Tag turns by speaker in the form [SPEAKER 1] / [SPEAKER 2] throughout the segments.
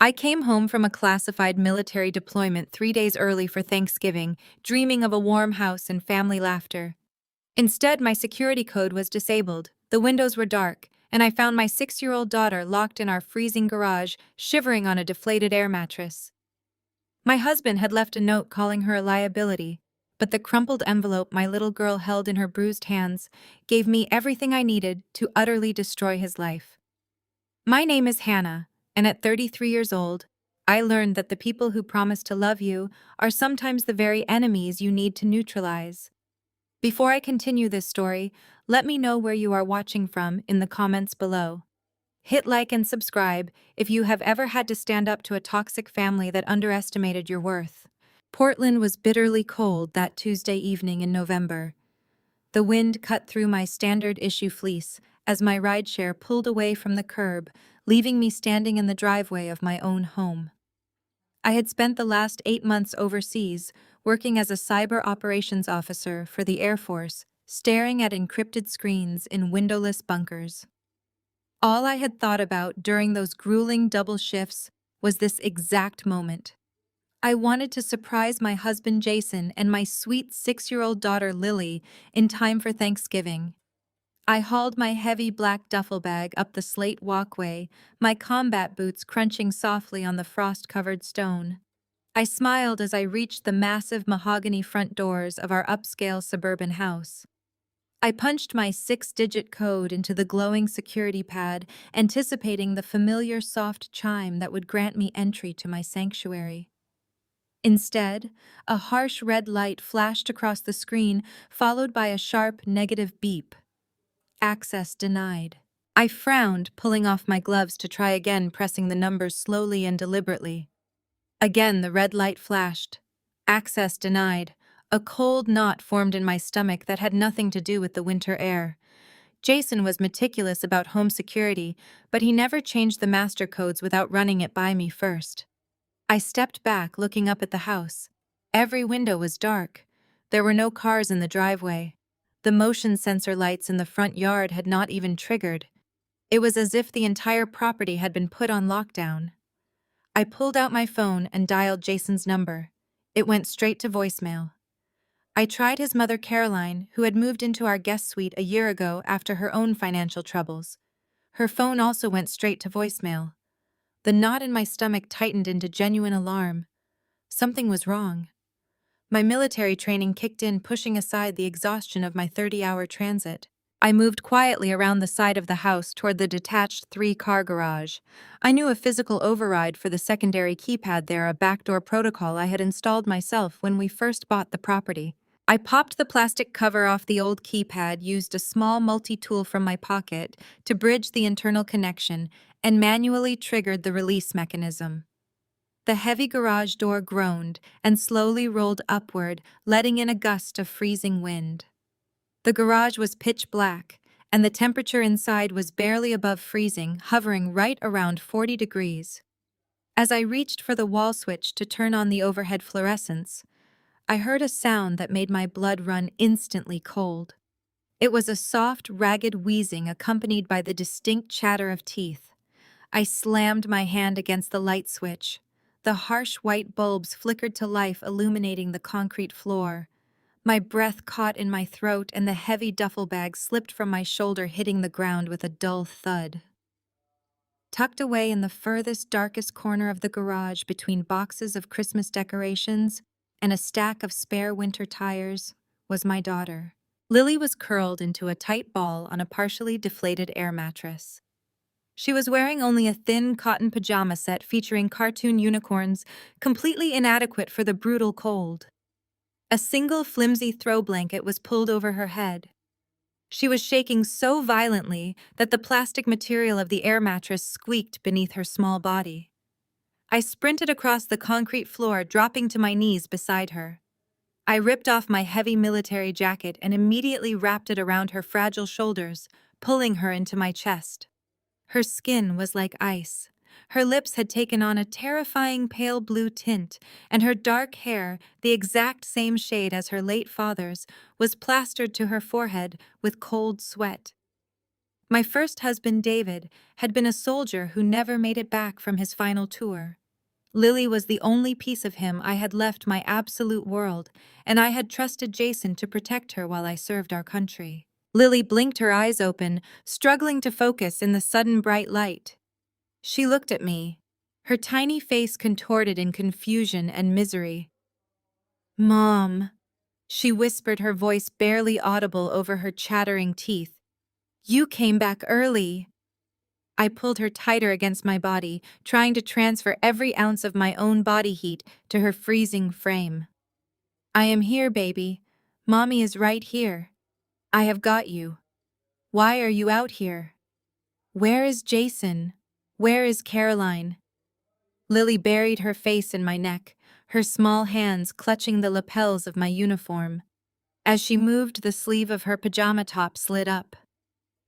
[SPEAKER 1] I came home from a classified military deployment 3 days early for Thanksgiving, dreaming of a warm house and family laughter. Instead, my security code was disabled, the windows were dark, and I found my 6-year-old daughter locked in our freezing garage, shivering on a deflated air mattress. My husband had left a note calling her a liability, but the crumpled envelope my little girl held in her bruised hands gave me everything I needed to utterly destroy his life. My name is Hannah, and at 33 years old, I learned that the people who promise to love you are sometimes the very enemies you need to neutralize. Before I continue this story, let me know where you are watching from in the comments below. Hit like and subscribe if you have ever had to stand up to a toxic family that underestimated your worth. Portland was bitterly cold that Tuesday evening in November. The wind cut through my standard issue fleece as my rideshare pulled away from the curb, leaving me standing in the driveway of my own home. I had spent the last 8 months overseas, working as a cyber operations officer for the Air Force, staring at encrypted screens in windowless bunkers. All I had thought about during those grueling double shifts was this exact moment. I wanted to surprise my husband Jason and my sweet 6-year-old daughter Lily in time for Thanksgiving. I hauled my heavy black duffel bag up the slate walkway, my combat boots crunching softly on the frost-covered stone. I smiled as I reached the massive mahogany front doors of our upscale suburban house. I punched my 6-digit code into the glowing security pad, anticipating the familiar soft chime that would grant me entry to my sanctuary. Instead, a harsh red light flashed across the screen, followed by a sharp negative beep. Access denied. I frowned, pulling off my gloves to try again, pressing the numbers slowly and deliberately. Again, the red light flashed. Access denied. A cold knot formed in my stomach that had nothing to do with the winter air. Jason was meticulous about home security, but he never changed the master codes without running it by me first. I stepped back, looking up at the house. Every window was dark. There were no cars in the driveway. The motion sensor lights in the front yard had not even triggered. It was as if the entire property had been put on lockdown. I pulled out my phone and dialed Jason's number. It went straight to voicemail. I tried his mother Caroline, who had moved into our guest suite a year ago after her own financial troubles. Her phone also went straight to voicemail. The knot in my stomach tightened into genuine alarm. Something was wrong. My military training kicked in, pushing aside the exhaustion of my 30-hour transit. I moved quietly around the side of the house toward the detached 3-car garage. I knew a physical override for the secondary keypad there, a backdoor protocol I had installed myself when we first bought the property. I popped the plastic cover off the old keypad, used a small multi-tool from my pocket to bridge the internal connection, and manually triggered the release mechanism. The heavy garage door groaned and slowly rolled upward, letting in a gust of freezing wind. The garage was pitch black, and the temperature inside was barely above freezing, hovering right around 40 degrees. As I reached for the wall switch to turn on the overhead fluorescence, I heard a sound that made my blood run instantly cold. It was a soft, ragged wheezing accompanied by the distinct chatter of teeth. I slammed my hand against the light switch. The harsh white bulbs flickered to life, illuminating the concrete floor. My breath caught in my throat, and the heavy duffel bag slipped from my shoulder, hitting the ground with a dull thud. Tucked away in the furthest, darkest corner of the garage between boxes of Christmas decorations and a stack of spare winter tires was my daughter. Lily was curled into a tight ball on a partially deflated air mattress. She was wearing only a thin cotton pajama set featuring cartoon unicorns, completely inadequate for the brutal cold. A single flimsy throw blanket was pulled over her head. She was shaking so violently that the plastic material of the air mattress squeaked beneath her small body. I sprinted across the concrete floor, dropping to my knees beside her. I ripped off my heavy military jacket and immediately wrapped it around her fragile shoulders, pulling her into my chest. Her skin was like ice. Her lips had taken on a terrifying pale blue tint, and her dark hair, the exact same shade as her late father's, was plastered to her forehead with cold sweat. My first husband, David, had been a soldier who never made it back from his final tour. Lily was the only piece of him I had left my absolute world, and I had trusted Jason to protect her while I served our country. Lily blinked her eyes open, struggling to focus in the sudden bright light. She looked at me, her tiny face contorted in confusion and misery. "Mom," she whispered, her voice barely audible over her chattering teeth. "You came back early." I pulled her tighter against my body, trying to transfer every ounce of my own body heat to her freezing frame. "I am here, baby. Mommy is right here. I have got you. Why are you out here? Where is Jason? Where is Caroline?" Lily buried her face in my neck, her small hands clutching the lapels of my uniform. As she moved, the sleeve of her pajama top slid up.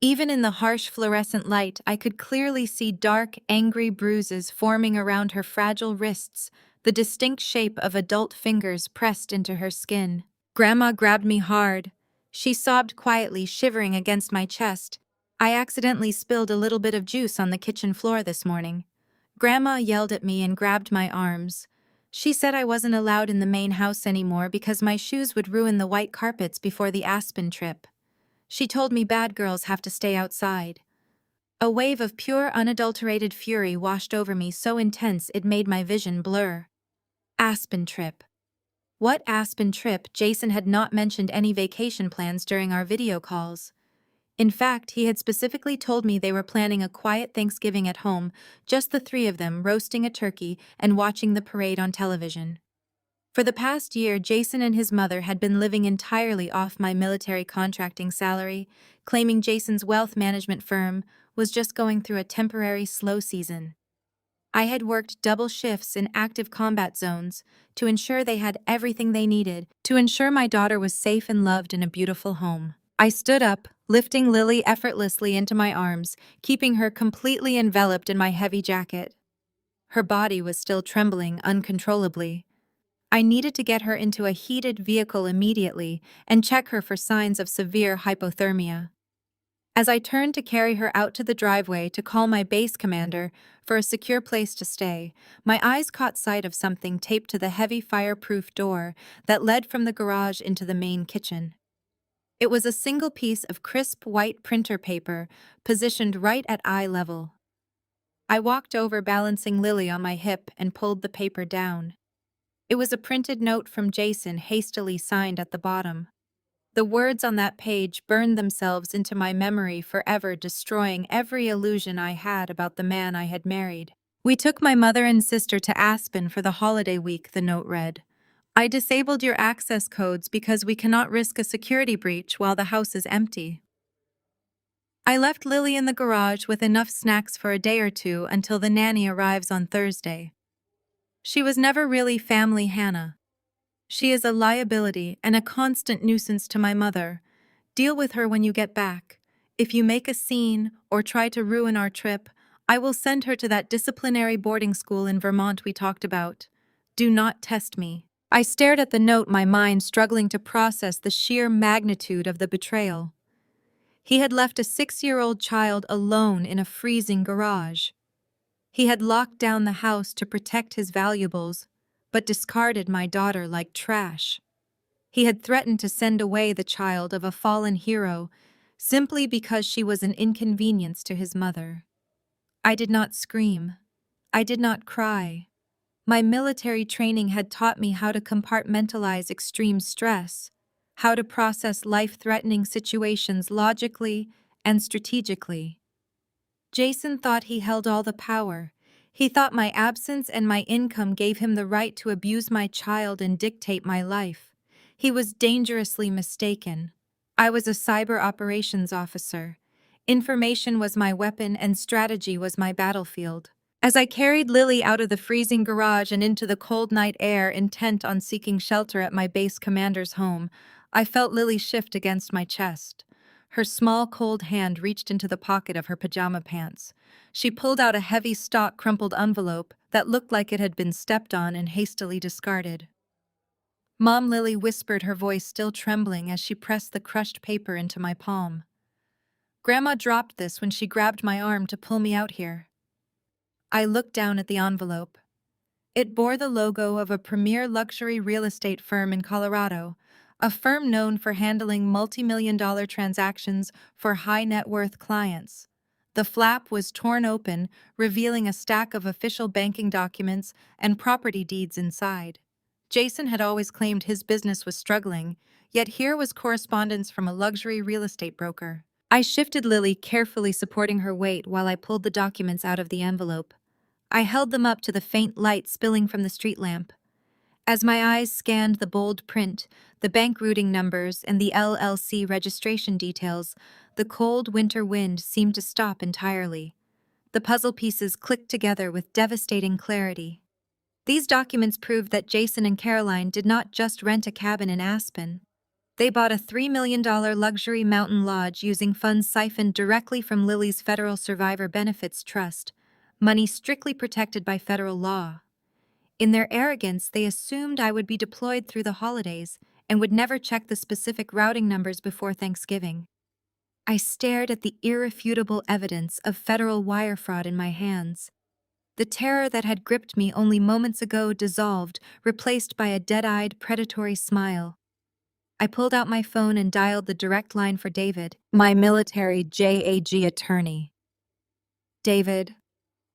[SPEAKER 1] Even in the harsh fluorescent light, I could clearly see dark, angry bruises forming around her fragile wrists, the distinct shape of adult fingers pressed into her skin. Grandma grabbed me hard. She sobbed quietly, shivering against my chest. "I accidentally spilled a little bit of juice on the kitchen floor this morning." Grandma yelled at me and grabbed my arms. She said I wasn't allowed in the main house anymore because my shoes would ruin the white carpets before the Aspen trip. She told me bad girls have to stay outside. A wave of pure, unadulterated fury washed over me, so intense it made my vision blur. Aspen trip. What Aspen trip? Jason had not mentioned any vacation plans during our video calls. In fact, he had specifically told me they were planning a quiet Thanksgiving at home, just the three of them roasting a turkey and watching the parade on television. For the past year, Jason and his mother had been living entirely off my military contracting salary, claiming Jason's wealth management firm was just going through a temporary slow season. I had worked double shifts in active combat zones to ensure they had everything they needed, to ensure my daughter was safe and loved in a beautiful home. I stood up, lifting Lily effortlessly into my arms, keeping her completely enveloped in my heavy jacket. Her body was still trembling uncontrollably. I needed to get her into a heated vehicle immediately and check her for signs of severe hypothermia. As I turned to carry her out to the driveway to call my base commander for a secure place to stay, my eyes caught sight of something taped to the heavy fireproof door that led from the garage into the main kitchen. It was a single piece of crisp white printer paper positioned right at eye level. I walked over, balancing Lily on my hip, and pulled the paper down. It was a printed note from Jason, hastily signed at the bottom. The words on that page burned themselves into my memory forever, destroying every illusion I had about the man I had married. "We took my mother and sister to Aspen for the holiday week," the note read. "I disabled your access codes because we cannot risk a security breach while the house is empty. I left Lily in the garage with enough snacks for a day or two until the nanny arrives on Thursday. She was never really family, Hannah. She is a liability and a constant nuisance to my mother. Deal with her when you get back. If you make a scene or try to ruin our trip, I will send her to that disciplinary boarding school in Vermont we talked about. Do not test me." I stared at the note, my mind struggling to process the sheer magnitude of the betrayal. He had left a 6-year-old child alone in a freezing garage. He had locked down the house to protect his valuables, but discarded my daughter like trash. He had threatened to send away the child of a fallen hero simply because she was an inconvenience to his mother. I did not scream. I did not cry. My military training had taught me how to compartmentalize extreme stress, how to process life-threatening situations logically and strategically. Jason thought he held all the power. He thought my absence and my income gave him the right to abuse my child and dictate my life. He was dangerously mistaken. I was a cyber operations officer. Information was my weapon and strategy was my battlefield. As I carried Lily out of the freezing garage and into the cold night air, intent on seeking shelter at my base commander's home, I felt Lily shift against my chest. Her small, cold hand reached into the pocket of her pajama pants. She pulled out a heavy, stock, crumpled envelope that looked like it had been stepped on and hastily discarded. "Mom," Lily whispered, her voice still trembling as she pressed the crushed paper into my palm. Grandma dropped this when she grabbed my arm to pull me out here. I looked down at the envelope. It bore the logo of a premier luxury real estate firm in Colorado, a firm known for handling multi-million-dollar transactions for high-net-worth clients. The flap was torn open, revealing a stack of official banking documents and property deeds inside. Jason had always claimed his business was struggling, yet here was correspondence from a luxury real estate broker. I shifted Lily, carefully supporting her weight while I pulled the documents out of the envelope. I held them up to the faint light spilling from the street lamp. As my eyes scanned the bold print, the bank routing numbers, and the LLC registration details, the cold winter wind seemed to stop entirely. The puzzle pieces clicked together with devastating clarity. These documents proved that Jason and Caroline did not just rent a cabin in Aspen. They bought a $3 million luxury mountain lodge using funds siphoned directly from Lily's Federal Survivor Benefits Trust, money strictly protected by federal law. In their arrogance, they assumed I would be deployed through the holidays and would never check the specific routing numbers before Thanksgiving. I stared at the irrefutable evidence of federal wire fraud in my hands. The terror that had gripped me only moments ago dissolved, replaced by a dead-eyed, predatory smile. I pulled out my phone and dialed the direct line for David, my military JAG attorney. "David,"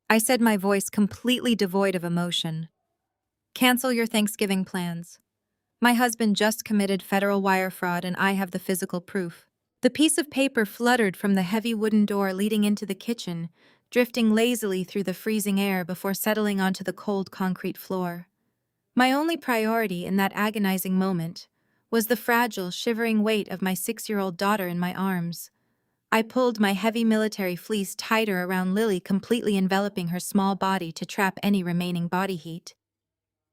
[SPEAKER 1] I said, my voice completely devoid of emotion. "Cancel your Thanksgiving plans. My husband just committed federal wire fraud and I have the physical proof." The piece of paper fluttered from the heavy wooden door leading into the kitchen, drifting lazily through the freezing air before settling onto the cold concrete floor. My only priority in that agonizing moment was the fragile, shivering weight of my 6-year-old daughter in my arms. I pulled my heavy military fleece tighter around Lily, completely enveloping her small body to trap any remaining body heat.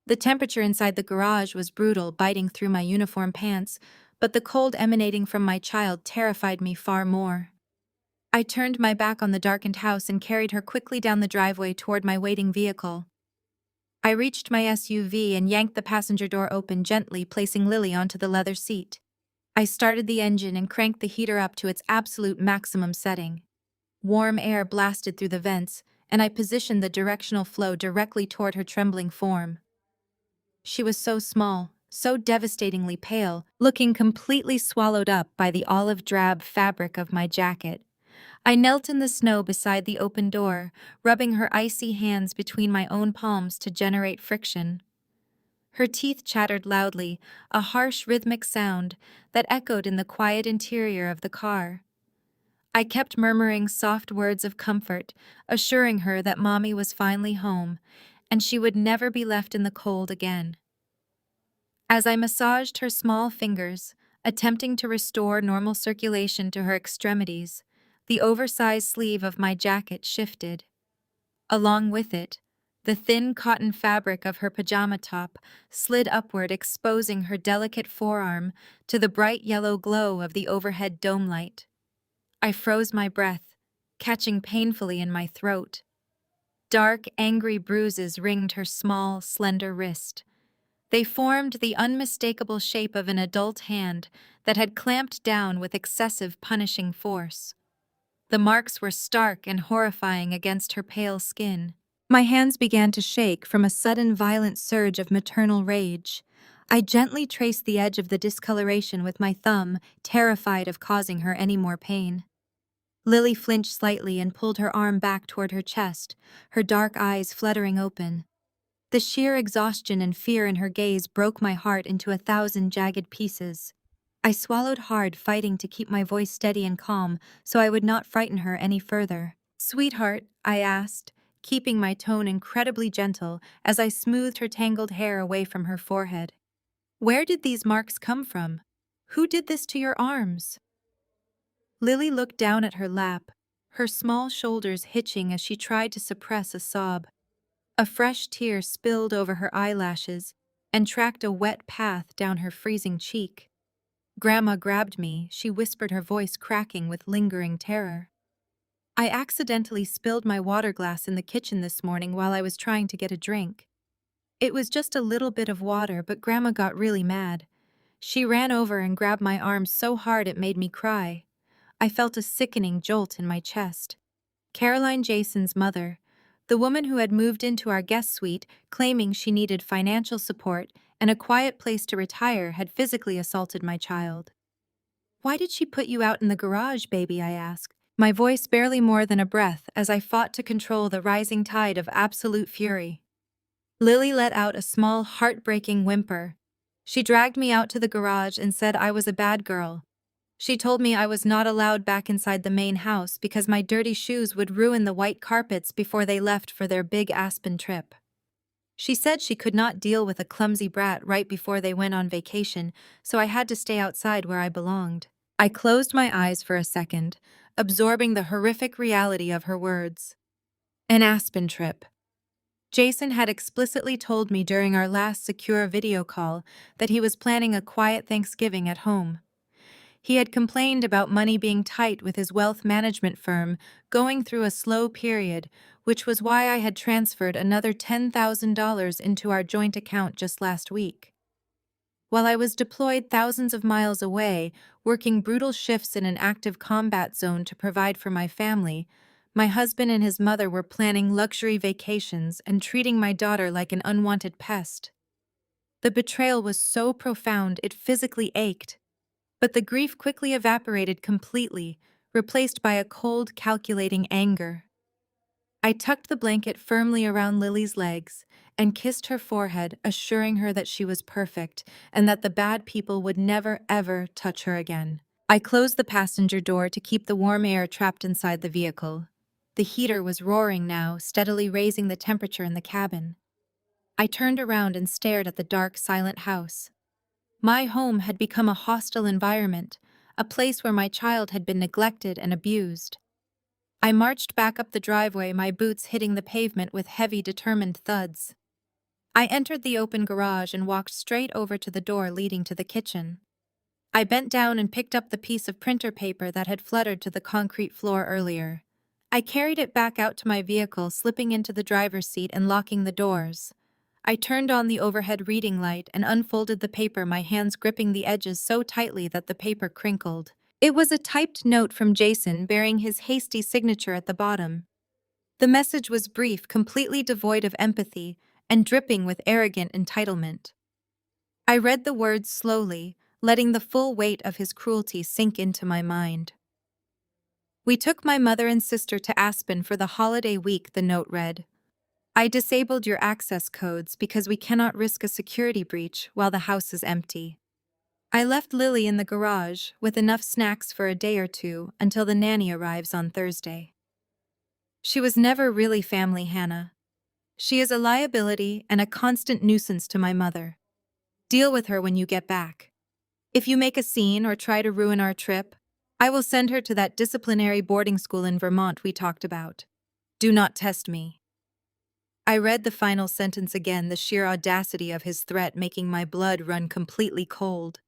[SPEAKER 1] The temperature inside the garage was brutal, biting through my uniform pants, but the cold emanating from my child terrified me far more. I turned my back on the darkened house and carried her quickly down the driveway toward my waiting vehicle. I reached my SUV and yanked the passenger door open gently, placing Lily onto the leather seat. I started the engine and cranked the heater up to its absolute maximum setting. Warm air blasted through the vents, and I positioned the directional flow directly toward her trembling form. She was so small, so devastatingly pale, looking completely swallowed up by the olive-drab fabric of my jacket. I knelt in the snow beside the open door, rubbing her icy hands between my own palms to generate friction. Her teeth chattered loudly, a harsh rhythmic sound that echoed in the quiet interior of the car. I kept murmuring soft words of comfort, assuring her that Mommy was finally home, and she would never be left in the cold again. As I massaged her small fingers, attempting to restore normal circulation to her extremities, the oversized sleeve of my jacket shifted. Along with it, the thin cotton fabric of her pajama top slid upward, exposing her delicate forearm to the bright yellow glow of the overhead dome light. I froze my breath, catching painfully in my throat. Dark, angry bruises ringed her small, slender wrist. They formed the unmistakable shape of an adult hand that had clamped down with excessive punishing force. The marks were stark and horrifying against her pale skin. My hands began to shake from a sudden violent surge of maternal rage. I gently traced the edge of the discoloration with my thumb, terrified of causing her any more pain. Lily flinched slightly and pulled her arm back toward her chest, her dark eyes fluttering open. The sheer exhaustion and fear in her gaze broke my heart into 1,000 jagged pieces. I swallowed hard, fighting to keep my voice steady and calm so I would not frighten her any further. "Sweetheart," I asked, keeping my tone incredibly gentle as I smoothed her tangled hair away from her forehead. "Where did these marks come from? Who did this to your arms?" Lily looked down at her lap, her small shoulders hitching as she tried to suppress a sob. A fresh tear spilled over her eyelashes and tracked a wet path down her freezing cheek. "Grandma grabbed me," she whispered, her voice cracking with lingering terror. "I accidentally spilled my water glass in the kitchen this morning while I was trying to get a drink. It was just a little bit of water, but Grandma got really mad. She ran over and grabbed my arm so hard it made me cry. I felt a sickening jolt in my chest. Caroline Jason's mother, the woman who had moved into our guest suite claiming she needed financial support and a quiet place to retire, had physically assaulted my child. "Why did she put you out in the garage, baby?" I asked, my voice barely more than a breath as I fought to control the rising tide of absolute fury. Lily let out a small, heartbreaking whimper. She dragged me out to the garage and said I was a bad girl. She told me I was not allowed back inside the main house because my dirty shoes would ruin the white carpets before they left for their big Aspen trip. She said she could not deal with a clumsy brat right before they went on vacation, so I had to stay outside where I belonged. I closed my eyes for a second, absorbing the horrific reality of her words. An Aspen trip. Jason had explicitly told me during our last secure video call that he was planning a quiet Thanksgiving at home. He had complained about money being tight with his wealth management firm going through a slow period, which was why I had transferred another $10,000 into our joint account just last week. While I was deployed thousands of miles away, working brutal shifts in an active combat zone to provide for my family, my husband and his mother were planning luxury vacations and treating my daughter like an unwanted pest. The betrayal was so profound it physically ached. But the grief quickly evaporated completely, replaced by a cold, calculating anger. I tucked the blanket firmly around Lily's legs and kissed her forehead, assuring her that she was perfect and that the bad people would never, ever touch her again. I closed the passenger door to keep the warm air trapped inside the vehicle. The heater was roaring now, steadily raising the temperature in the cabin. I turned around and stared at the dark, silent house. My home had become a hostile environment, a place where my child had been neglected and abused. I marched back up the driveway, my boots hitting the pavement with heavy, determined thuds. I entered the open garage and walked straight over to the door leading to the kitchen. I bent down and picked up the piece of printer paper that had fluttered to the concrete floor earlier. I carried it back out to my vehicle, slipping into the driver's seat and locking the doors. I turned on the overhead reading light and unfolded the paper, my hands gripping the edges so tightly that the paper crinkled. It was a typed note from Jason bearing his hasty signature at the bottom. The message was brief, completely devoid of empathy, and dripping with arrogant entitlement. I read the words slowly, letting the full weight of his cruelty sink into my mind. "We took my mother and sister to Aspen for the holiday week," the note read. "I disabled your access codes because we cannot risk a security breach while the house is empty. I left Lily in the garage with enough snacks for a day or two until the nanny arrives on Thursday. She was never really family, Hannah. She is a liability and a constant nuisance to my mother. Deal with her when you get back. If you make a scene or try to ruin our trip, I will send her to that disciplinary boarding school in Vermont we talked about. Do not test me." I read the final sentence again, the sheer audacity of his threat making my blood run completely cold.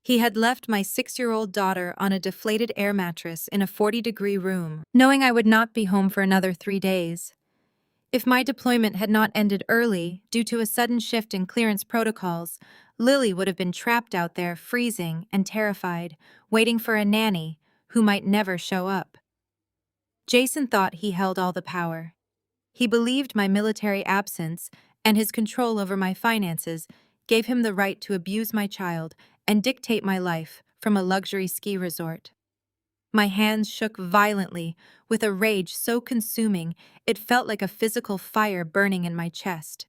[SPEAKER 1] He had left my 6-year-old daughter on a deflated air mattress in a 40-degree room, knowing I would not be home for another 3 days. If my deployment had not ended early due to a sudden shift in clearance protocols, Lily would have been trapped out there, freezing and terrified, waiting for a nanny who might never show up. Jason thought he held all the power. He believed my military absence and his control over my finances gave him the right to abuse my child and dictate my life from a luxury ski resort. My hands shook violently with a rage so consuming it felt like a physical fire burning in my chest.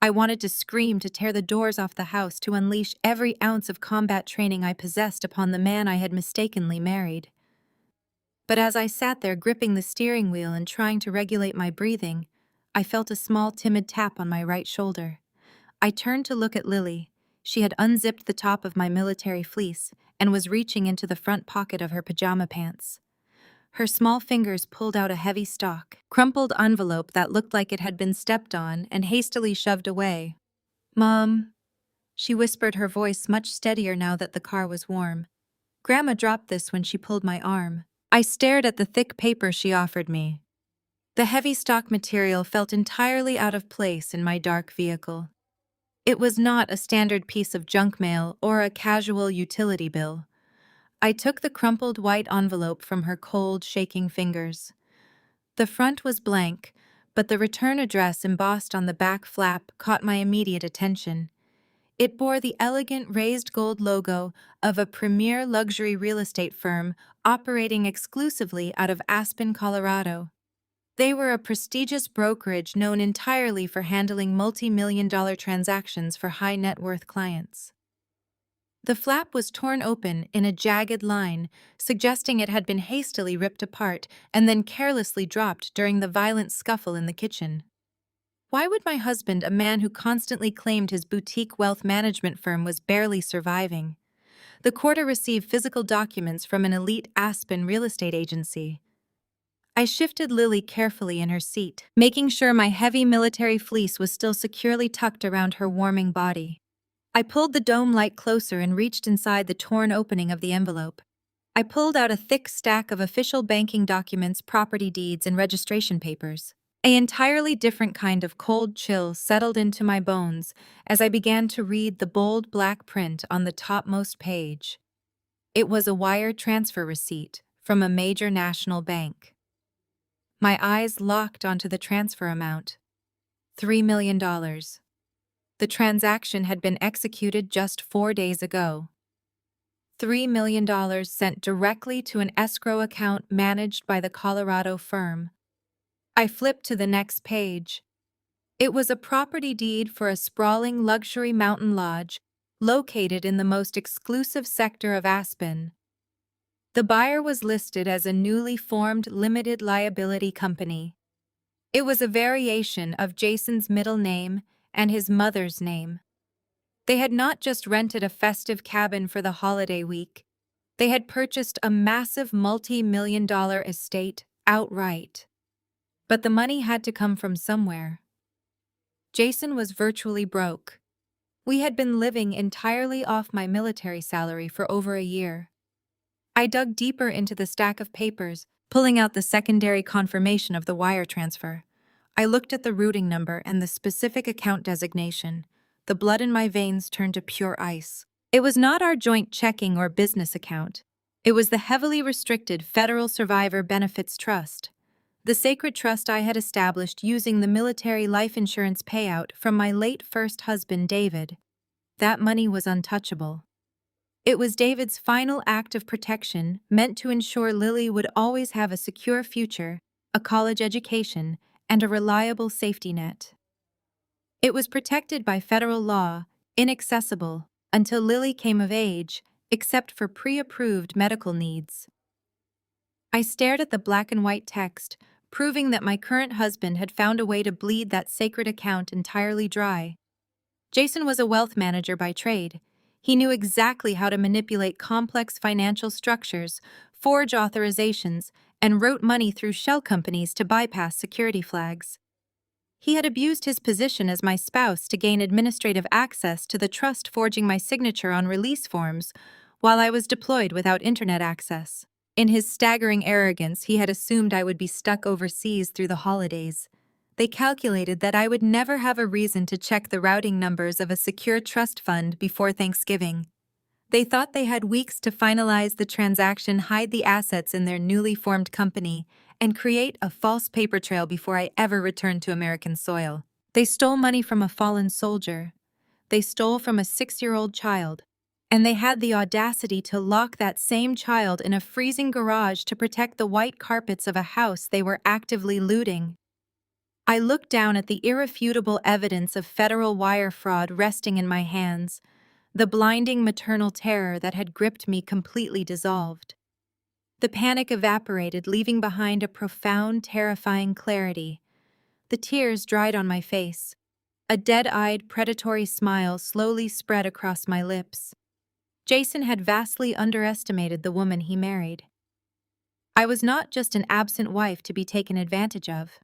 [SPEAKER 1] I wanted to scream, to tear the doors off the house, to unleash every ounce of combat training I possessed upon the man I had mistakenly married. But as I sat there gripping the steering wheel and trying to regulate my breathing, I felt a small, timid tap on my right shoulder. I turned to look at Lily. She had unzipped the top of my military fleece and was reaching into the front pocket of her pajama pants. Her small fingers pulled out a heavy stock, crumpled envelope that looked like it had been stepped on and hastily shoved away. "Mom," she whispered, her voice much steadier now that the car was warm. "Grandma dropped this when she pulled my arm." I stared at the thick paper she offered me. The heavy stock material felt entirely out of place in my dark vehicle. It was not a standard piece of junk mail or a casual utility bill. I took the crumpled white envelope from her cold, shaking fingers. The front was blank, but the return address embossed on the back flap caught my immediate attention. It bore the elegant raised gold logo of a premier luxury real estate firm operating exclusively out of Aspen, Colorado. They were a prestigious brokerage known entirely for handling multi-million-dollar transactions for high-net-worth clients. The flap was torn open in a jagged line, suggesting it had been hastily ripped apart and then carelessly dropped during the violent scuffle in the kitchen. Why would my husband, a man who constantly claimed his boutique wealth management firm was barely surviving? The quarter received physical documents from an elite Aspen real estate agency. I shifted Lily carefully in her seat, making sure my heavy military fleece was still securely tucked around her warming body. I pulled the dome light closer and reached inside the torn opening of the envelope. I pulled out a thick stack of official banking documents, property deeds, and registration papers. An entirely different kind of cold chill settled into my bones as I began to read the bold black print on the topmost page. It was a wire transfer receipt from a major national bank. My eyes locked onto the transfer amount. $3 million. The transaction had been executed just 4 days ago. $3 million sent directly to an escrow account managed by the Colorado firm. I flipped to the next page. It was a property deed for a sprawling luxury mountain lodge located in the most exclusive sector of Aspen. The buyer was listed as a newly formed limited liability company. It was a variation of Jason's middle name and his mother's name. They had not just rented a festive cabin for the holiday week, they had purchased a massive multi-million-dollar estate outright. But the money had to come from somewhere. Jason was virtually broke. We had been living entirely off my military salary for over a year. I dug deeper into the stack of papers, pulling out the secondary confirmation of the wire transfer. I looked at the routing number and the specific account designation. The blood in my veins turned to pure ice. It was not our joint checking or business account. It was the heavily restricted Federal Survivor Benefits Trust, the sacred trust I had established using the military life insurance payout from my late first husband, David. That money was untouchable. It was David's final act of protection, meant to ensure Lily would always have a secure future, a college education, and a reliable safety net. It was protected by federal law, inaccessible, until Lily came of age, except for pre-approved medical needs. I stared at the black and white text, proving that my current husband had found a way to bleed that sacred account entirely dry. Jason was a wealth manager by trade. He knew exactly how to manipulate complex financial structures, forge authorizations, and route money through shell companies to bypass security flags. He had abused his position as my spouse to gain administrative access to the trust, forging my signature on release forms while I was deployed without internet access. In his staggering arrogance, he had assumed I would be stuck overseas through the holidays. They calculated that I would never have a reason to check the routing numbers of a secure trust fund before Thanksgiving. They thought they had weeks to finalize the transaction, hide the assets in their newly formed company, and create a false paper trail before I ever returned to American soil. They stole money from a fallen soldier. They stole from a 6-year-old child. And they had the audacity to lock that same child in a freezing garage to protect the white carpets of a house they were actively looting. I looked down at the irrefutable evidence of federal wire fraud resting in my hands. The blinding maternal terror that had gripped me completely dissolved. The panic evaporated, leaving behind a profound, terrifying clarity. The tears dried on my face. A dead-eyed, predatory smile slowly spread across my lips. Jason had vastly underestimated the woman he married. I was not just an absent wife to be taken advantage of.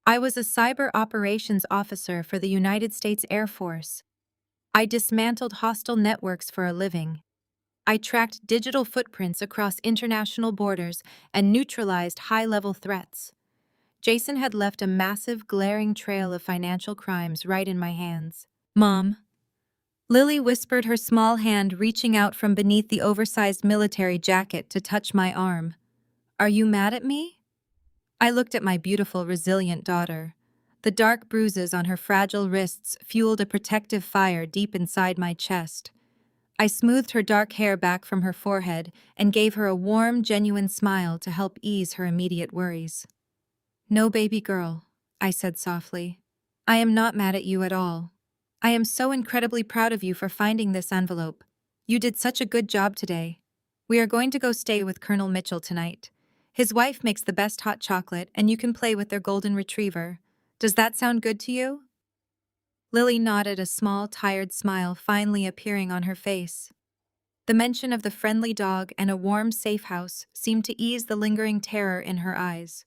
[SPEAKER 1] I was a cyber operations officer for the United States Air Force. I dismantled hostile networks for a living. I tracked digital footprints across international borders and neutralized high-level threats. Jason had left a massive, glaring trail of financial crimes right in my hands. "Mom," Lily whispered, her small hand reaching out from beneath the oversized military jacket to touch my arm. Are you mad at me? I looked at my beautiful, resilient daughter. The dark bruises on her fragile wrists fueled a protective fire deep inside my chest. I smoothed her dark hair back from her forehead and gave her a warm, genuine smile to help ease her immediate worries. No, baby girl, I said softly. I am not mad at you at all. I am so incredibly proud of you for finding this envelope. You did such a good job today. We are going to go stay with Colonel Mitchell tonight. His wife makes the best hot chocolate, and you can play with their golden retriever. Does that sound good to you? Lily nodded, a small, tired smile finally appearing on her face. The mention of the friendly dog and a warm, safe house seemed to ease the lingering terror in her eyes.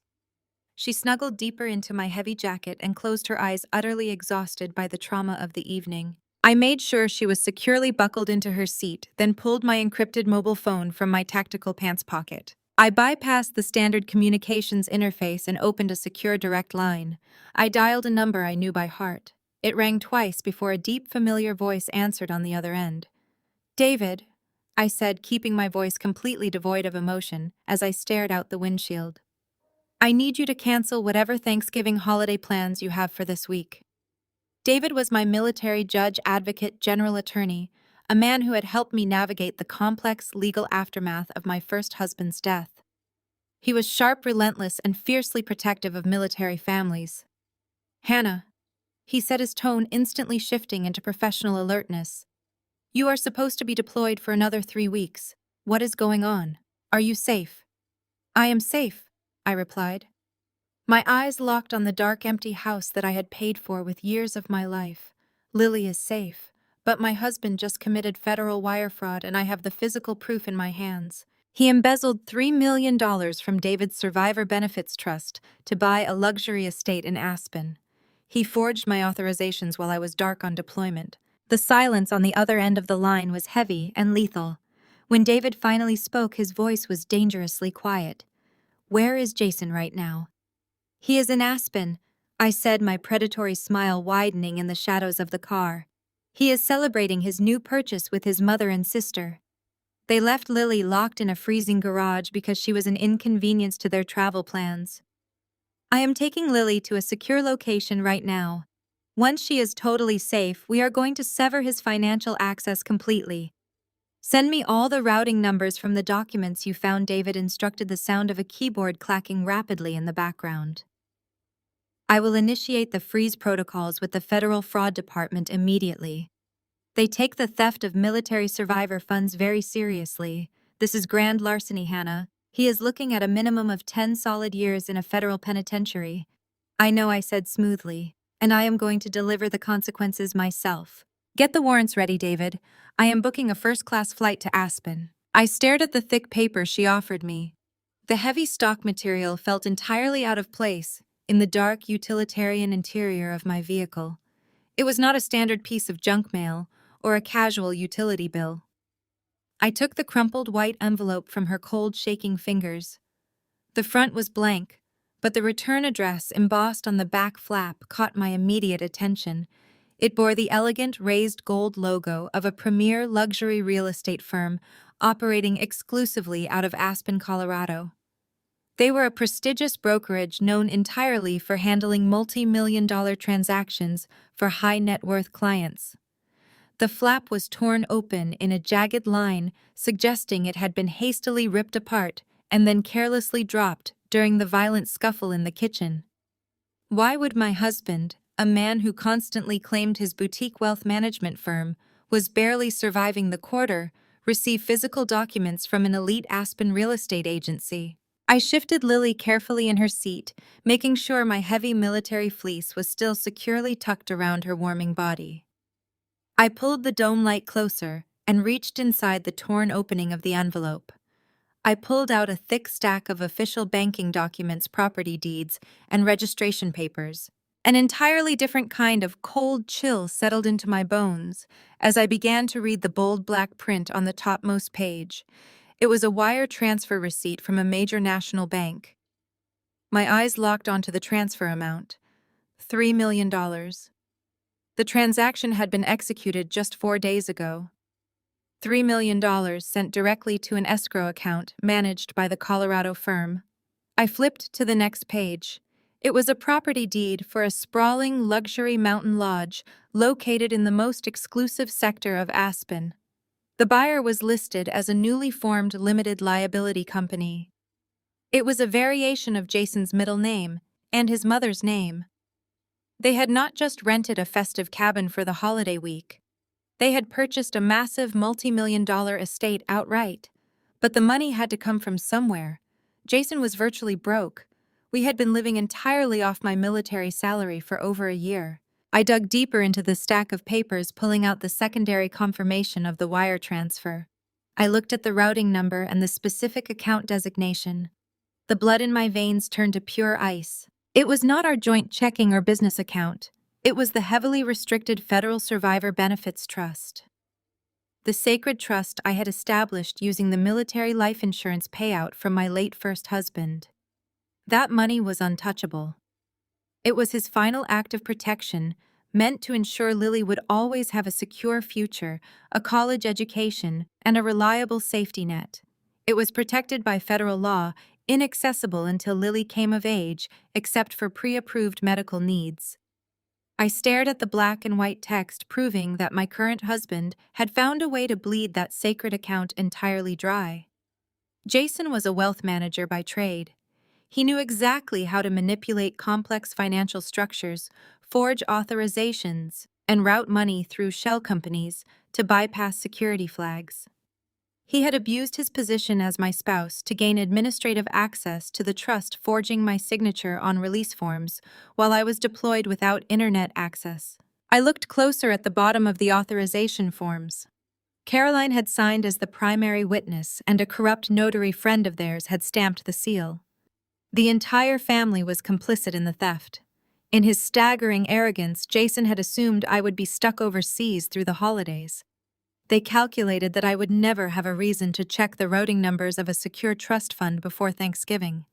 [SPEAKER 1] She snuggled deeper into my heavy jacket and closed her eyes, utterly exhausted by the trauma of the evening. I made sure she was securely buckled into her seat, then pulled my encrypted mobile phone from my tactical pants pocket. I bypassed the standard communications interface and opened a secure direct line. I dialed a number I knew by heart. It rang twice before a deep, familiar voice answered on the other end. David, I said, keeping my voice completely devoid of emotion as I stared out the windshield. I need you to cancel whatever Thanksgiving holiday plans you have for this week. David was my military judge, advocate, general attorney, a man who had helped me navigate the complex legal aftermath of my first husband's death. He was sharp, relentless, and fiercely protective of military families. Hannah, he said, his tone instantly shifting into professional alertness. You are supposed to be deployed for another 3 weeks. What is going on? Are you safe? I am safe, I replied. My eyes locked on the dark, empty house that I had paid for with years of my life. Lily is safe, but my husband just committed federal wire fraud and I have the physical proof in my hands. He embezzled $3 million from David's Survivor Benefits Trust to buy a luxury estate in Aspen. He forged my authorizations while I was dark on deployment. The silence on the other end of the line was heavy and lethal. When David finally spoke, his voice was dangerously quiet. Where is Jason right now? He is in Aspen, I said, my predatory smile widening in the shadows of the car. He is celebrating his new purchase with his mother and sister. They left Lily locked in a freezing garage because she was an inconvenience to their travel plans. I am taking Lily to a secure location right now. Once she is totally safe, we are going to sever his financial access completely. Send me all the routing numbers from the documents you found, David instructed, the sound of a keyboard clacking rapidly in the background. I will initiate the freeze protocols with the Federal Fraud Department immediately. They take the theft of military survivor funds very seriously. This is grand larceny, Hannah. He is looking at a minimum of 10 solid years in a federal penitentiary. I know, I said smoothly, and I am going to deliver the consequences myself. Get the warrants ready, David. I am booking a first-class flight to Aspen. I stared at the thick paper she offered me. The heavy stock material felt entirely out of place in the dark, utilitarian interior of my vehicle. It was not a standard piece of junk mail or a casual utility bill. I took the crumpled white envelope from her cold, shaking fingers. The front was blank, but the return address embossed on the back flap caught my immediate attention. It bore the elegant, raised gold logo of a premier luxury real estate firm operating exclusively out of Aspen, Colorado. They were a prestigious brokerage known entirely for handling multi-million-dollar transactions for high-net-worth clients. The flap was torn open in a jagged line, suggesting it had been hastily ripped apart and then carelessly dropped during the violent scuffle in the kitchen. Why would my husband, a man who constantly claimed his boutique wealth management firm was barely surviving the quarter, receive physical documents from an elite Aspen real estate agency? I shifted Lily carefully in her seat, making sure my heavy military fleece was still securely tucked around her warming body. I pulled the dome light closer and reached inside the torn opening of the envelope. I pulled out a thick stack of official banking documents, property deeds, and registration papers. An entirely different kind of cold chill settled into my bones as I began to read the bold black print on the topmost page. It was a wire transfer receipt from a major national bank. My eyes locked onto the transfer amount: $3 million. The transaction had been executed just 4 days ago. $3 million sent directly to an escrow account managed by the Colorado firm. I flipped to the next page. It was a property deed for a sprawling luxury mountain lodge located in the most exclusive sector of Aspen. The buyer was listed as a newly formed limited liability company. It was a variation of Jason's middle name and his mother's name. They had not just rented a festive cabin for the holiday week. They had purchased a massive multi-million-dollar estate outright. But the money had to come from somewhere. Jason was virtually broke. We had been living entirely off my military salary for over a year. I dug deeper into the stack of papers, pulling out the secondary confirmation of the wire transfer. I looked at the routing number and the specific account designation. The blood in my veins turned to pure ice. It was not our joint checking or business account. It was the heavily restricted Federal Survivor Benefits Trust. The sacred trust I had established using the military life insurance payout from my late first husband. That money was untouchable. It was his final act of protection, meant to ensure Lily would always have a secure future, a college education, and a reliable safety net. It was protected by federal law, inaccessible until Lily came of age, except for pre-approved medical needs. I stared at the black and white text proving that my current husband had found a way to bleed that sacred account entirely dry. Jason was a wealth manager by trade. He knew exactly how to manipulate complex financial structures, forge authorizations, and route money through shell companies to bypass security flags. He had abused his position as my spouse to gain administrative access to the trust, forging my signature on release forms while I was deployed without internet access. I looked closer at the bottom of the authorization forms. Caroline had signed as the primary witness, and a corrupt notary friend of theirs had stamped the seal. The entire family was complicit in the theft. In his staggering arrogance, Jason had assumed I would be stuck overseas through the holidays. They calculated that I would never have a reason to check the routing numbers of a secure trust fund before Thanksgiving.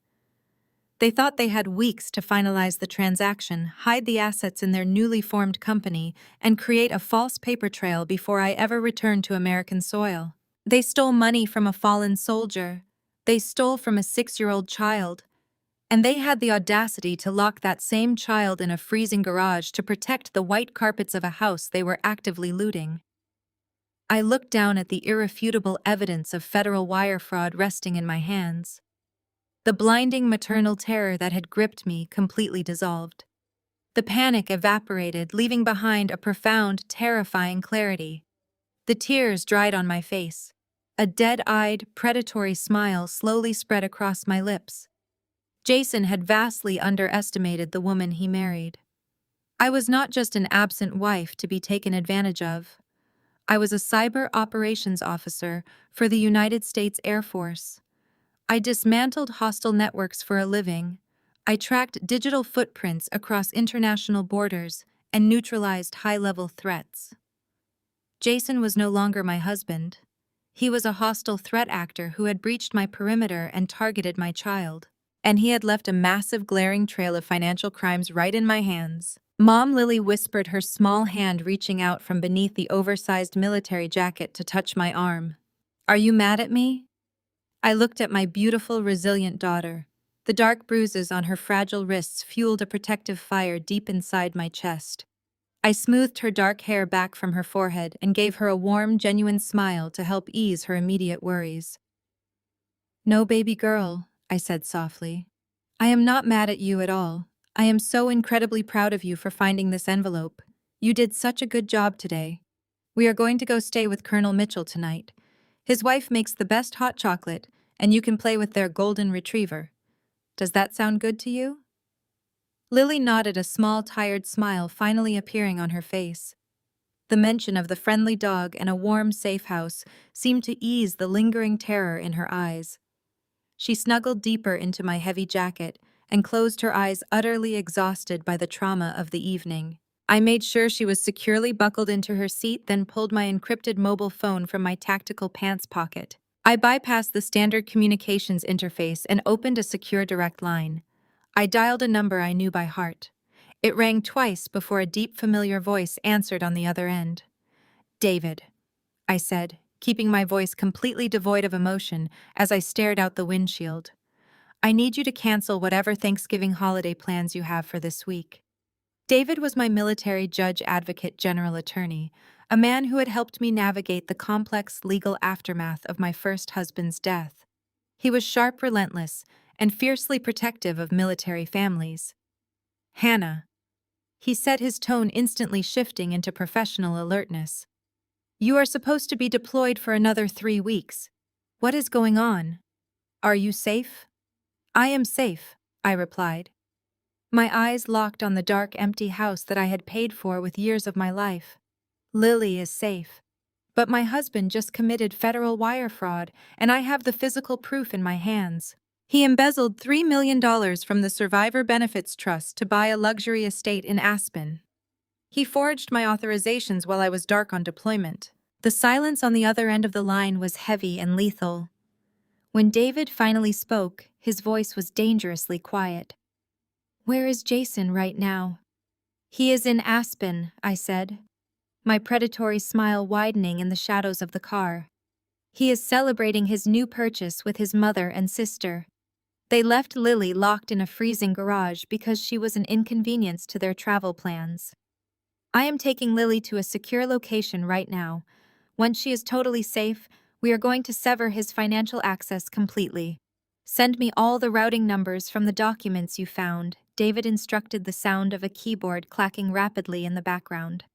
[SPEAKER 1] They thought they had weeks to finalize the transaction, hide the assets in their newly formed company, and create a false paper trail before I ever returned to American soil. They stole money from a fallen soldier. They stole from a 6-year-old child. And they had the audacity to lock that same child in a freezing garage to protect the white carpets of a house they were actively looting. I looked down at the irrefutable evidence of federal wire fraud resting in my hands. The blinding maternal terror that had gripped me completely dissolved. The panic evaporated, leaving behind a profound, terrifying clarity. The tears dried on my face. A dead-eyed, predatory smile slowly spread across my lips. Jason had vastly underestimated the woman he married. I was not just an absent wife to be taken advantage of. I was a cyber operations officer for the United States Air Force. I dismantled hostile networks for a living. I tracked digital footprints across international borders and neutralized high-level threats. Jason was no longer my husband. He was a hostile threat actor who had breached my perimeter and targeted my child. And he had left a massive, glaring trail of financial crimes right in my hands. Mom, Lily whispered, her small hand reaching out from beneath the oversized military jacket to touch my arm. "Are you mad at me?" I looked at my beautiful, resilient daughter. The dark bruises on her fragile wrists fueled a protective fire deep inside my chest. I smoothed her dark hair back from her forehead and gave her a warm, genuine smile to help ease her immediate worries. "No, baby girl," I said softly. "I am not mad at you at all. I am so incredibly proud of you for finding this envelope. You did such a good job today. We are going to go stay with Colonel Mitchell tonight. His wife makes the best hot chocolate, and you can play with their golden retriever. Does that sound good to you?" Lily nodded, a small, tired smile finally appearing on her face. The mention of the friendly dog and a warm, safe house seemed to ease the lingering terror in her eyes. She snuggled deeper into my heavy jacket and closed her eyes, utterly exhausted by the trauma of the evening. I made sure she was securely buckled into her seat, then pulled my encrypted mobile phone from my tactical pants pocket. I bypassed the standard communications interface and opened a secure direct line. I dialed a number I knew by heart. It rang twice before a deep, familiar voice answered on the other end. "David," I said, keeping my voice completely devoid of emotion as I stared out the windshield. "I need you to cancel whatever Thanksgiving holiday plans you have for this week." David was my military judge advocate general attorney, a man who had helped me navigate the complex legal aftermath of my first husband's death. He was sharp, relentless, and fiercely protective of military families. "Hannah," he said, his tone instantly shifting into professional alertness. "You are supposed to be deployed for another 3 weeks. What is going on? Are you safe?" "I am safe," I replied. My eyes locked on the dark, empty house that I had paid for with years of my life. "Lily is safe. But my husband just committed federal wire fraud, and I have the physical proof in my hands. He embezzled $3 million from the Survivor Benefits Trust to buy a luxury estate in Aspen. He forged my authorizations while I was dark on deployment." The silence on the other end of the line was heavy and lethal. When David finally spoke, his voice was dangerously quiet. "Where is Jason right now?" "He is in Aspen," I said, my predatory smile widening in the shadows of the car. "He is celebrating his new purchase with his mother and sister. They left Lily locked in a freezing garage because she was an inconvenience to their travel plans. I am taking Lily to a secure location right now. Once she is totally safe, we are going to sever his financial access completely. Send me all the routing numbers from the documents you found," David instructed, the sound of a keyboard clacking rapidly in the background.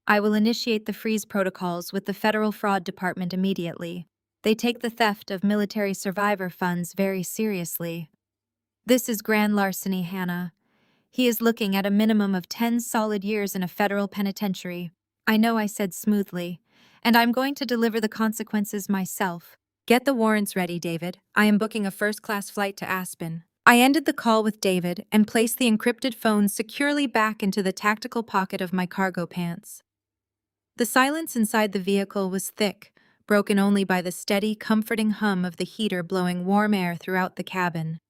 [SPEAKER 1] "I will initiate the freeze protocols with the Federal Fraud Department immediately. They take the theft of military survivor funds very seriously." "This is grand larceny, Hannah. He is looking at a minimum of 10 solid years in a federal penitentiary." "I know," I said smoothly, "and I'm going to deliver the consequences myself." "Get the warrants ready, David. I am booking a first-class flight to Aspen." I ended the call with David and placed the encrypted phone securely back into the tactical pocket of my cargo pants. The silence inside the vehicle was thick, broken only by the steady, comforting hum of the heater blowing warm air throughout the cabin.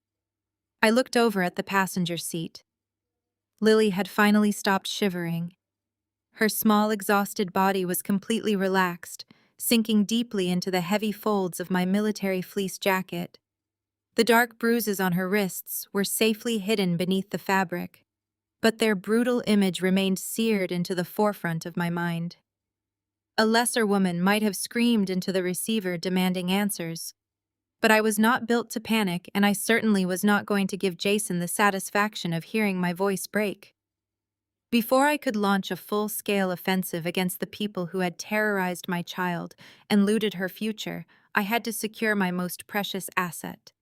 [SPEAKER 1] I looked over at the passenger seat. Lily had finally stopped shivering. Her small, exhausted body was completely relaxed, sinking deeply into the heavy folds of my military fleece jacket. The dark bruises on her wrists were safely hidden beneath the fabric, but their brutal image remained seared into the forefront of my mind. A lesser woman might have screamed into the receiver demanding answers, but I was not built to panic, and I certainly was not going to give Jason the satisfaction of hearing my voice break. Before I could launch a full-scale offensive against the people who had terrorized my child and looted her future, I had to secure my most precious asset.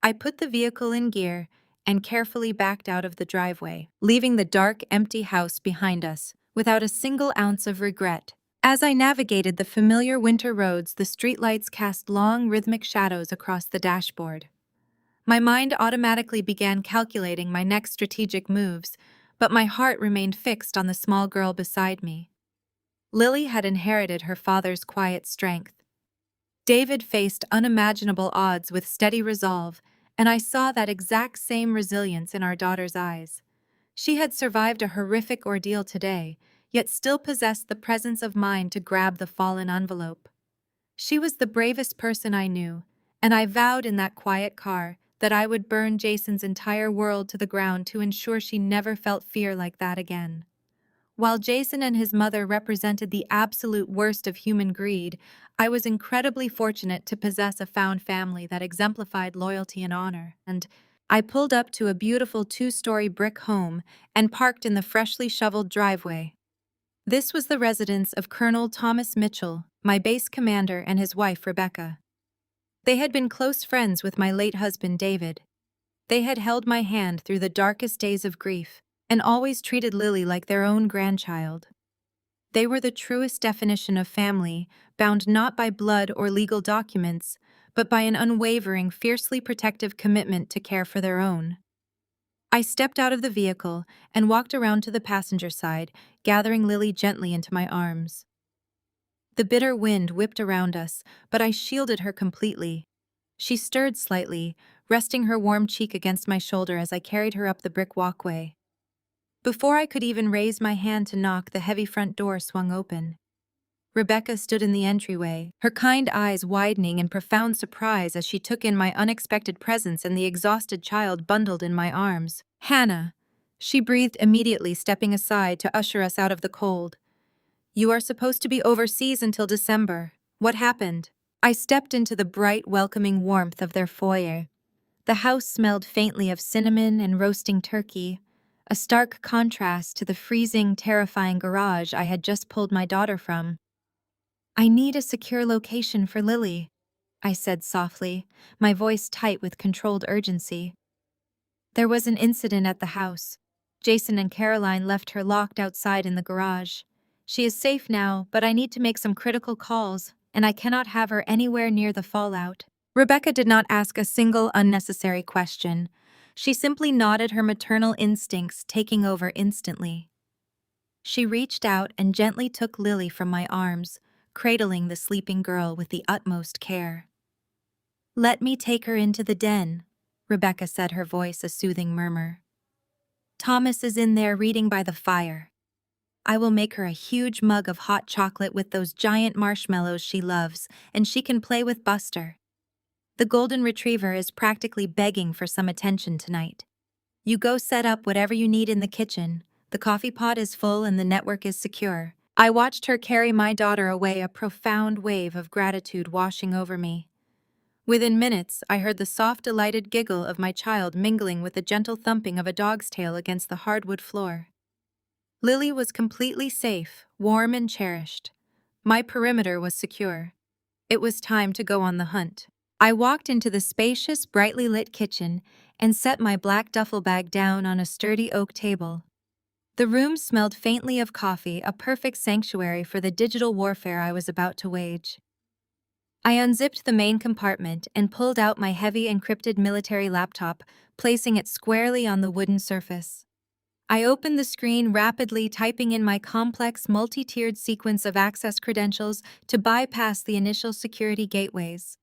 [SPEAKER 1] I put the vehicle in gear and carefully backed out of the driveway, leaving the dark, empty house behind us without a single ounce of regret. As I navigated the familiar winter roads, the streetlights cast long, rhythmic shadows across the dashboard. My mind automatically began calculating my next strategic moves, but my heart remained fixed on the small girl beside me. Lily had inherited her father's quiet strength. David faced unimaginable odds with steady resolve, and I saw that exact same resilience in our daughter's eyes. She had survived a horrific ordeal today, yet still possessed the presence of mind to grab the fallen envelope. She was the bravest person I knew, and I vowed in that quiet car that I would burn Jason's entire world to the ground to ensure she never felt fear like that again. While Jason and his mother represented the absolute worst of human greed, I was incredibly fortunate to possess a found family that exemplified loyalty and honor. And I pulled up to a beautiful 2-story brick home and parked in the freshly shoveled driveway. This was the residence of Colonel Thomas Mitchell, my base commander, and his wife Rebecca. They had been close friends with my late husband David. They had held my hand through the darkest days of grief and always treated Lily like their own grandchild. They were the truest definition of family, bound not by blood or legal documents, but by an unwavering, fiercely protective commitment to care for their own. I stepped out of the vehicle and walked around to the passenger side, gathering Lily gently into my arms. The bitter wind whipped around us, but I shielded her completely. She stirred slightly, resting her warm cheek against my shoulder as I carried her up the brick walkway. Before I could even raise my hand to knock, the heavy front door swung open. Rebecca stood in the entryway, her kind eyes widening in profound surprise as she took in my unexpected presence and the exhausted child bundled in my arms. "Hannah," she breathed immediately, stepping aside to usher us out of the cold. "You are supposed to be overseas until December. What happened?" I stepped into the bright, welcoming warmth of their foyer. The house smelled faintly of cinnamon and roasting turkey, a stark contrast to the freezing, terrifying garage I had just pulled my daughter from. "I need a secure location for Lily," I said softly, my voice tight with controlled urgency. "There was an incident at the house. Jason and Caroline left her locked outside in the garage. She is safe now, but I need to make some critical calls, and I cannot have her anywhere near the fallout." Rebecca did not ask a single unnecessary question. She simply nodded, her maternal instincts taking over instantly. She reached out and gently took Lily from my arms, cradling the sleeping girl with the utmost care. "Let me take her into the den," Rebecca said, her voice a soothing murmur. "Thomas is in there reading by the fire. I will make her a huge mug of hot chocolate with those giant marshmallows she loves, and she can play with Buster. The golden retriever is practically begging for some attention tonight. You go set up whatever you need in the kitchen. The coffee pot is full and the network is secure." I watched her carry my daughter away, a profound wave of gratitude washing over me. Within minutes, I heard the soft, delighted giggle of my child mingling with the gentle thumping of a dog's tail against the hardwood floor. Lily was completely safe, warm and cherished. My perimeter was secure. It was time to go on the hunt. I walked into the spacious, brightly lit kitchen and set my black duffel bag down on a sturdy oak table. The room smelled faintly of coffee, a perfect sanctuary for the digital warfare I was about to wage. I unzipped the main compartment and pulled out my heavy encrypted military laptop, placing it squarely on the wooden surface. I opened the screen rapidly, typing in my complex, multi-tiered sequence of access credentials to bypass the initial security gateways.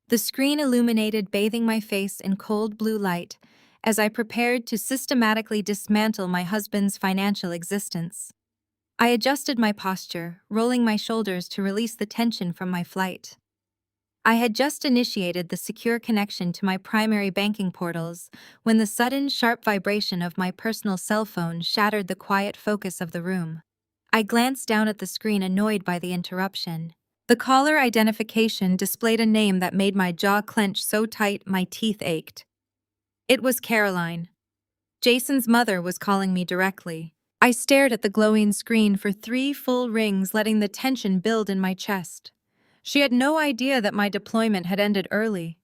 [SPEAKER 1] The screen illuminated, bathing my face in cold blue light, as I prepared to systematically dismantle my husband's financial existence. I adjusted my posture, rolling my shoulders to release the tension from my flight. I had just initiated the secure connection to my primary banking portals when the sudden, sharp vibration of my personal cell phone shattered the quiet focus of the room. I glanced down at the screen, annoyed by the interruption. The caller identification displayed a name that made my jaw clench so tight my teeth ached. It was Caroline. Jason's mother was calling me directly. I stared at the glowing screen for 3 full rings, letting the tension build in my chest. She had no idea that my deployment had ended early.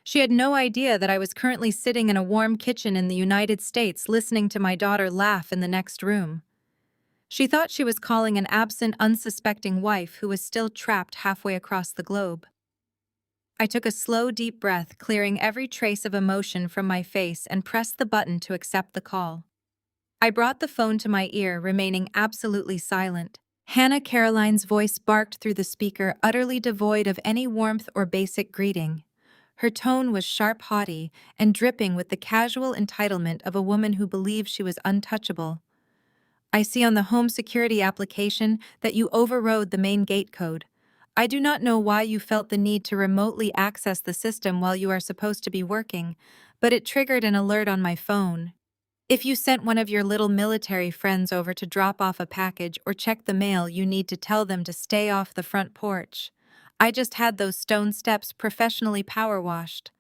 [SPEAKER 1] She had no idea that I was currently sitting in a warm kitchen in the United States listening to my daughter laugh in the next room. She thought she was calling an absent, unsuspecting wife who was still trapped halfway across the globe. I took a slow, deep breath, clearing every trace of emotion from my face, and pressed the button to accept the call. I brought the phone to my ear, remaining absolutely silent. Hannah Caroline's voice barked through the speaker, utterly devoid of any warmth or basic greeting. Her tone was sharp, haughty, and dripping with the casual entitlement of a woman who believed she was untouchable. "I see on the home security application that you overrode the main gate code. I do not know why you felt the need to remotely access the system while you are supposed to be working, but it triggered an alert on my phone. If you sent one of your little military friends over to drop off a package or check the mail, you need to tell them to stay off the front porch. I just had those stone steps professionally power washed.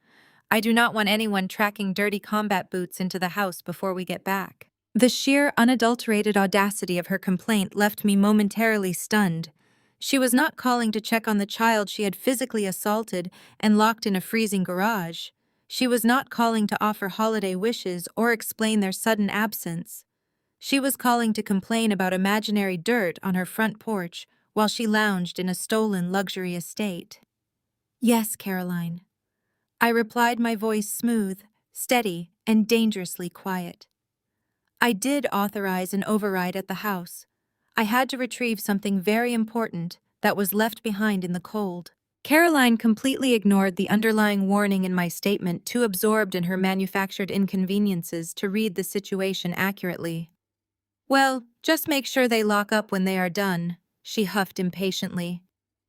[SPEAKER 1] I do not want anyone tracking dirty combat boots into the house before we get back." The sheer, unadulterated audacity of her complaint left me momentarily stunned. She was not calling to check on the child she had physically assaulted and locked in a freezing garage. She was not calling to offer holiday wishes or explain their sudden absence. She was calling to complain about imaginary dirt on her front porch while she lounged in a stolen luxury estate. "Yes, Caroline," I replied, my voice smooth, steady, and dangerously quiet. "I did authorize an override at the house. I had to retrieve something very important that was left behind in the cold." Caroline completely ignored the underlying warning in my statement, too absorbed in her manufactured inconveniences to read the situation accurately. Well, just make sure they lock up when they are done, she huffed impatiently.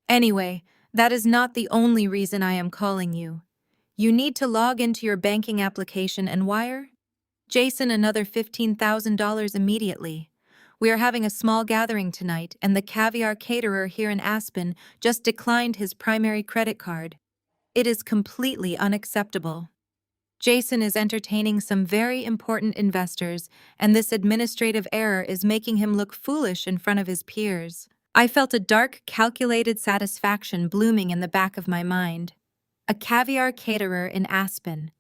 [SPEAKER 1] Anyway, that is not the only reason I am calling you. You need to log into your banking application and wire Jason another $15,000 immediately. We are having a small gathering tonight, and the caviar caterer here in Aspen just declined his primary credit card. It is completely unacceptable. Jason is entertaining some very important investors, and this administrative error is making him look foolish in front of his peers. I felt a dark, calculated satisfaction blooming in the back of my mind. A caviar caterer in Aspen,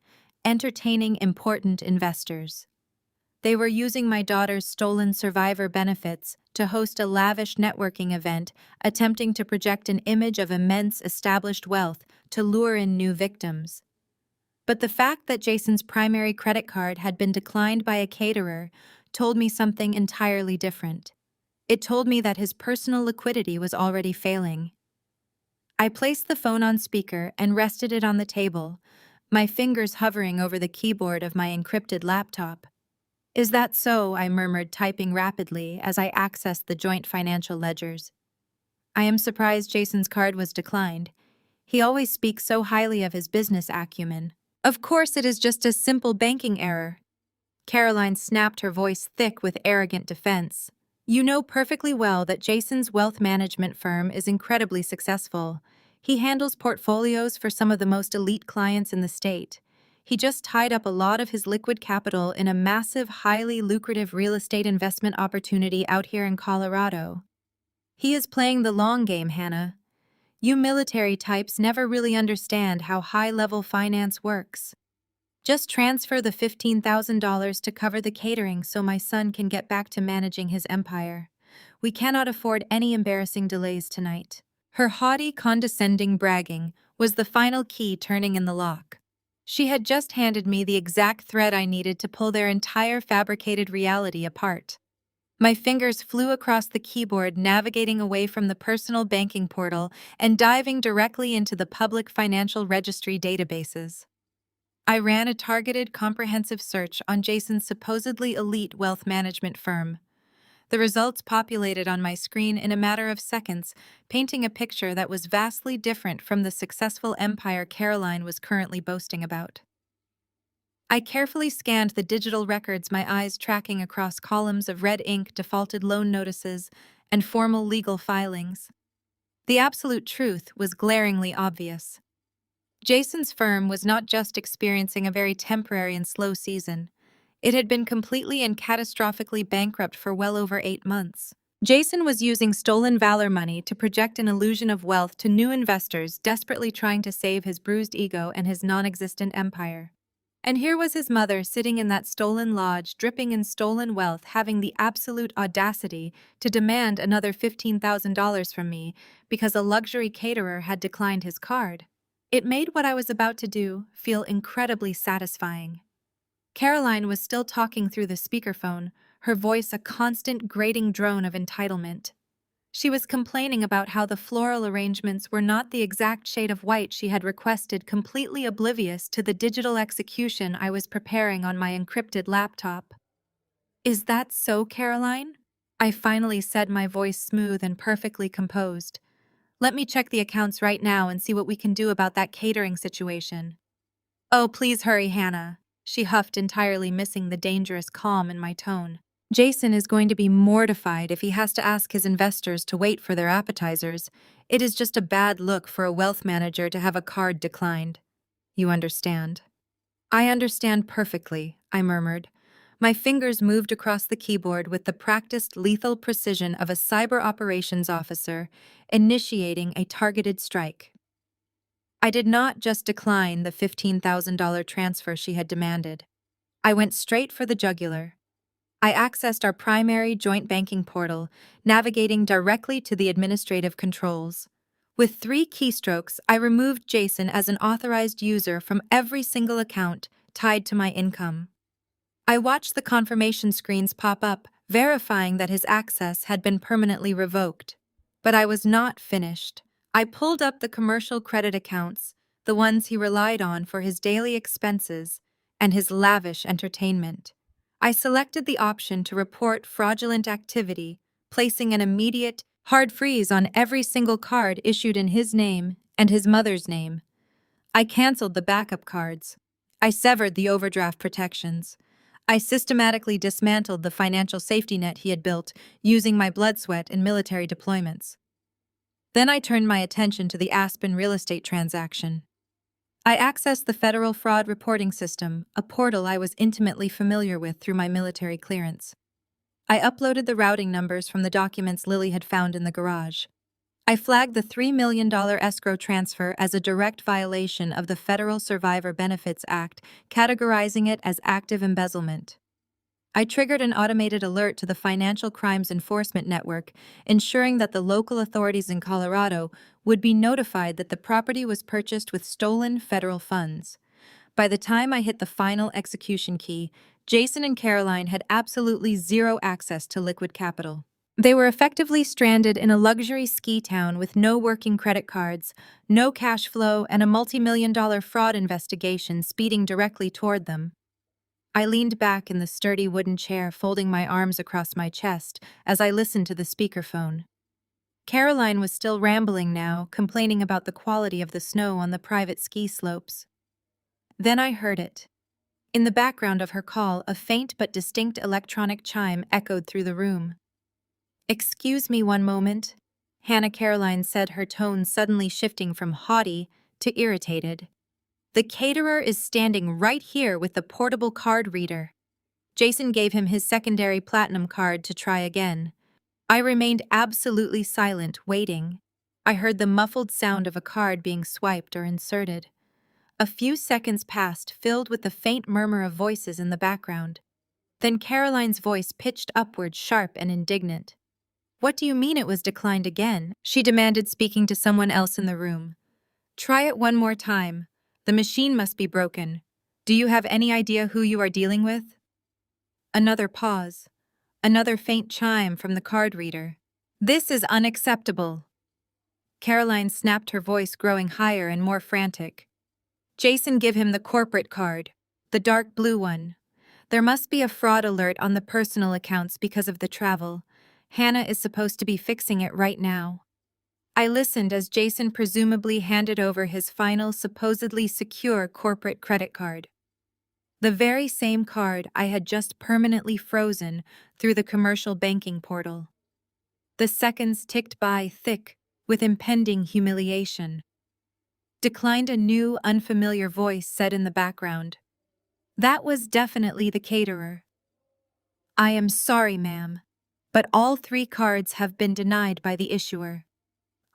[SPEAKER 1] entertaining important investors. They were using my daughter's stolen survivor benefits to host a lavish networking event, attempting to project an image of immense established wealth to lure in new victims. But the fact that Jason's primary credit card had been declined by a caterer told me something entirely different. It told me that his personal liquidity was already failing. I placed the phone on speaker and rested it on the table, my fingers hovering over the keyboard of my encrypted laptop. Is that so? I murmured, typing rapidly as I accessed the joint financial ledgers. I am surprised Jason's card was declined. He always speaks so highly of his business acumen. Of course, it is just a simple banking error. Caroline snapped, her voice thick with arrogant defense. You know perfectly well that Jason's wealth management firm is incredibly successful. He handles portfolios for some of the most elite clients in the state. He just tied up a lot of his liquid capital in a massive, highly lucrative real estate investment opportunity out here in Colorado. He is playing the long game, Hannah. You military types never really understand how high-level finance works. Just transfer the $15,000 to cover the catering so my son can get back to managing his empire. We cannot afford any embarrassing delays tonight. Her haughty, condescending bragging was the final key turning in the lock. She had just handed me the exact thread I needed to pull their entire fabricated reality apart. My fingers flew across the keyboard, navigating away from the personal banking portal and diving directly into the public financial registry databases. I ran a targeted, comprehensive search on Jason's supposedly elite wealth management firm. The results populated on my screen in a matter of seconds, painting a picture that was vastly different from the successful empire Caroline was currently boasting about. I carefully scanned the digital records, my eyes tracking across columns of red ink, defaulted loan notices, and formal legal filings. The absolute truth was glaringly obvious. Jason's firm was not just experiencing a very temporary and slow season. It had been completely and catastrophically bankrupt for well over 8 months. Jason was using stolen valor money to project an illusion of wealth to new investors desperately trying to save his bruised ego and his non-existent empire. And here was his mother sitting in that stolen lodge, dripping in stolen wealth, having the absolute audacity to demand another $15,000 from me because a luxury caterer had declined his card. It made what I was about to do feel incredibly satisfying. Caroline was still talking through the speakerphone, her voice a constant grating drone of entitlement. She was complaining about how the floral arrangements were not the exact shade of white she had requested, completely oblivious to the digital execution I was preparing on my encrypted laptop. Is that so, Caroline? I finally said, my voice smooth and perfectly composed. Let me check the accounts right now and see what we can do about that catering situation. Oh, please hurry, Hannah, she huffed, entirely missing the dangerous calm in my tone. Jason is going to be mortified if he has to ask his investors to wait for their appetizers. It is just a bad look for a wealth manager to have a card declined. You understand? I understand perfectly, I murmured. My fingers moved across the keyboard with the practiced lethal precision of a cyber operations officer initiating a targeted strike. I did not just decline the $15,000 transfer she had demanded. I went straight for the jugular. I accessed our primary joint banking portal, navigating directly to the administrative controls. With 3 keystrokes, I removed Jason as an authorized user from every single account tied to my income. I watched the confirmation screens pop up, verifying that his access had been permanently revoked. But I was not finished. I pulled up the commercial credit accounts, the ones he relied on for his daily expenses and his lavish entertainment. I selected the option to report fraudulent activity, placing an immediate, hard freeze on every single card issued in his name and his mother's name. I canceled the backup cards. I severed the overdraft protections. I systematically dismantled the financial safety net he had built using my blood sweat and military deployments. Then I turned my attention to the Aspen real estate transaction. I accessed the Federal Fraud Reporting System, a portal I was intimately familiar with through my military clearance. I uploaded the routing numbers from the documents Lily had found in the garage. I flagged the $3 million escrow transfer as a direct violation of the Federal Survivor Benefits Act, categorizing it as active embezzlement. I triggered an automated alert to the Financial Crimes Enforcement Network, ensuring that the local authorities in Colorado would be notified that the property was purchased with stolen federal funds. By the time I hit the final execution key, Jason and Caroline had absolutely zero access to liquid capital. They were effectively stranded in a luxury ski town with no working credit cards, no cash flow, and a multi-million-dollar fraud investigation speeding directly toward them. I leaned back in the sturdy wooden chair, folding my arms across my chest as I listened to the speakerphone. Caroline was still rambling now, complaining about the quality of the snow on the private ski slopes. Then I heard it. In the background of her call, a faint but distinct electronic chime echoed through the room. "Excuse me one moment," Hannah Caroline said, her tone suddenly shifting from haughty to irritated. "The caterer is standing right here with the portable card reader." Jason gave him his secondary platinum card to try again. I remained absolutely silent, waiting. I heard the muffled sound of a card being swiped or inserted. A few seconds passed, filled with the faint murmur of voices in the background. Then Caroline's voice pitched upward, sharp and indignant. "What do you mean it was declined again?" she demanded, speaking to someone else in the room. "Try it one more time. The machine must be broken. Do you have any idea who you are dealing with?" Another pause. Another faint chime from the card reader. "This is unacceptable." Caroline snapped, her voice growing higher and more frantic. "Jason, give him the corporate card. The dark blue one. There must be a fraud alert on the personal accounts because of the travel. Hannah is supposed to be fixing it right now." I listened as Jason presumably handed over his final, supposedly secure corporate credit card. The very same card I had just permanently frozen through the commercial banking portal. The seconds ticked by, thick with impending humiliation. "Declined," a new, unfamiliar voice said in the background. That was definitely the caterer. "I am sorry, ma'am, but all 3 cards have been denied by the issuer.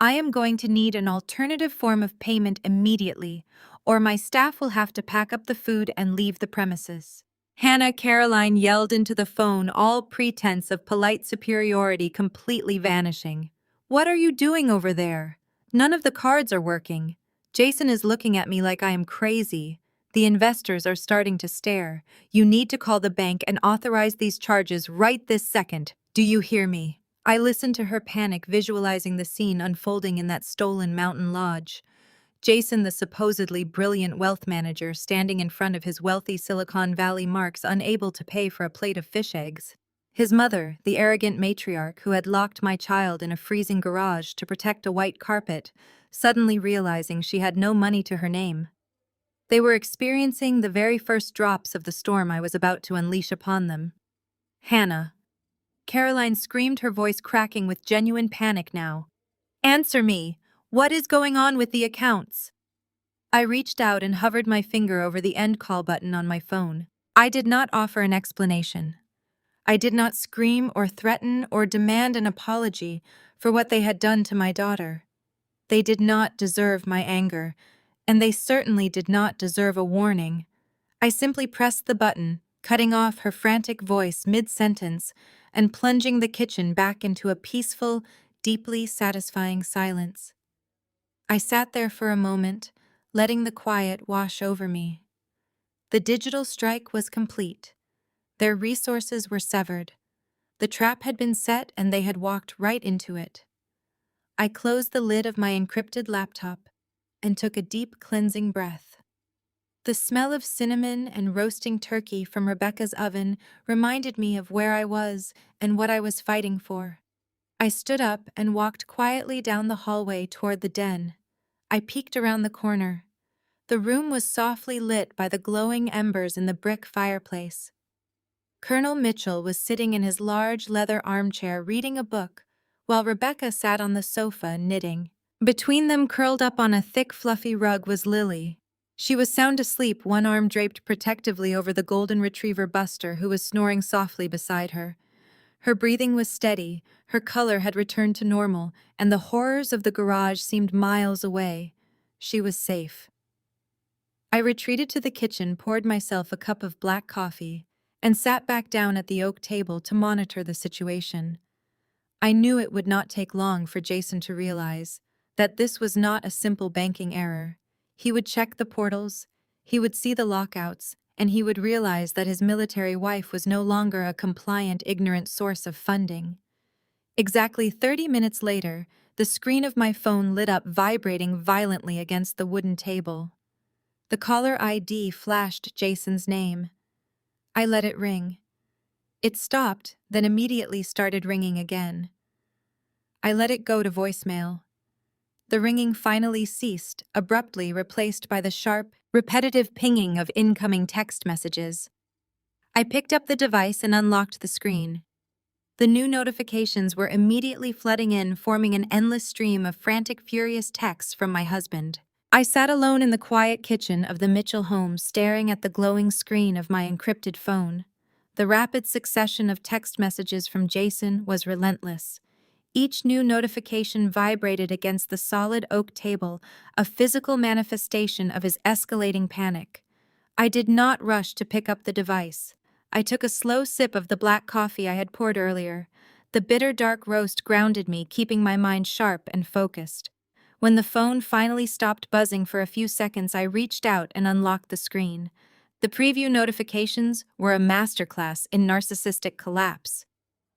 [SPEAKER 1] I am going to need an alternative form of payment immediately, or my staff will have to pack up the food and leave the premises." Hannah Caroline yelled into the phone, all pretense of polite superiority completely vanishing. "What are you doing over there? None of the cards are working. Jason is looking at me like I am crazy. The investors are starting to stare. You need to call the bank and authorize these charges right this second. Do you hear me?" I listened to her panic, visualizing the scene unfolding in that stolen mountain lodge. Jason, the supposedly brilliant wealth manager, standing in front of his wealthy Silicon Valley marks, unable to pay for a plate of fish eggs. His mother, the arrogant matriarch who had locked my child in a freezing garage to protect a white carpet, suddenly realizing she had no money to her name. They were experiencing the very first drops of the storm I was about to unleash upon them. "Hannah," Caroline screamed, her voice cracking with genuine panic now. "Answer me! What is going on with the accounts?" I reached out and hovered my finger over the end call button on my phone. I did not offer an explanation. I did not scream or threaten or demand an apology for what they had done to my daughter. They did not deserve my anger, and they certainly did not deserve a warning. I simply pressed the button, cutting off her frantic voice mid-sentence and plunging the kitchen back into a peaceful, deeply satisfying silence. I sat there for a moment, letting the quiet wash over me. The digital strike was complete. Their resources were severed. The trap had been set and they had walked right into it. I closed the lid of my encrypted laptop and took a deep, cleansing breath. The smell of cinnamon and roasting turkey from Rebecca's oven reminded me of where I was and what I was fighting for. I stood up and walked quietly down the hallway toward the den. I peeked around the corner. The room was softly lit by the glowing embers in the brick fireplace. Colonel Mitchell was sitting in his large leather armchair reading a book, while Rebecca sat on the sofa knitting. Between them, curled up on a thick, fluffy rug, was Lily. She was sound asleep, one arm draped protectively over the golden retriever Buster, who was snoring softly beside her. Her breathing was steady, her color had returned to normal, and the horrors of the garage seemed miles away. She was safe. I retreated to the kitchen, poured myself a cup of black coffee, and sat back down at the oak table to monitor the situation. I knew it would not take long for Jason to realize that this was not a simple banking error. He would check the portals, he would see the lockouts, and he would realize that his military wife was no longer a compliant, ignorant source of funding. Exactly 30 minutes later, the screen of my phone lit up, vibrating violently against the wooden table. The caller ID flashed Jason's name. I let it ring. It stopped, then immediately started ringing again. I let it go to voicemail. The ringing finally ceased, abruptly replaced by the sharp, repetitive pinging of incoming text messages. I picked up the device and unlocked the screen. The new notifications were immediately flooding in, forming an endless stream of frantic, furious texts from my husband. I sat alone in the quiet kitchen of the Mitchell home, staring at the glowing screen of my encrypted phone. The rapid succession of text messages from Jason was relentless. Each new notification vibrated against the solid oak table, a physical manifestation of his escalating panic. I did not rush to pick up the device. I took a slow sip of the black coffee I had poured earlier. The bitter dark roast grounded me, keeping my mind sharp and focused. When the phone finally stopped buzzing for a few seconds, I reached out and unlocked the screen. The preview notifications were a masterclass in narcissistic collapse.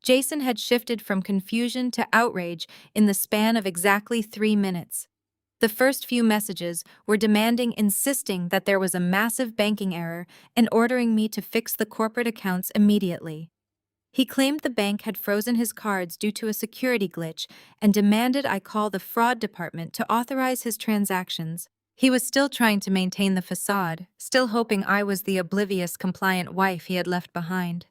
[SPEAKER 1] Jason had shifted from confusion to outrage in the span of exactly 3 minutes. The first few messages were demanding, insisting that there was a massive banking error and ordering me to fix the corporate accounts immediately. He claimed the bank had frozen his cards due to a security glitch and demanded I call the fraud department to authorize his transactions. He was still trying to maintain the facade, still hoping I was the oblivious, compliant wife he had left behind.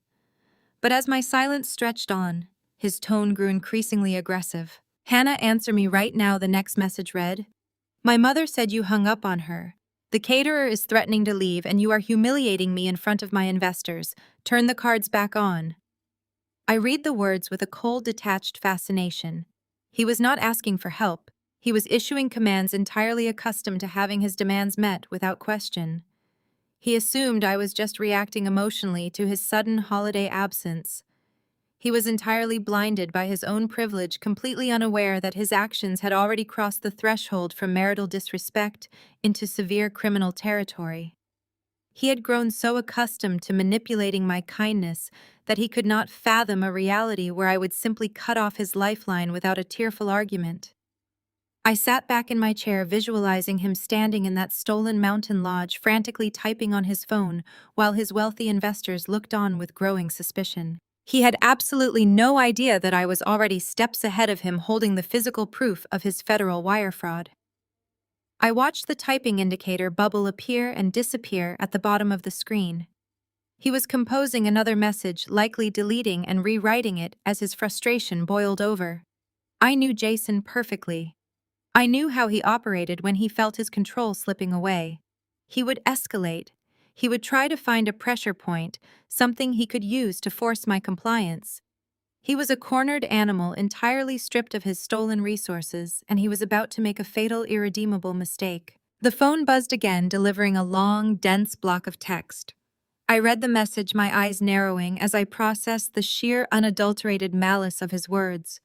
[SPEAKER 1] But as my silence stretched on, his tone grew increasingly aggressive. "Hannah, answer me right now," the next message read. "My mother said you hung up on her. The caterer is threatening to leave, and you are humiliating me in front of my investors. Turn the cards back on." I read the words with a cold, detached fascination. He was not asking for help. He was issuing commands, entirely accustomed to having his demands met without question. He assumed I was just reacting emotionally to his sudden holiday absence. He was entirely blinded by his own privilege, completely unaware that his actions had already crossed the threshold from marital disrespect into severe criminal territory. He had grown so accustomed to manipulating my kindness that he could not fathom a reality where I would simply cut off his lifeline without a tearful argument. I sat back in my chair, visualizing him standing in that stolen mountain lodge, frantically typing on his phone, while his wealthy investors looked on with growing suspicion. He had absolutely no idea that I was already steps ahead of him, holding the physical proof of his federal wire fraud. I watched the typing indicator bubble appear and disappear at the bottom of the screen. He was composing another message, likely deleting and rewriting it as his frustration boiled over. I knew Jason perfectly. I knew how he operated when he felt his control slipping away. He would escalate. He would try to find a pressure point, something he could use to force my compliance. He was a cornered animal, entirely stripped of his stolen resources, and he was about to make a fatal, irredeemable mistake. The phone buzzed again, delivering a long, dense block of text. I read the message, my eyes narrowing as I processed the sheer, unadulterated malice of his words.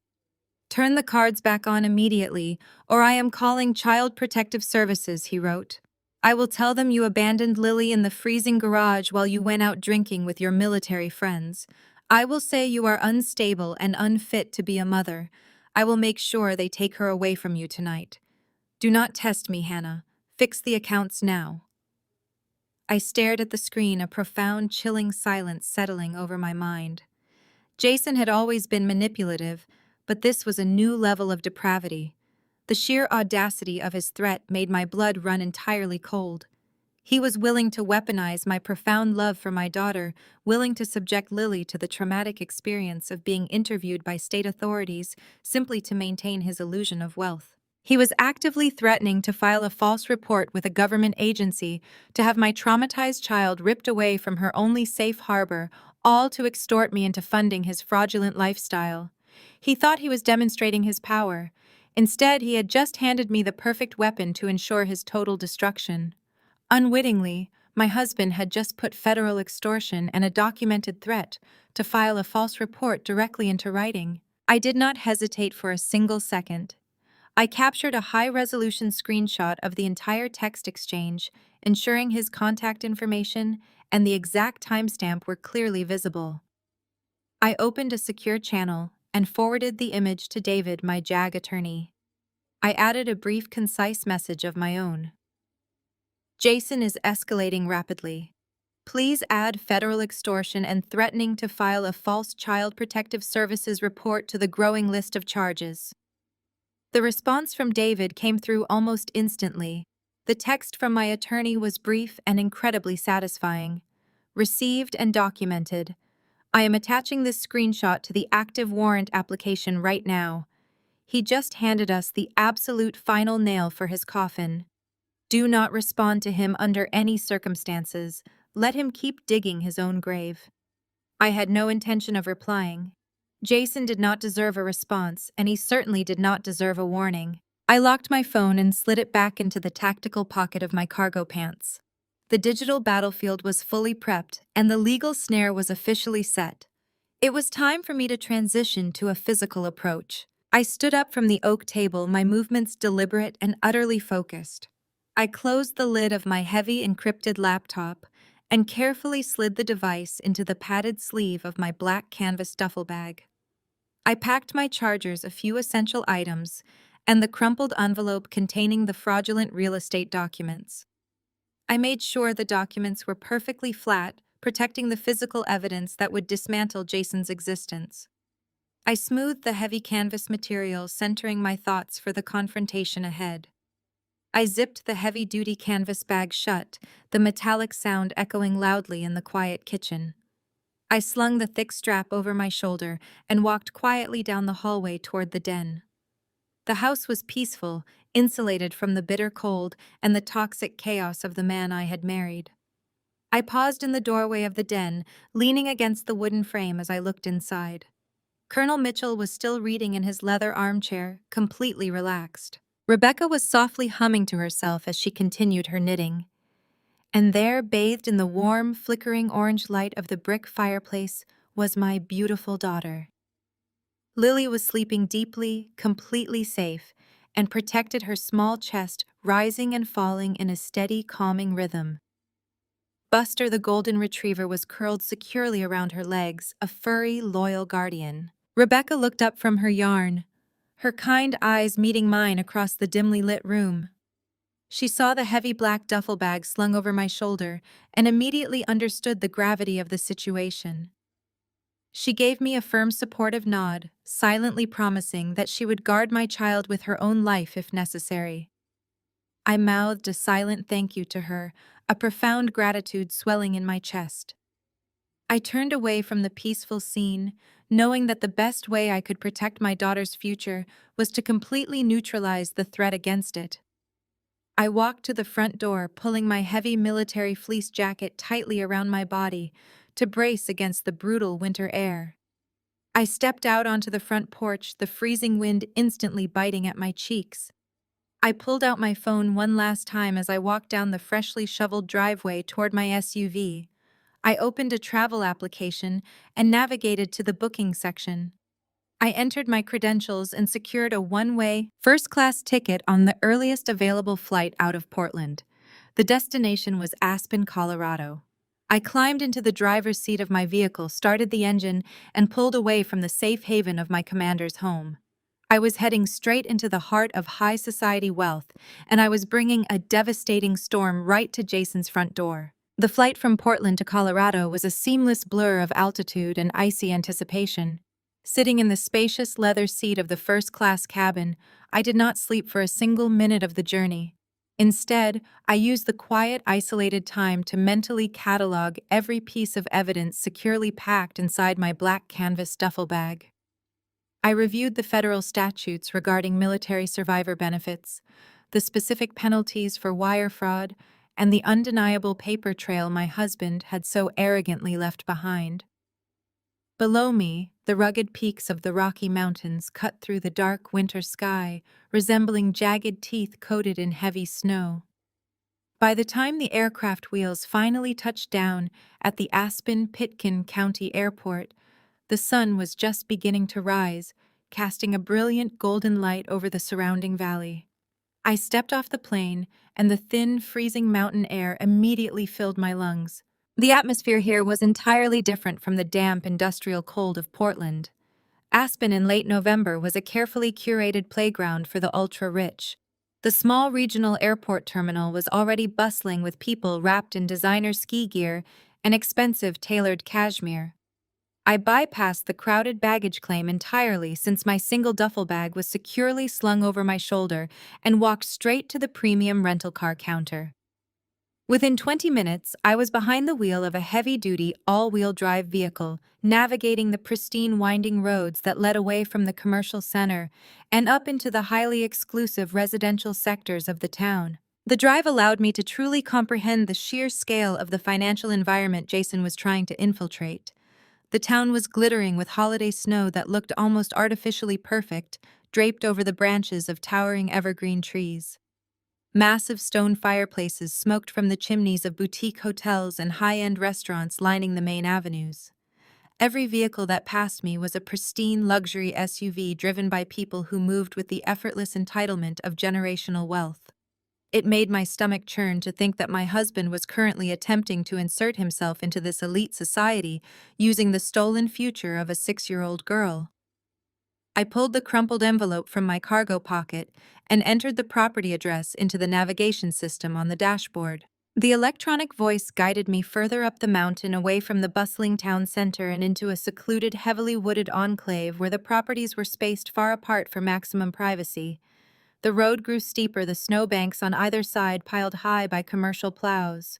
[SPEAKER 1] "Turn the cards back on immediately, or I am calling Child Protective Services," he wrote. "I will tell them you abandoned Lily in the freezing garage while you went out drinking with your military friends. I will say you are unstable and unfit to be a mother. I will make sure they take her away from you tonight. Do not test me, Hannah. Fix the accounts now." I stared at the screen, a profound, chilling silence settling over my mind. Jason had always been manipulative, but this was a new level of depravity. The sheer audacity of his threat made my blood run entirely cold. He was willing to weaponize my profound love for my daughter, willing to subject Lily to the traumatic experience of being interviewed by state authorities simply to maintain his illusion of wealth. He was actively threatening to file a false report with a government agency, to have my traumatized child ripped away from her only safe harbor, all to extort me into funding his fraudulent lifestyle. He thought he was demonstrating his power. Instead, he had just handed me the perfect weapon to ensure his total destruction. Unwittingly, my husband had just put federal extortion and a documented threat to file a false report directly into writing. I did not hesitate for a single second. I captured a high-resolution screenshot of the entire text exchange, ensuring his contact information and the exact timestamp were clearly visible. I opened a secure channel and forwarded the image to David, my JAG attorney. I added a brief, concise message of my own. Jason is escalating rapidly. Please add federal extortion and threatening to file a false Child Protective Services report to the growing list of charges. The response from David came through almost instantly. The text from my attorney was brief and incredibly satisfying. Received and documented. I am attaching this screenshot to the active warrant application right now. He just handed us the absolute final nail for his coffin. Do not respond to him under any circumstances. Let him keep digging his own grave. I had no intention of replying. Jason did not deserve a response, and he certainly did not deserve a warning. I locked my phone and slid it back into the tactical pocket of my cargo pants. The digital battlefield was fully prepped, and the legal snare was officially set. It was time for me to transition to a physical approach. I stood up from the oak table, my movements deliberate and utterly focused. I closed the lid of my heavy encrypted laptop and carefully slid the device into the padded sleeve of my black canvas duffel bag. I packed my chargers, a few essential items, and the crumpled envelope containing the fraudulent real estate documents. I made sure the documents were perfectly flat, protecting the physical evidence that would dismantle Jason's existence. I smoothed the heavy canvas material, centering my thoughts for the confrontation ahead. I zipped the heavy-duty canvas bag shut, the metallic sound echoing loudly in the quiet kitchen. I slung the thick strap over my shoulder and walked quietly down the hallway toward the den. The house was peaceful, insulated from the bitter cold and the toxic chaos of the man I had married. I paused in the doorway of the den, leaning against the wooden frame as I looked inside. Colonel Mitchell was still reading in his leather armchair, completely relaxed. Rebecca was softly humming to herself as she continued her knitting. And there, bathed in the warm, flickering orange light of the brick fireplace, was my beautiful daughter. Lily was sleeping deeply, completely safe, and protected, her small chest rising and falling in a steady, calming rhythm. Buster, the golden retriever, was curled securely around her legs, a furry, loyal guardian. Rebecca looked up from her yarn, her kind eyes meeting mine across the dimly lit room. She saw the heavy black duffel bag slung over my shoulder and immediately understood the gravity of the situation. She gave me a firm, supportive nod, silently promising that she would guard my child with her own life if necessary. I mouthed a silent thank you to her, a profound gratitude swelling in my chest. I turned away from the peaceful scene, knowing that the best way I could protect my daughter's future was to completely neutralize the threat against it. I walked to the front door, pulling my heavy military fleece jacket tightly around my body to brace against the brutal winter air. I stepped out onto the front porch, the freezing wind instantly biting at my cheeks. I pulled out my phone one last time as I walked down the freshly shoveled driveway toward my SUV. I opened a travel application and navigated to the booking section. I entered my credentials and secured a one-way, first-class ticket on the earliest available flight out of Portland. The destination was Aspen, Colorado. I climbed into the driver's seat of my vehicle, started the engine, and pulled away from the safe haven of my commander's home. I was heading straight into the heart of high society wealth, and I was bringing a devastating storm right to Jason's front door. The flight from Portland to Colorado was a seamless blur of altitude and icy anticipation. Sitting in the spacious leather seat of the first-class cabin, I did not sleep for a single minute of the journey. Instead, I used the quiet, isolated time to mentally catalog every piece of evidence securely packed inside my black canvas duffel bag. I reviewed the federal statutes regarding military survivor benefits, the specific penalties for wire fraud, and the undeniable paper trail my husband had so arrogantly left behind. Below me, the rugged peaks of the Rocky Mountains cut through the dark winter sky, resembling jagged teeth coated in heavy snow. By the time the aircraft wheels finally touched down at the Aspen-Pitkin County Airport, the sun was just beginning to rise, casting a brilliant golden light over the surrounding valley. I stepped off the plane, and the thin, freezing mountain air immediately filled my lungs. The atmosphere here was entirely different from the damp, industrial cold of Portland. Aspen in late November was a carefully curated playground for the ultra-rich. The small regional airport terminal was already bustling with people wrapped in designer ski gear and expensive tailored cashmere. I bypassed the crowded baggage claim entirely since my single duffel bag was securely slung over my shoulder and walked straight to the premium rental car counter. Within 20 minutes, I was behind the wheel of a heavy-duty, all-wheel drive vehicle, navigating the pristine winding roads that led away from the commercial center and up into the highly exclusive residential sectors of the town. The drive allowed me to truly comprehend the sheer scale of the financial environment Jason was trying to infiltrate. The town was glittering with holiday snow that looked almost artificially perfect, draped over the branches of towering evergreen trees. Massive stone fireplaces smoked from the chimneys of boutique hotels and high-end restaurants lining the main avenues. Every vehicle that passed me was a pristine luxury SUV driven by people who moved with the effortless entitlement of generational wealth. It made my stomach churn to think that my husband was currently attempting to insert himself into this elite society using the stolen future of a 6-year-old girl. I pulled the crumpled envelope from my cargo pocket and entered the property address into the navigation system on the dashboard. The electronic voice guided me further up the mountain away from the bustling town center and into a secluded, heavily wooded enclave where the properties were spaced far apart for maximum privacy. The road grew steeper, the snowbanks on either side piled high by commercial plows.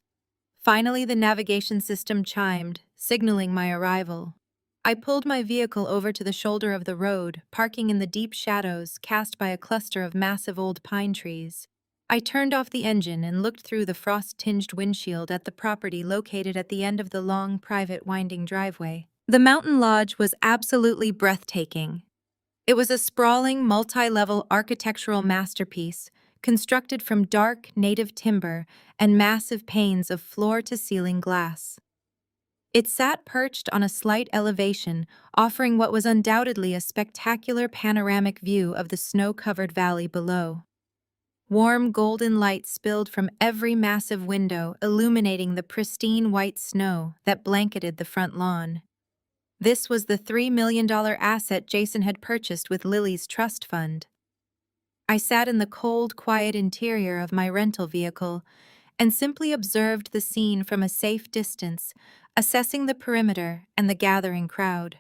[SPEAKER 1] Finally, the navigation system chimed, signaling my arrival. I pulled my vehicle over to the shoulder of the road, parking in the deep shadows cast by a cluster of massive old pine trees. I turned off the engine and looked through the frost-tinged windshield at the property located at the end of the long, private, winding driveway. The mountain lodge was absolutely breathtaking. It was a sprawling, multi-level architectural masterpiece, constructed from dark, native timber and massive panes of floor-to-ceiling glass. It sat perched on a slight elevation, offering what was undoubtedly a spectacular panoramic view of the snow-covered valley below. Warm golden light spilled from every massive window, illuminating the pristine white snow that blanketed the front lawn. This was the $3 million asset Jason had purchased with Lily's trust fund. I sat in the cold, quiet interior of my rental vehicle and simply observed the scene from a safe distance, assessing the perimeter and the gathering crowd.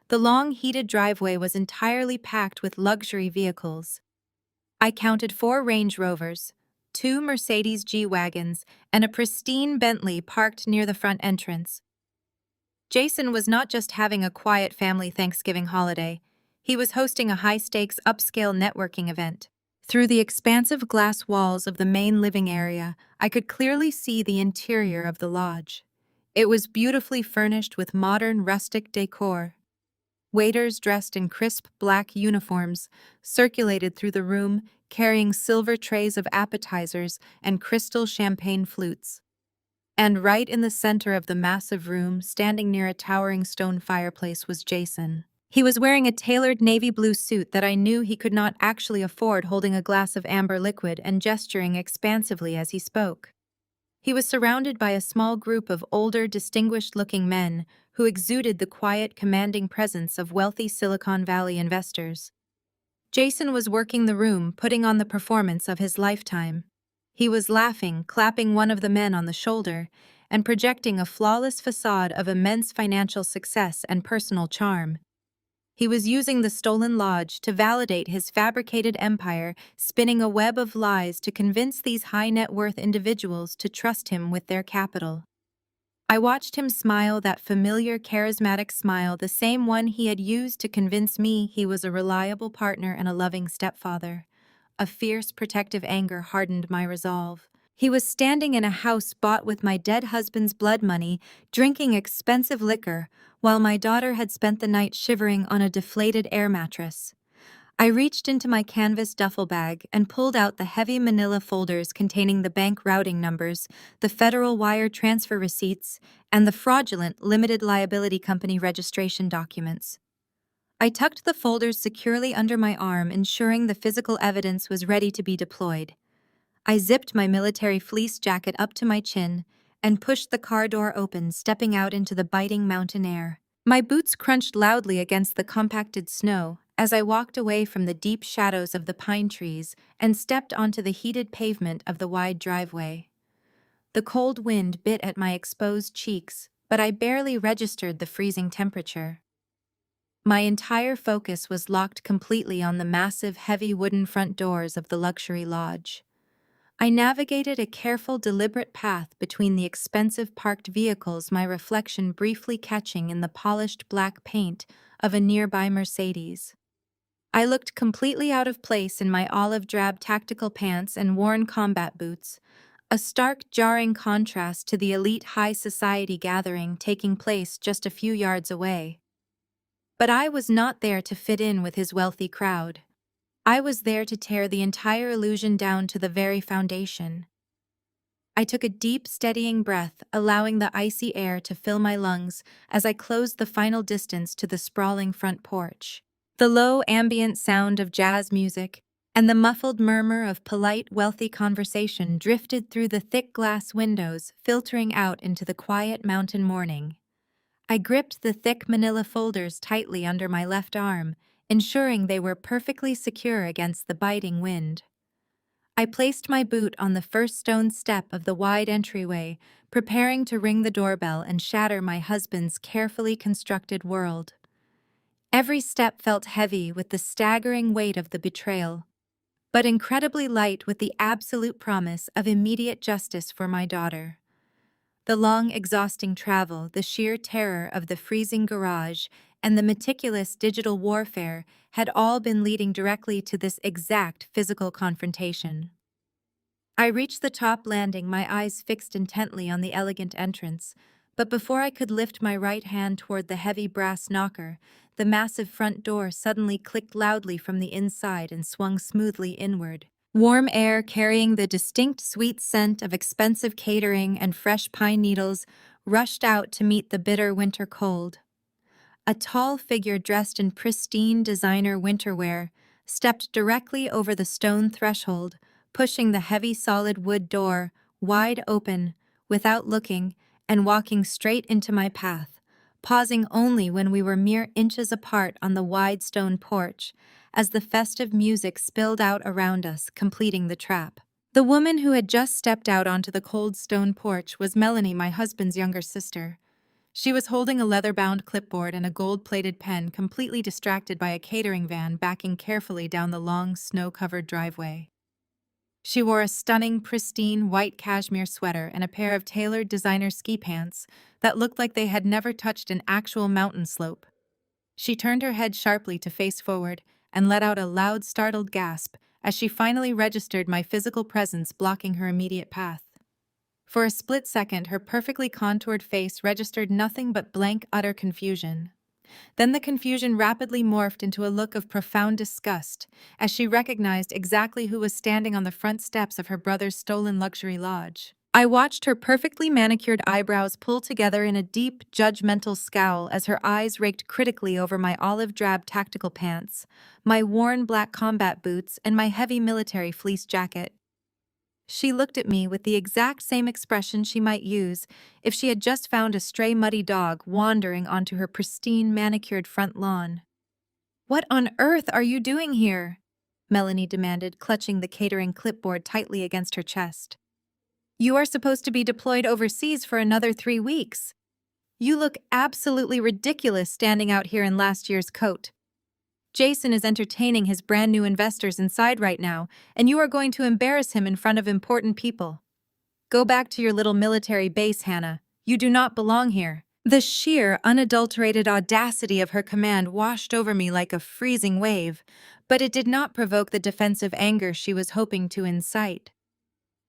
[SPEAKER 1] The long, heated driveway was entirely packed with luxury vehicles. I counted 4 Range Rovers, 2 Mercedes G-Wagons, and a pristine Bentley parked near the front entrance. Jason was not just having a quiet family Thanksgiving holiday. He was hosting a high-stakes, upscale networking event. Through the expansive glass walls of the main living area, I could clearly see the interior of the lodge. It was beautifully furnished with modern, rustic decor. Waiters dressed in crisp black uniforms circulated through the room, carrying silver trays of appetizers and crystal champagne flutes. And right in the center of the massive room, standing near a towering stone fireplace, was Jason. He was wearing a tailored navy blue suit that I knew he could not actually afford, holding a glass of amber liquid and gesturing expansively as he spoke. He was surrounded by a small group of older, distinguished-looking men who exuded the quiet, commanding presence of wealthy Silicon Valley investors. Jason was working the room, putting on the performance of his lifetime. He was laughing, clapping one of the men on the shoulder, and projecting a flawless facade of immense financial success and personal charm. He was using the stolen lodge to validate his fabricated empire, spinning a web of lies to convince these high-net-worth individuals to trust him with their capital. I watched him smile, that familiar, charismatic smile, the same one he had used to convince me he was a reliable partner and a loving stepfather. A fierce, protective anger hardened my resolve. He was standing in a house bought with my dead husband's blood money, drinking expensive liquor, while my daughter had spent the night shivering on a deflated air mattress. I reached into my canvas duffel bag and pulled out the heavy manila folders containing the bank routing numbers, the federal wire transfer receipts, and the fraudulent limited liability company registration documents. I tucked the folders securely under my arm, ensuring the physical evidence was ready to be deployed. I zipped my military fleece jacket up to my chin and pushed the car door open, stepping out into the biting mountain air. My boots crunched loudly against the compacted snow as I walked away from the deep shadows of the pine trees and stepped onto the heated pavement of the wide driveway. The cold wind bit at my exposed cheeks, but I barely registered the freezing temperature. My entire focus was locked completely on the massive, heavy wooden front doors of the luxury lodge. I navigated a careful, deliberate path between the expensive parked vehicles, my reflection briefly catching in the polished black paint of a nearby Mercedes. I looked completely out of place in my olive-drab tactical pants and worn combat boots, a stark, jarring contrast to the elite high society gathering taking place just a few yards away. But I was not there to fit in with his wealthy crowd. I was there to tear the entire illusion down to the very foundation. I took a deep, steadying breath, allowing the icy air to fill my lungs as I closed the final distance to the sprawling front porch. The low, ambient sound of jazz music and the muffled murmur of polite, wealthy conversation drifted through the thick glass windows, filtering out into the quiet mountain morning. I gripped the thick manila folders tightly under my left arm, ensuring they were perfectly secure against the biting wind. I placed my boot on the first stone step of the wide entryway, preparing to ring the doorbell and shatter my husband's carefully constructed world. Every step felt heavy with the staggering weight of the betrayal, but incredibly light with the absolute promise of immediate justice for my daughter. The long, exhausting travel, the sheer terror of the freezing garage, and the meticulous digital warfare had all been leading directly to this exact physical confrontation. I reached the top landing, my eyes fixed intently on the elegant entrance, but before I could lift my right hand toward the heavy brass knocker, the massive front door suddenly clicked loudly from the inside and swung smoothly inward. Warm air carrying the distinct sweet scent of expensive catering and fresh pine needles rushed out to meet the bitter winter cold. A tall figure dressed in pristine designer winter wear stepped directly over the stone threshold, pushing the heavy solid wood door wide open without looking and walking straight into my path, pausing only when we were mere inches apart on the wide stone porch, as the festive music spilled out around us, completing the trap. The woman who had just stepped out onto the cold stone porch was Melanie, my husband's younger sister. She was holding a leather-bound clipboard and a gold-plated pen, completely distracted by a catering van backing carefully down the long, snow-covered driveway. She wore a stunning, pristine white cashmere sweater and a pair of tailored designer ski pants that looked like they had never touched an actual mountain slope. She turned her head sharply to face forward and let out a loud, startled gasp as she finally registered my physical presence blocking her immediate path. For a split second, her perfectly contoured face registered nothing but blank, utter confusion. Then the confusion rapidly morphed into a look of profound disgust as she recognized exactly who was standing on the front steps of her brother's stolen luxury lodge. I watched her perfectly manicured eyebrows pull together in a deep, judgmental scowl as her eyes raked critically over my olive-drab tactical pants, my worn black combat boots, and my heavy military fleece jacket. She looked at me with the exact same expression she might use if she had just found a stray muddy dog wandering onto her pristine manicured front lawn. "What on earth are you doing here?" Melanie demanded, clutching the catering clipboard tightly against her chest. You are supposed to be deployed overseas for another 3 weeks. You look absolutely ridiculous standing out here in last year's coat. Jason is entertaining his brand new investors inside right now, and you are going to embarrass him in front of important people. Go back to your little military base, Hannah. You do not belong here. The sheer, unadulterated audacity of her command washed over me like a freezing wave, but it did not provoke the defensive anger she was hoping to incite.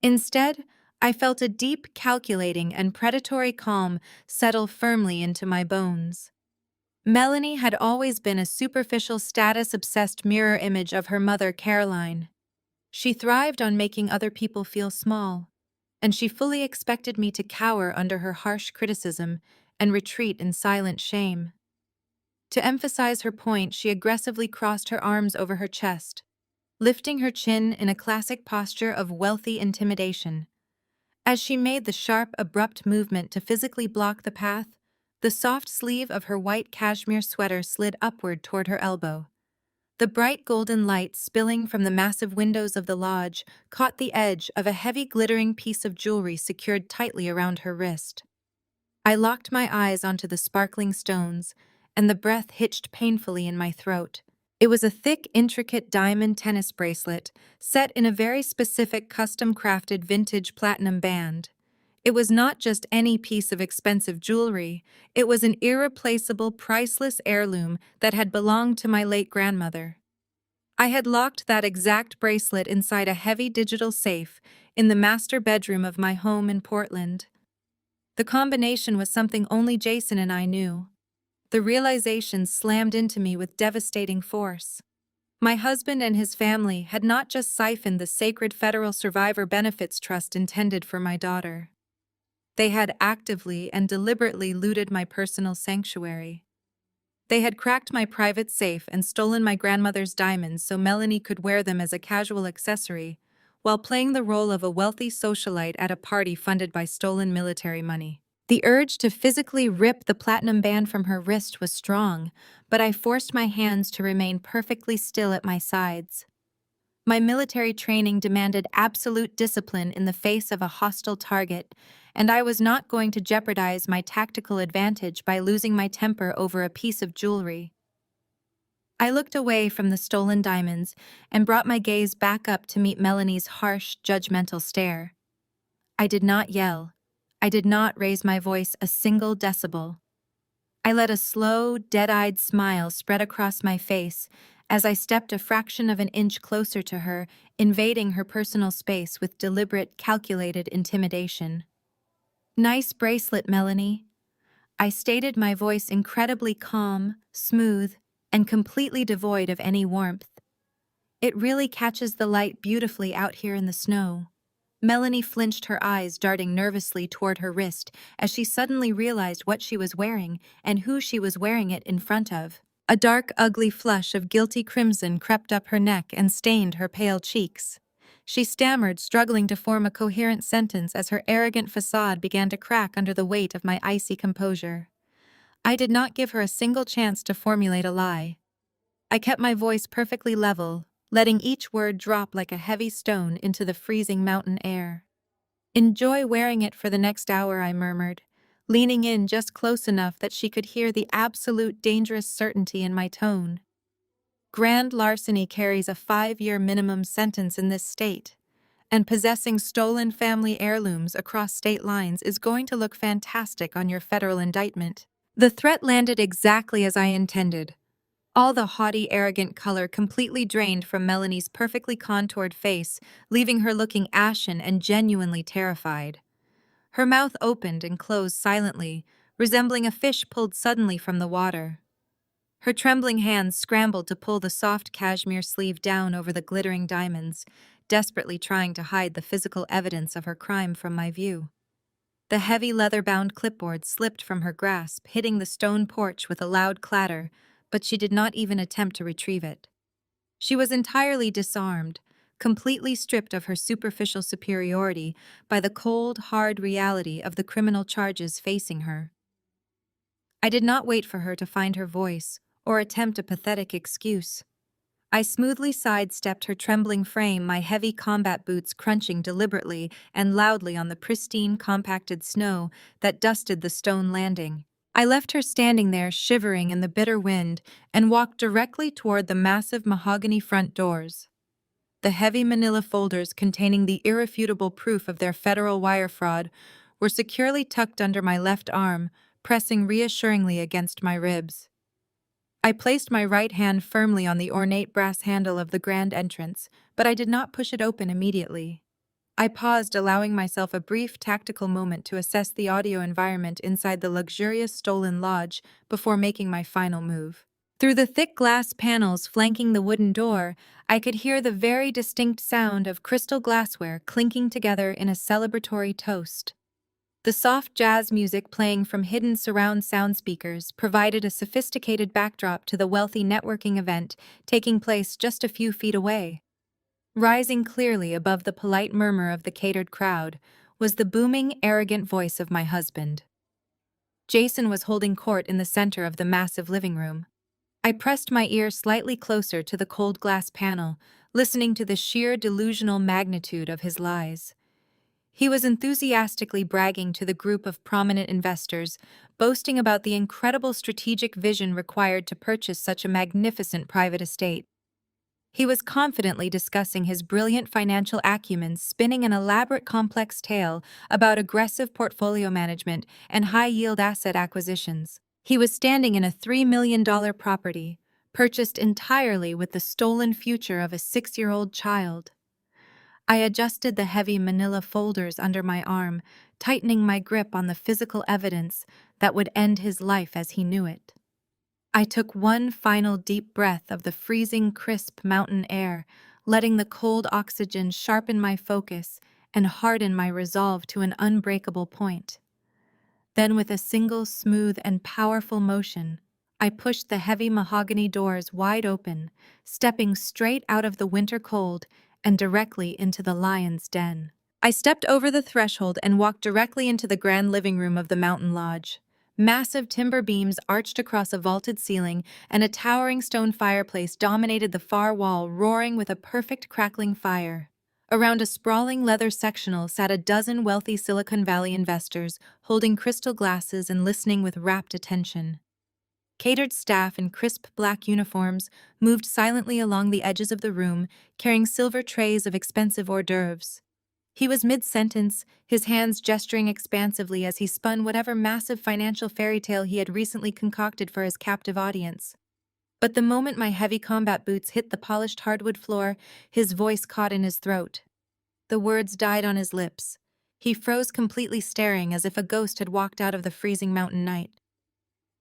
[SPEAKER 1] Instead, I felt a deep, calculating, and predatory calm settle firmly into my bones. Melanie had always been a superficial, status-obsessed mirror image of her mother, Caroline. She thrived on making other people feel small, and she fully expected me to cower under her harsh criticism and retreat in silent shame. To emphasize her point, she aggressively crossed her arms over her chest, lifting her chin in a classic posture of wealthy intimidation. As she made the sharp, abrupt movement to physically block the path, the soft sleeve of her white cashmere sweater slid upward toward her elbow. The bright golden light spilling from the massive windows of the lodge caught the edge of a heavy glittering piece of jewelry secured tightly around her wrist. I locked my eyes onto the sparkling stones, and the breath hitched painfully in my throat. It was a thick, intricate diamond tennis bracelet set in a very specific custom-crafted vintage platinum band. It was not just any piece of expensive jewelry, it was an irreplaceable, priceless heirloom that had belonged to my late grandmother. I had locked that exact bracelet inside a heavy digital safe in the master bedroom of my home in Portland. The combination was something only Jason and I knew. The realization slammed into me with devastating force. My husband and his family had not just siphoned the sacred federal survivor benefits trust intended for my daughter. They had actively and deliberately looted my personal sanctuary. They had cracked my private safe and stolen my grandmother's diamonds so Melanie could wear them as a casual accessory, while playing the role of a wealthy socialite at a party funded by stolen military money. The urge to physically rip the platinum band from her wrist was strong, but I forced my hands to remain perfectly still at my sides. My military training demanded absolute discipline in the face of a hostile target, and I was not going to jeopardize my tactical advantage by losing my temper over a piece of jewelry. I looked away from the stolen diamonds and brought my gaze back up to meet Melanie's harsh, judgmental stare. I did not yell. I did not raise my voice a single decibel. I let a slow, dead-eyed smile spread across my face as I stepped a fraction of an inch closer to her, invading her personal space with deliberate, calculated intimidation. "Nice bracelet, Melanie." I stated, my voice incredibly calm, smooth, and completely devoid of any warmth. "It really catches the light beautifully out here in the snow." Melanie flinched, her eyes darting nervously toward her wrist as she suddenly realized what she was wearing and who she was wearing it in front of. A dark, ugly flush of guilty crimson crept up her neck and stained her pale cheeks. She stammered, struggling to form a coherent sentence as her arrogant facade began to crack under the weight of my icy composure. I did not give her a single chance to formulate a lie. I kept my voice perfectly level, letting each word drop like a heavy stone into the freezing mountain air. "Enjoy wearing it for the next hour," I murmured, leaning in just close enough that she could hear the absolute dangerous certainty in my tone. Grand larceny carries a 5-year minimum sentence in this state, and possessing stolen family heirlooms across state lines is going to look fantastic on your federal indictment. The threat landed exactly as I intended. All the haughty, arrogant color completely drained from Melanie's perfectly contoured face, leaving her looking ashen and genuinely terrified. Her mouth opened and closed silently, resembling a fish pulled suddenly from the water. Her trembling hands scrambled to pull the soft cashmere sleeve down over the glittering diamonds, desperately trying to hide the physical evidence of her crime from my view. The heavy leather-bound clipboard slipped from her grasp, hitting the stone porch with a loud clatter, but she did not even attempt to retrieve it. She was entirely disarmed, completely stripped of her superficial superiority by the cold, hard reality of the criminal charges facing her. I did not wait for her to find her voice or attempt a pathetic excuse. I smoothly sidestepped her trembling frame, my heavy combat boots crunching deliberately and loudly on the pristine, compacted snow that dusted the stone landing. I left her standing there, shivering in the bitter wind, and walked directly toward the massive mahogany front doors. The heavy manila folders containing the irrefutable proof of their federal wire fraud were securely tucked under my left arm, pressing reassuringly against my ribs. I placed my right hand firmly on the ornate brass handle of the grand entrance, but I did not push it open immediately. I paused, allowing myself a brief tactical moment to assess the audio environment inside the luxurious stolen lodge before making my final move. Through the thick glass panels flanking the wooden door, I could hear the very distinct sound of crystal glassware clinking together in a celebratory toast. The soft jazz music playing from hidden surround sound speakers provided a sophisticated backdrop to the wealthy networking event taking place just a few feet away. Rising clearly above the polite murmur of the catered crowd was the booming, arrogant voice of my husband. Jason was holding court in the center of the massive living room. I pressed my ear slightly closer to the cold glass panel, listening to the sheer delusional magnitude of his lies. He was enthusiastically bragging to the group of prominent investors, boasting about the incredible strategic vision required to purchase such a magnificent private estate. He was confidently discussing his brilliant financial acumen, spinning an elaborate complex tale about aggressive portfolio management and high-yield asset acquisitions. He was standing in a $3 million property, purchased entirely with the stolen future of a 6-year-old child. I adjusted the heavy manila folders under my arm, tightening my grip on the physical evidence that would end his life as he knew it. I took one final deep breath of the freezing, crisp mountain air, letting the cold oxygen sharpen my focus and harden my resolve to an unbreakable point. Then, with a single smooth and powerful motion, I pushed the heavy mahogany doors wide open, stepping straight out of the winter cold and directly into the lion's den. I stepped over the threshold and walked directly into the grand living room of the mountain lodge. Massive timber beams arched across a vaulted ceiling, and a towering stone fireplace dominated the far wall, roaring with a perfect crackling fire. Around a sprawling leather sectional sat a dozen wealthy Silicon Valley investors, holding crystal glasses and listening with rapt attention. Catered staff in crisp black uniforms moved silently along the edges of the room, carrying silver trays of expensive hors d'oeuvres. He was mid-sentence, his hands gesturing expansively as he spun whatever massive financial fairy tale he had recently concocted for his captive audience. But the moment my heavy combat boots hit the polished hardwood floor, his voice caught in his throat. The words died on his lips. He froze completely, staring as if a ghost had walked out of the freezing mountain night.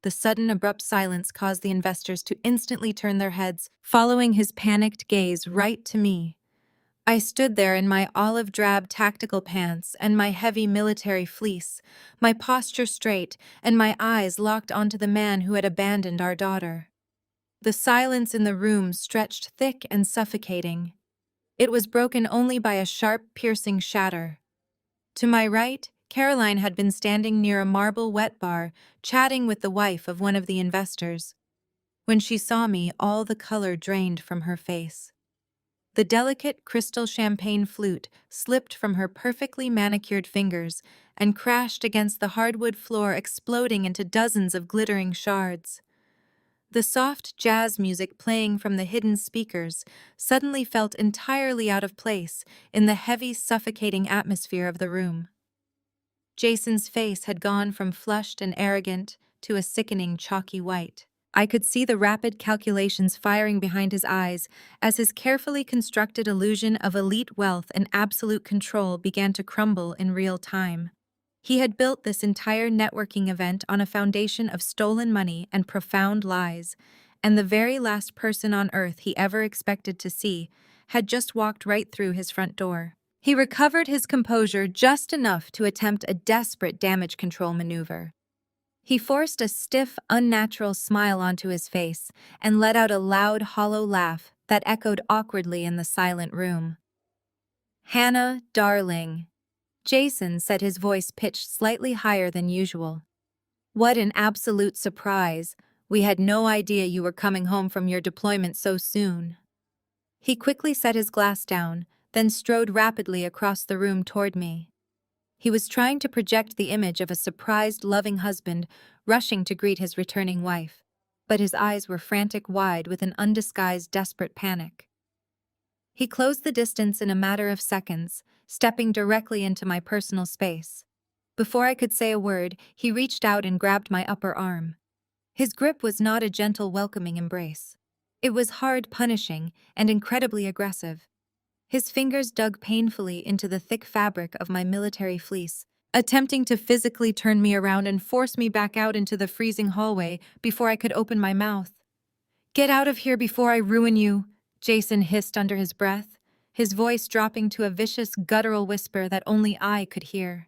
[SPEAKER 1] The sudden, abrupt silence caused the investors to instantly turn their heads, following his panicked gaze right to me. I stood there in my olive-drab tactical pants and my heavy military fleece, my posture straight and my eyes locked onto the man who had abandoned our daughter. The silence in the room stretched thick and suffocating. It was broken only by a sharp, piercing shatter. To my right, Caroline had been standing near a marble wet bar, chatting with the wife of one of the investors. When she saw me, all the color drained from her face. The delicate crystal champagne flute slipped from her perfectly manicured fingers and crashed against the hardwood floor, exploding into dozens of glittering shards. The soft jazz music playing from the hidden speakers suddenly felt entirely out of place in the heavy, suffocating atmosphere of the room. Jason's face had gone from flushed and arrogant to a sickening chalky white. I could see the rapid calculations firing behind his eyes as his carefully constructed illusion of elite wealth and absolute control began to crumble in real time. He had built this entire networking event on a foundation of stolen money and profound lies, and the very last person on earth he ever expected to see had just walked right through his front door. He recovered his composure just enough to attempt a desperate damage control maneuver. He forced a stiff, unnatural smile onto his face and let out a loud, hollow laugh that echoed awkwardly in the silent room. "Hannah, darling," Jason said, his voice pitched slightly higher than usual. "What an absolute surprise. We had no idea you were coming home from your deployment so soon." He quickly set his glass down, then strode rapidly across the room toward me. He was trying to project the image of a surprised, loving husband rushing to greet his returning wife, but his eyes were frantic wide with an undisguised, desperate panic. He closed the distance in a matter of seconds, stepping directly into my personal space. Before I could say a word, he reached out and grabbed my upper arm. His grip was not a gentle, welcoming embrace. It was hard, punishing, and incredibly aggressive. His fingers dug painfully into the thick fabric of my military fleece, attempting to physically turn me around and force me back out into the freezing hallway before I could open my mouth. "Get out of here before I ruin you," Jason hissed under his breath, his voice dropping to a vicious, guttural whisper that only I could hear.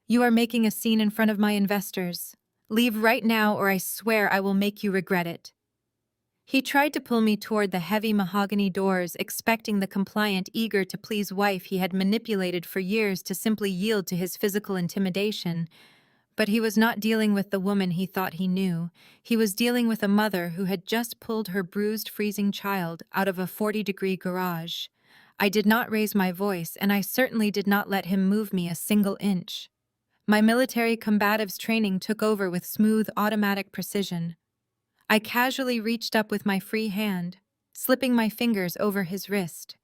[SPEAKER 1] "You are making a scene in front of my investors. Leave right now or I swear I will make you regret it." He tried to pull me toward the heavy mahogany doors, expecting the compliant, eager-to-please wife he had manipulated for years to simply yield to his physical intimidation. But he was not dealing with the woman he thought he knew. He was dealing with a mother who had just pulled her bruised, freezing child out of a 40-degree garage. I did not raise my voice, and I certainly did not let him move me a single inch. My military combatives training took over with smooth, automatic precision. I casually reached up with my free hand, slipping my fingers over his wrist.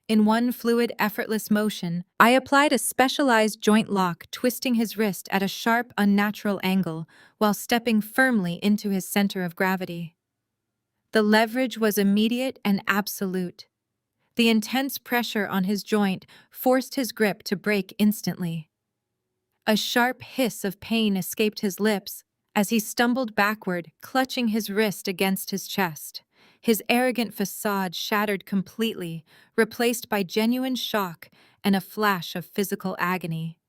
[SPEAKER 1] In one fluid, effortless motion, I applied a specialized joint lock, twisting his wrist at a sharp, unnatural angle while stepping firmly into his center of gravity. The leverage was immediate and absolute. The intense pressure on his joint forced his grip to break instantly. A sharp hiss of pain escaped his lips as he stumbled backward, clutching his wrist against his chest. His arrogant facade shattered completely, replaced by genuine shock and a flash of physical agony.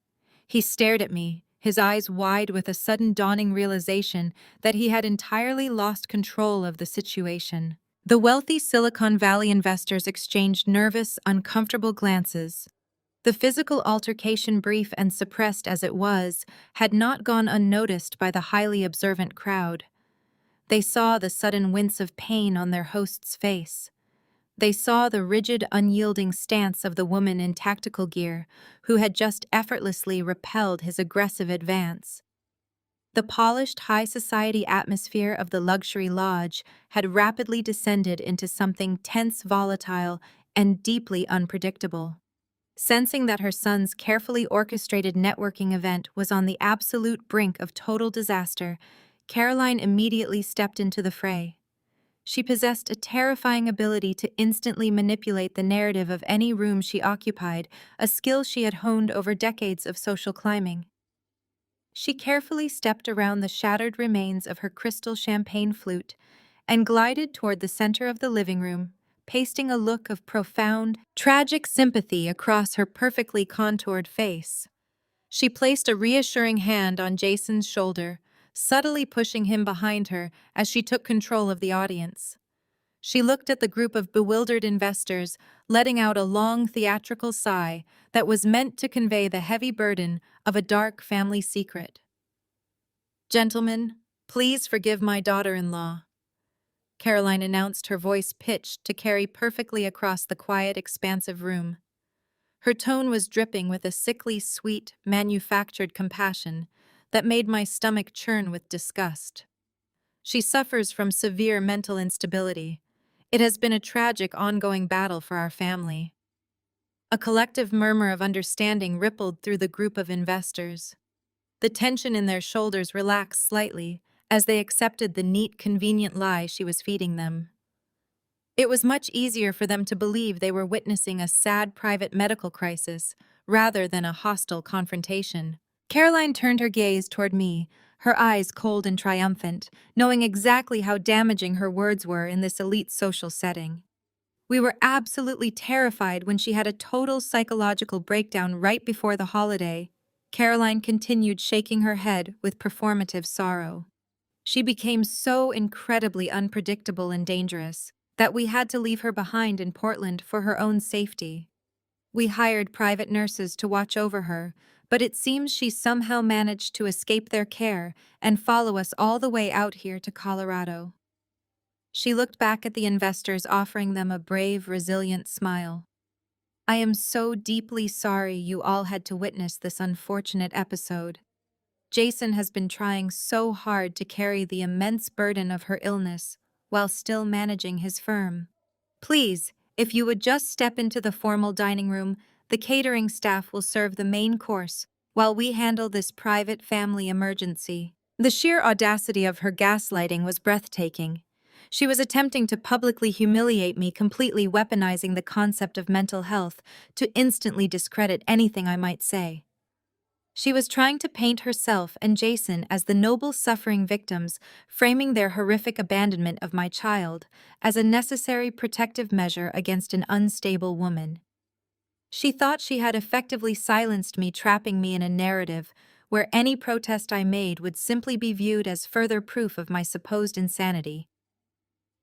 [SPEAKER 1] He stared at me, his eyes wide with a sudden dawning realization that he had entirely lost control of the situation. The wealthy Silicon Valley investors exchanged nervous, uncomfortable glances. The physical altercation, brief and suppressed as it was, had not gone unnoticed by the highly observant crowd. They saw the sudden wince of pain on their host's face. They saw the rigid, unyielding stance of the woman in tactical gear, who had just effortlessly repelled his aggressive advance. The polished, high society atmosphere of the luxury lodge had rapidly descended into something tense, volatile, and deeply unpredictable. Sensing that her son's carefully orchestrated networking event was on the absolute brink of total disaster, Caroline immediately stepped into the fray. She possessed a terrifying ability to instantly manipulate the narrative of any room she occupied, a skill she had honed over decades of social climbing. She carefully stepped around the shattered remains of her crystal champagne flute and glided toward the center of the living room, pasting a look of profound, tragic sympathy across her perfectly contoured face. She placed a reassuring hand on Jason's shoulder, subtly pushing him behind her as she took control of the audience. She looked at the group of bewildered investors, letting out a long theatrical sigh that was meant to convey the heavy burden of a dark family secret. "Gentlemen, please forgive my daughter-in-law," Caroline announced, her voice pitched to carry perfectly across the quiet, expansive room. Her tone was dripping with a sickly, sweet, manufactured compassion that made my stomach churn with disgust. "She suffers from severe mental instability. It has been a tragic, ongoing battle for our family." A collective murmur of understanding rippled through the group of investors. The tension in their shoulders relaxed slightly as they accepted the neat, convenient lie she was feeding them. It was much easier for them to believe they were witnessing a sad private medical crisis rather than a hostile confrontation. Caroline turned her gaze toward me, her eyes cold and triumphant, knowing exactly how damaging her words were in this elite social setting. "We were absolutely terrified when she had a total psychological breakdown right before the holiday," Caroline continued, shaking her head with performative sorrow. "She became so incredibly unpredictable and dangerous that we had to leave her behind in Portland for her own safety. We hired private nurses to watch over her, but it seems she somehow managed to escape their care and follow us all the way out here to Colorado." She looked back at the investors, offering them a brave, resilient smile. I am so deeply sorry you all had to witness this unfortunate episode. Jason has been trying so hard to carry the immense burden of her illness while still managing his firm. Please, if you would just step into the formal dining room, the catering staff will serve the main course while we handle this private family emergency. The sheer audacity of her gaslighting was breathtaking. She was attempting to publicly humiliate me, completely weaponizing the concept of mental health to instantly discredit anything I might say. She was trying to paint herself and Jason as the noble suffering victims, framing their horrific abandonment of my child as a necessary protective measure against an unstable woman. She thought she had effectively silenced me, trapping me in a narrative where any protest I made would simply be viewed as further proof of my supposed insanity.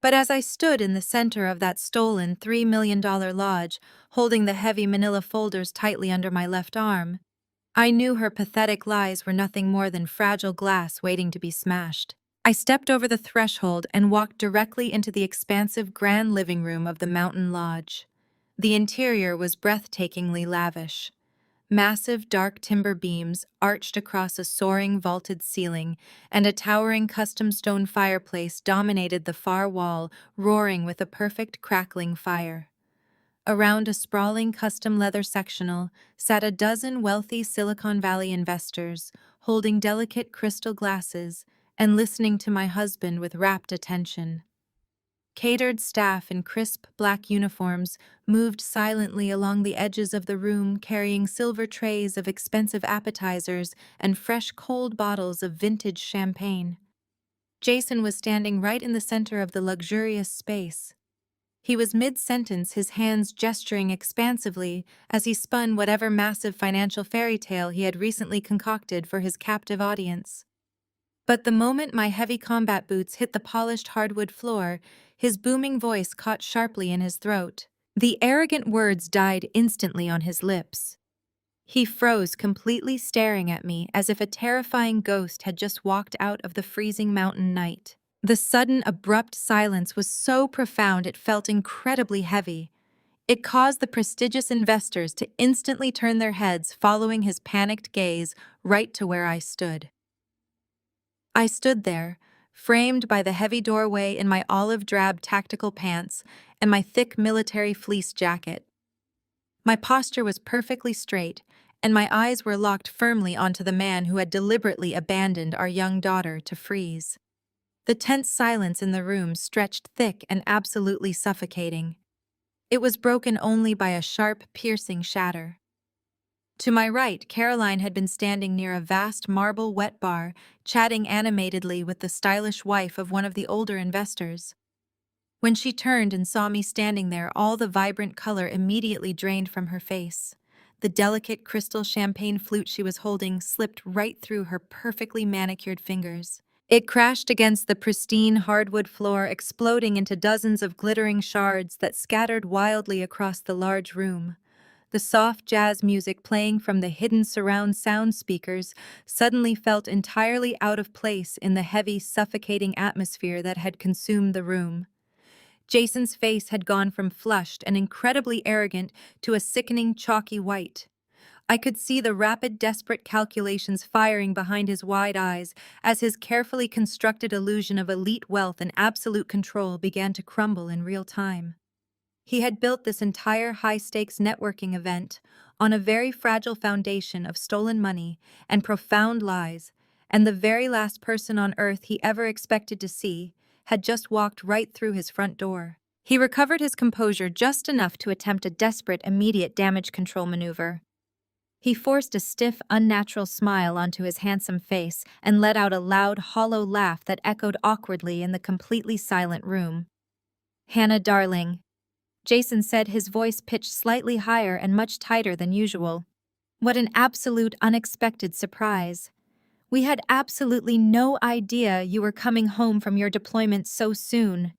[SPEAKER 1] But as I stood in the center of that stolen $3 million lodge, holding the heavy manila folders tightly under my left arm, I knew her pathetic lies were nothing more than fragile glass waiting to be smashed. I stepped over the threshold and walked directly into the expansive grand living room of the mountain lodge. The interior was breathtakingly lavish. Massive dark timber beams arched across a soaring vaulted ceiling, and a towering custom stone fireplace dominated the far wall, roaring with a perfect crackling fire. Around a sprawling custom leather sectional sat a dozen wealthy Silicon Valley investors, holding delicate crystal glasses and listening to my husband with rapt attention. Catered staff in crisp black uniforms moved silently along the edges of the room, carrying silver trays of expensive appetizers and fresh cold bottles of vintage champagne. Jason was standing right in the center of the luxurious space. He was mid-sentence, his hands gesturing expansively as he spun whatever massive financial fairy tale he had recently concocted for his captive audience. But the moment my heavy combat boots hit the polished hardwood floor, his booming voice caught sharply in his throat. The arrogant words died instantly on his lips. He froze, completely staring at me as if a terrifying ghost had just walked out of the freezing mountain night. The sudden, abrupt silence was so profound it felt incredibly heavy. It caused the prestigious investors to instantly turn their heads, following his panicked gaze right to where I stood. I stood there, framed by the heavy doorway in my olive-drab tactical pants and my thick military fleece jacket. My posture was perfectly straight, and my eyes were locked firmly onto the man who had deliberately abandoned our young daughter to freeze. The tense silence in the room stretched thick and absolutely suffocating. It was broken only by a sharp, piercing shatter. To my right, Caroline had been standing near a vast marble wet bar, chatting animatedly with the stylish wife of one of the older investors. When she turned and saw me standing there, all the vibrant color immediately drained from her face. The delicate crystal champagne flute she was holding slipped right through her perfectly manicured fingers. It crashed against the pristine hardwood floor, exploding into dozens of glittering shards that scattered wildly across the large room. The soft jazz music playing from the hidden surround sound speakers suddenly felt entirely out of place in the heavy, suffocating atmosphere that had consumed the room. Jason's face had gone from flushed and incredibly arrogant to a sickening, chalky white. I could see the rapid, desperate calculations firing behind his wide eyes as his carefully constructed illusion of elite wealth and absolute control began to crumble in real time. He had built this entire high-stakes networking event on a very fragile foundation of stolen money and profound lies, and the very last person on earth he ever expected to see had just walked right through his front door. He recovered his composure just enough to attempt a desperate, immediate damage control maneuver. He forced a stiff, unnatural smile onto his handsome face and let out a loud, hollow laugh that echoed awkwardly in the completely silent room. "Hannah, darling," Jason said, his voice pitched slightly higher and much tighter than usual. "What an absolute unexpected surprise. We had absolutely no idea you were coming home from your deployment so soon."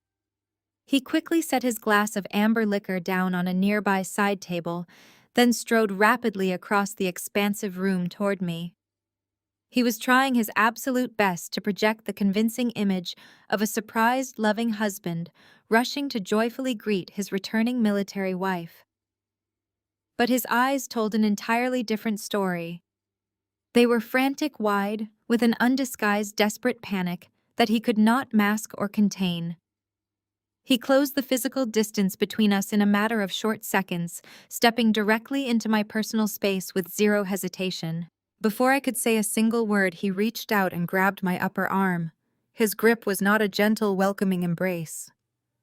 [SPEAKER 1] He quickly set his glass of amber liquor down on a nearby side table, then strode rapidly across the expansive room toward me. He was trying his absolute best to project the convincing image of a surprised, loving husband rushing to joyfully greet his returning military wife. But his eyes told an entirely different story. They were frantic wide, with an undisguised desperate panic that he could not mask or contain. He closed the physical distance between us in a matter of short seconds, stepping directly into my personal space with zero hesitation. Before I could say a single word, he reached out and grabbed my upper arm. His grip was not a gentle, welcoming embrace.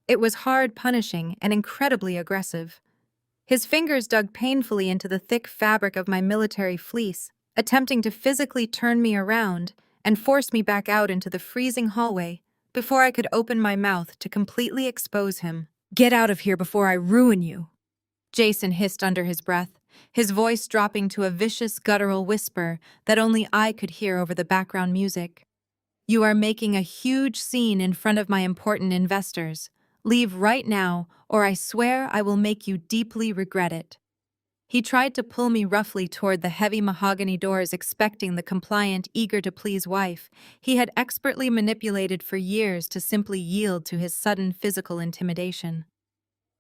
[SPEAKER 1] It was hard, punishing, and incredibly aggressive. His fingers dug painfully into the thick fabric of my military fleece, attempting to physically turn me around and force me back out into the freezing hallway before I could open my mouth to completely expose him. "Get out of here before I ruin you," Jason hissed under his breath, his voice dropping to a vicious guttural whisper that only I could hear over the background music. "You are making a huge scene in front of my important investors. Leave right now, or I swear I will make you deeply regret it." He tried to pull me roughly toward the heavy mahogany doors, expecting the compliant, eager-to-please wife he had expertly manipulated for years to simply yield to his sudden physical intimidation.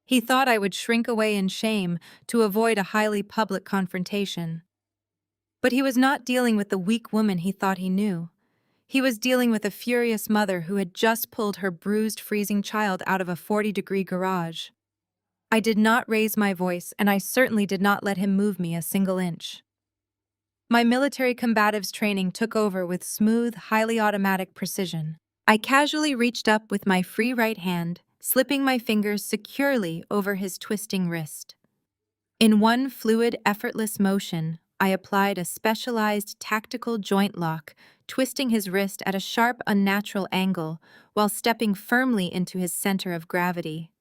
[SPEAKER 1] He thought I would shrink away in shame to avoid a highly public confrontation. But he was not dealing with the weak woman he thought he knew. He was dealing with a furious mother who had just pulled her bruised, freezing child out of a 40-degree garage. I did not raise my voice, and I certainly did not let him move me a single inch. My military combatives training took over with smooth, highly automatic precision. I casually reached up with my free right hand, slipping my fingers securely over his twisting wrist. In one fluid, effortless motion, I applied a specialized tactical joint lock, twisting his wrist at a sharp, unnatural angle while stepping firmly into his center of gravity.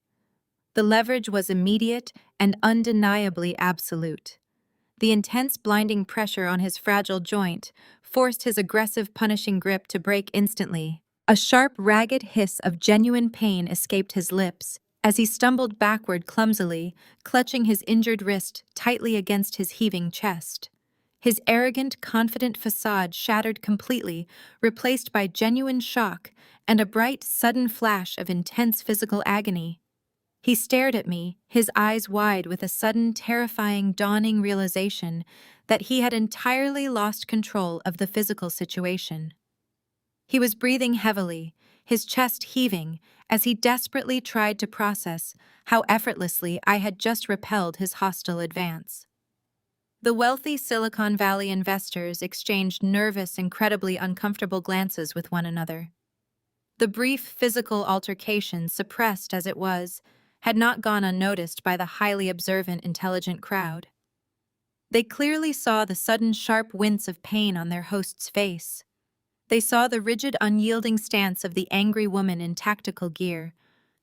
[SPEAKER 1] The leverage was immediate and undeniably absolute. The intense, blinding pressure on his fragile joint forced his aggressive, punishing grip to break instantly. A sharp, ragged hiss of genuine pain escaped his lips as he stumbled backward clumsily, clutching his injured wrist tightly against his heaving chest. His arrogant, confident facade shattered completely, replaced by genuine shock and a bright, sudden flash of intense physical agony. He stared at me, his eyes wide with a sudden, terrifying, dawning realization that he had entirely lost control of the physical situation. He was breathing heavily, his chest heaving, as he desperately tried to process how effortlessly I had just repelled his hostile advance. The wealthy Silicon Valley investors exchanged nervous, incredibly uncomfortable glances with one another. The brief physical altercation, suppressed as it was, had not gone unnoticed by the highly observant, intelligent crowd. They clearly saw the sudden sharp wince of pain on their host's face. They saw the rigid, unyielding stance of the angry woman in tactical gear,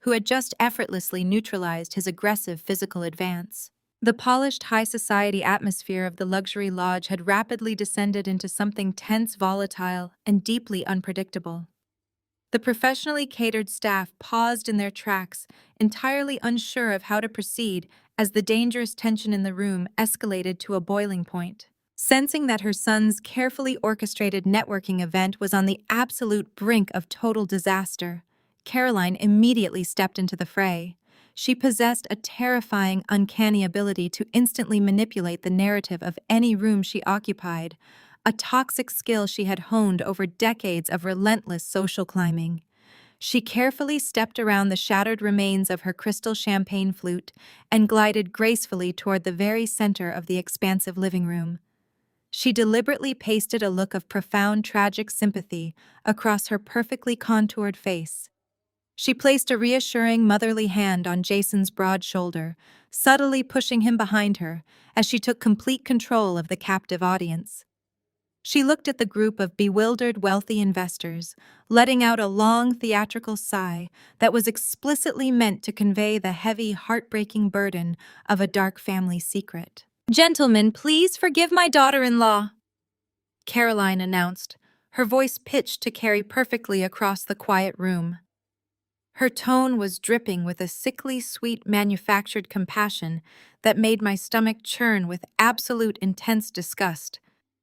[SPEAKER 1] who had just effortlessly neutralized his aggressive physical advance. The polished high society atmosphere of the luxury lodge had rapidly descended into something tense, volatile, and deeply unpredictable. The professionally catered staff paused in their tracks, entirely unsure of how to proceed as the dangerous tension in the room escalated to a boiling point. Sensing that her son's carefully orchestrated networking event was on the absolute brink of total disaster, Caroline immediately stepped into the fray. She possessed a terrifying, uncanny ability to instantly manipulate the narrative of any room she occupied, a toxic skill she had honed over decades of relentless social climbing. She carefully stepped around the shattered remains of her crystal champagne flute and glided gracefully toward the very center of the expansive living room. She deliberately pasted a look of profound, tragic sympathy across her perfectly contoured face. She placed a reassuring, motherly hand on Jason's broad shoulder, subtly pushing him behind her as she took complete control of the captive audience. She looked at the group of bewildered, wealthy investors, letting out a long, theatrical sigh that was explicitly meant to convey the heavy, heartbreaking burden of a dark family secret. "Gentlemen, please forgive my daughter-in-law," Caroline announced, her voice pitched to carry perfectly across the quiet room. Her tone was dripping with a sickly sweet manufactured compassion that made my stomach churn with absolute intense disgust.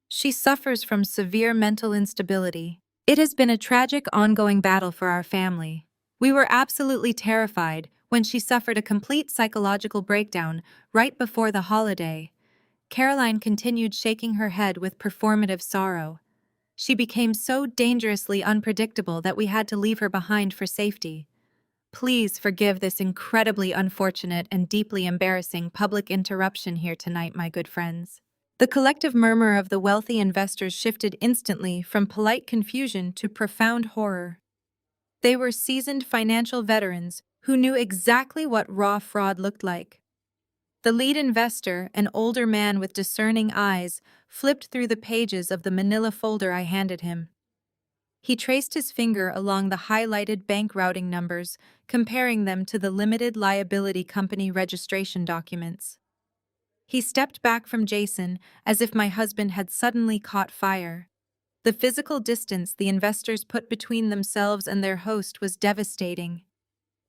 [SPEAKER 1] She suffers from severe mental instability. It has been a tragic ongoing battle for our family. We were absolutely terrified when she suffered a complete psychological breakdown right before the holiday. Caroline continued shaking her head with performative sorrow. She became so dangerously unpredictable that we had to leave her behind for safety. Please forgive this incredibly unfortunate and deeply embarrassing public interruption here tonight, my good friends. The collective murmur of the wealthy investors shifted instantly from polite confusion to profound horror. They were seasoned financial veterans who knew exactly what raw fraud looked like. The lead investor, an older man with discerning eyes, flipped through the pages of the manila folder I handed him. He traced his finger along the highlighted bank routing numbers, comparing them to the limited liability company registration documents. He stepped back from Jason as if my husband had suddenly caught fire. The physical distance the investors put between themselves and their host was devastating.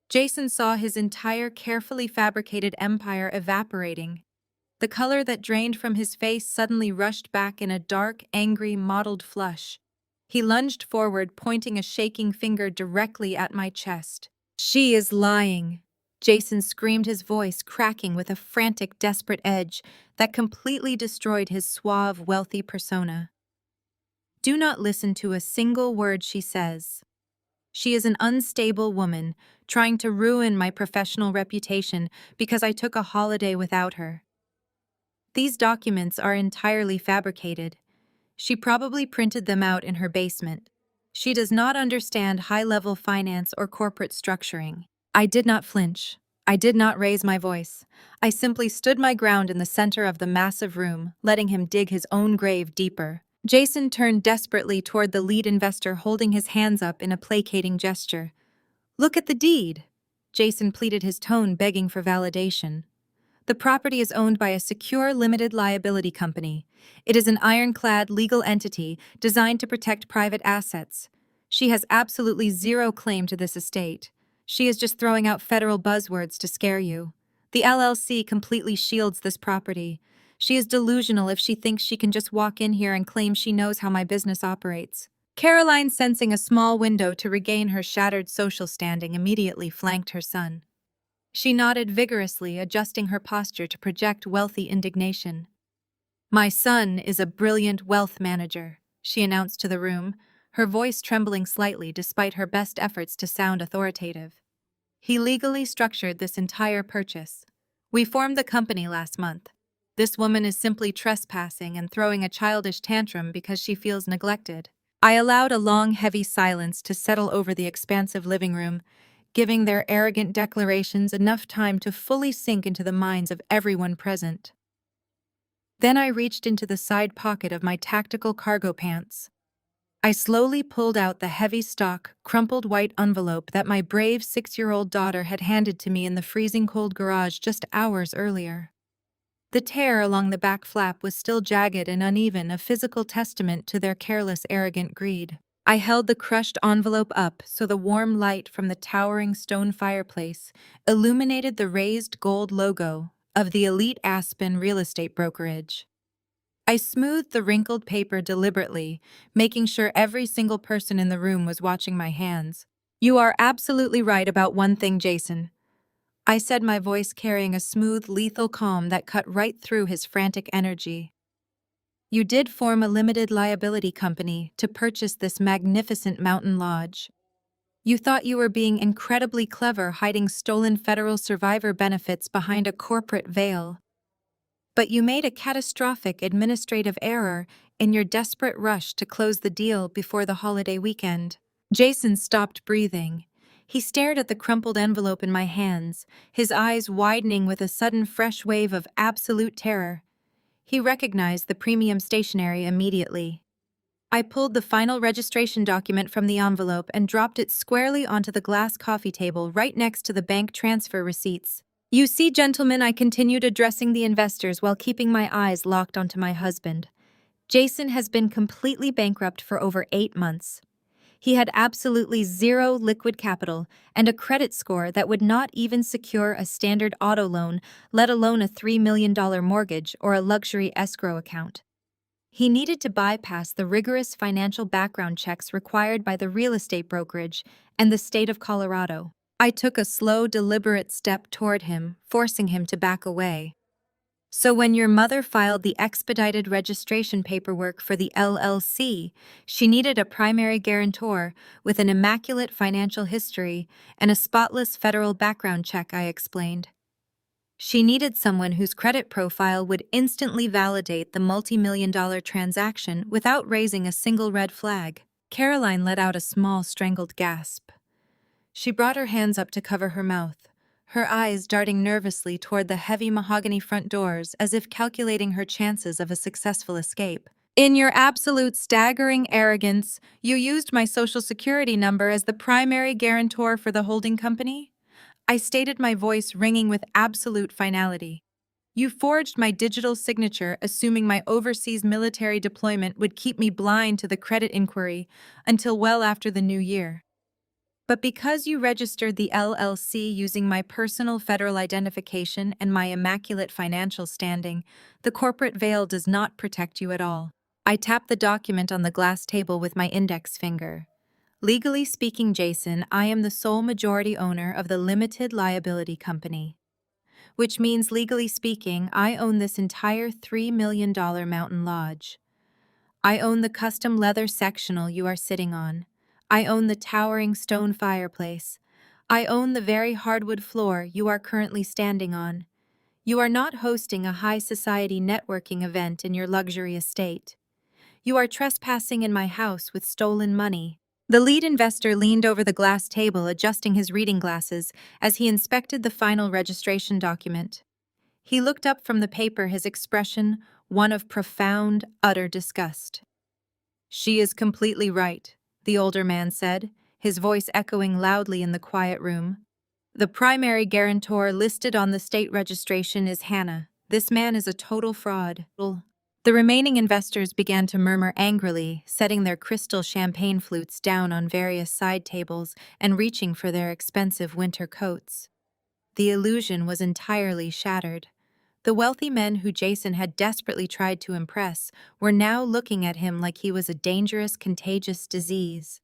[SPEAKER 1] Jason saw his entire carefully fabricated empire evaporating. The color that drained from his face suddenly rushed back in a dark, angry, mottled flush. He lunged forward, pointing a shaking finger directly at my chest. "She is lying," Jason screamed, his voice cracking with a frantic, desperate edge that completely destroyed his suave, wealthy persona. "Do not listen to a single word she says. She is an unstable woman, trying to ruin my professional reputation because I took a holiday without her. These documents are entirely fabricated. She probably printed them out in her basement. She does not understand high-level finance or corporate structuring." I did not flinch. I did not raise my voice. I simply stood my ground in the center of the massive room, letting him dig his own grave deeper. Jason turned desperately toward the lead investor, holding his hands up in a placating gesture. "Look at the deed," Jason pleaded, his tone begging for validation. "The property is owned by a secure limited liability company. It is an ironclad legal entity designed to protect private assets. She has absolutely zero claim to this estate. She is just throwing out federal buzzwords to scare you. The LLC completely shields this property. She is delusional if she thinks she can just walk in here and claim she knows how my business operates." Caroline, sensing a small window to regain her shattered social standing, immediately flanked her son. She nodded vigorously, adjusting her posture to project wealthy indignation. "My son is a brilliant wealth manager," she announced to the room, her voice trembling slightly despite her best efforts to sound authoritative. "He legally structured this entire purchase. We formed the company last month. This woman is simply trespassing and throwing a childish tantrum because she feels neglected." I allowed a long, heavy silence to settle over the expansive living room, giving their arrogant declarations enough time to fully sink into the minds of everyone present. Then I reached into the side pocket of my tactical cargo pants. I slowly pulled out the heavy stock, crumpled white envelope that my brave 6-year-old daughter had handed to me in the freezing cold garage just hours earlier. The tear along the back flap was still jagged and uneven, a physical testament to their careless, arrogant greed. I held the crushed envelope up so the warm light from the towering stone fireplace illuminated the raised gold logo of the Elite Aspen real estate brokerage. I smoothed the wrinkled paper deliberately, making sure every single person in the room was watching my hands. "You are absolutely right about one thing, Jason," I said, my voice carrying a smooth, lethal calm that cut right through his frantic energy. "You did form a limited liability company to purchase this magnificent mountain lodge. You thought you were being incredibly clever, hiding stolen federal survivor benefits behind a corporate veil. But you made a catastrophic administrative error in your desperate rush to close the deal before the holiday weekend." Jason stopped breathing. He stared at the crumpled envelope in my hands, his eyes widening with a sudden fresh wave of absolute terror. He recognized the premium stationery immediately. I pulled the final registration document from the envelope and dropped it squarely onto the glass coffee table right next to the bank transfer receipts. "You see, gentlemen," I continued, addressing the investors while keeping my eyes locked onto my husband. "Jason has been completely bankrupt for over 8 months. He had absolutely zero liquid capital and a credit score that would not even secure a standard auto loan, let alone a $3 million mortgage or a luxury escrow account. He needed to bypass the rigorous financial background checks required by the real estate brokerage and the state of Colorado. I took a slow, deliberate step toward him, forcing him to back away. So when your mother filed the expedited registration paperwork for the LLC, she needed a primary guarantor with an immaculate financial history and a spotless federal background check, I explained. She needed someone whose credit profile would instantly validate the multi-million-dollar transaction without raising a single red flag. Caroline let out a small, strangled gasp. She brought her hands up to cover her mouth, her eyes darting nervously toward the heavy mahogany front doors as if calculating her chances of a successful escape. In your absolute staggering arrogance, you used my social security number as the primary guarantor for the holding company? I stated, my voice ringing with absolute finality. You forged my digital signature, assuming my overseas military deployment would keep me blind to the credit inquiry until well after the new year. But because you registered the LLC using my personal federal identification and my immaculate financial standing, the corporate veil does not protect you at all. I tapped the document on the glass table with my index finger. Legally speaking, Jason, I am the sole majority owner of the limited liability company. Which means, legally speaking, I own this entire $3 million mountain lodge. I own the custom leather sectional you are sitting on. I own the towering stone fireplace. I own the very hardwood floor you are currently standing on. You are not hosting a high society networking event in your luxury estate. You are trespassing in my house with stolen money. The lead investor leaned over the glass table, adjusting his reading glasses as he inspected the final registration document. He looked up from the paper, his expression one of profound, utter disgust. She is completely right, the older man said, his voice echoing loudly in the quiet room. The primary guarantor listed on the state registration is Hannah. This man is a total fraud. The remaining investors began to murmur angrily, setting their crystal champagne flutes down on various side tables and reaching for their expensive winter coats. The illusion was entirely shattered. The wealthy men who Jason had desperately tried to impress were now looking at him like he was a dangerous, contagious disease.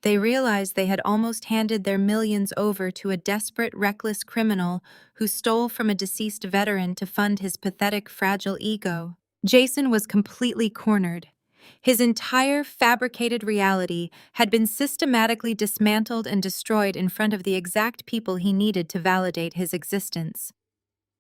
[SPEAKER 1] They realized they had almost handed their millions over to a desperate, reckless criminal who stole from a deceased veteran to fund his pathetic, fragile ego. Jason was completely cornered. His entire fabricated reality had been systematically dismantled and destroyed in front of the exact people he needed to validate his existence.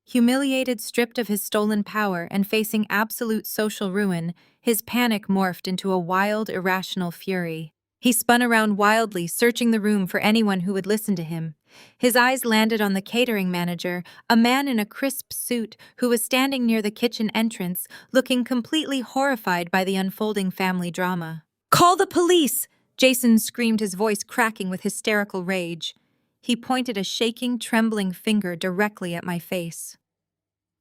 [SPEAKER 1] Humiliated, stripped of his stolen power, and facing absolute social ruin, his panic morphed into a wild, irrational fury. He spun around wildly, searching the room for anyone who would listen to him. His eyes landed on the catering manager, a man in a crisp suit who was standing near the kitchen entrance, looking completely horrified by the unfolding family drama. "Call the police!" Jason screamed, his voice cracking with hysterical rage. He pointed a shaking, trembling finger directly at my face.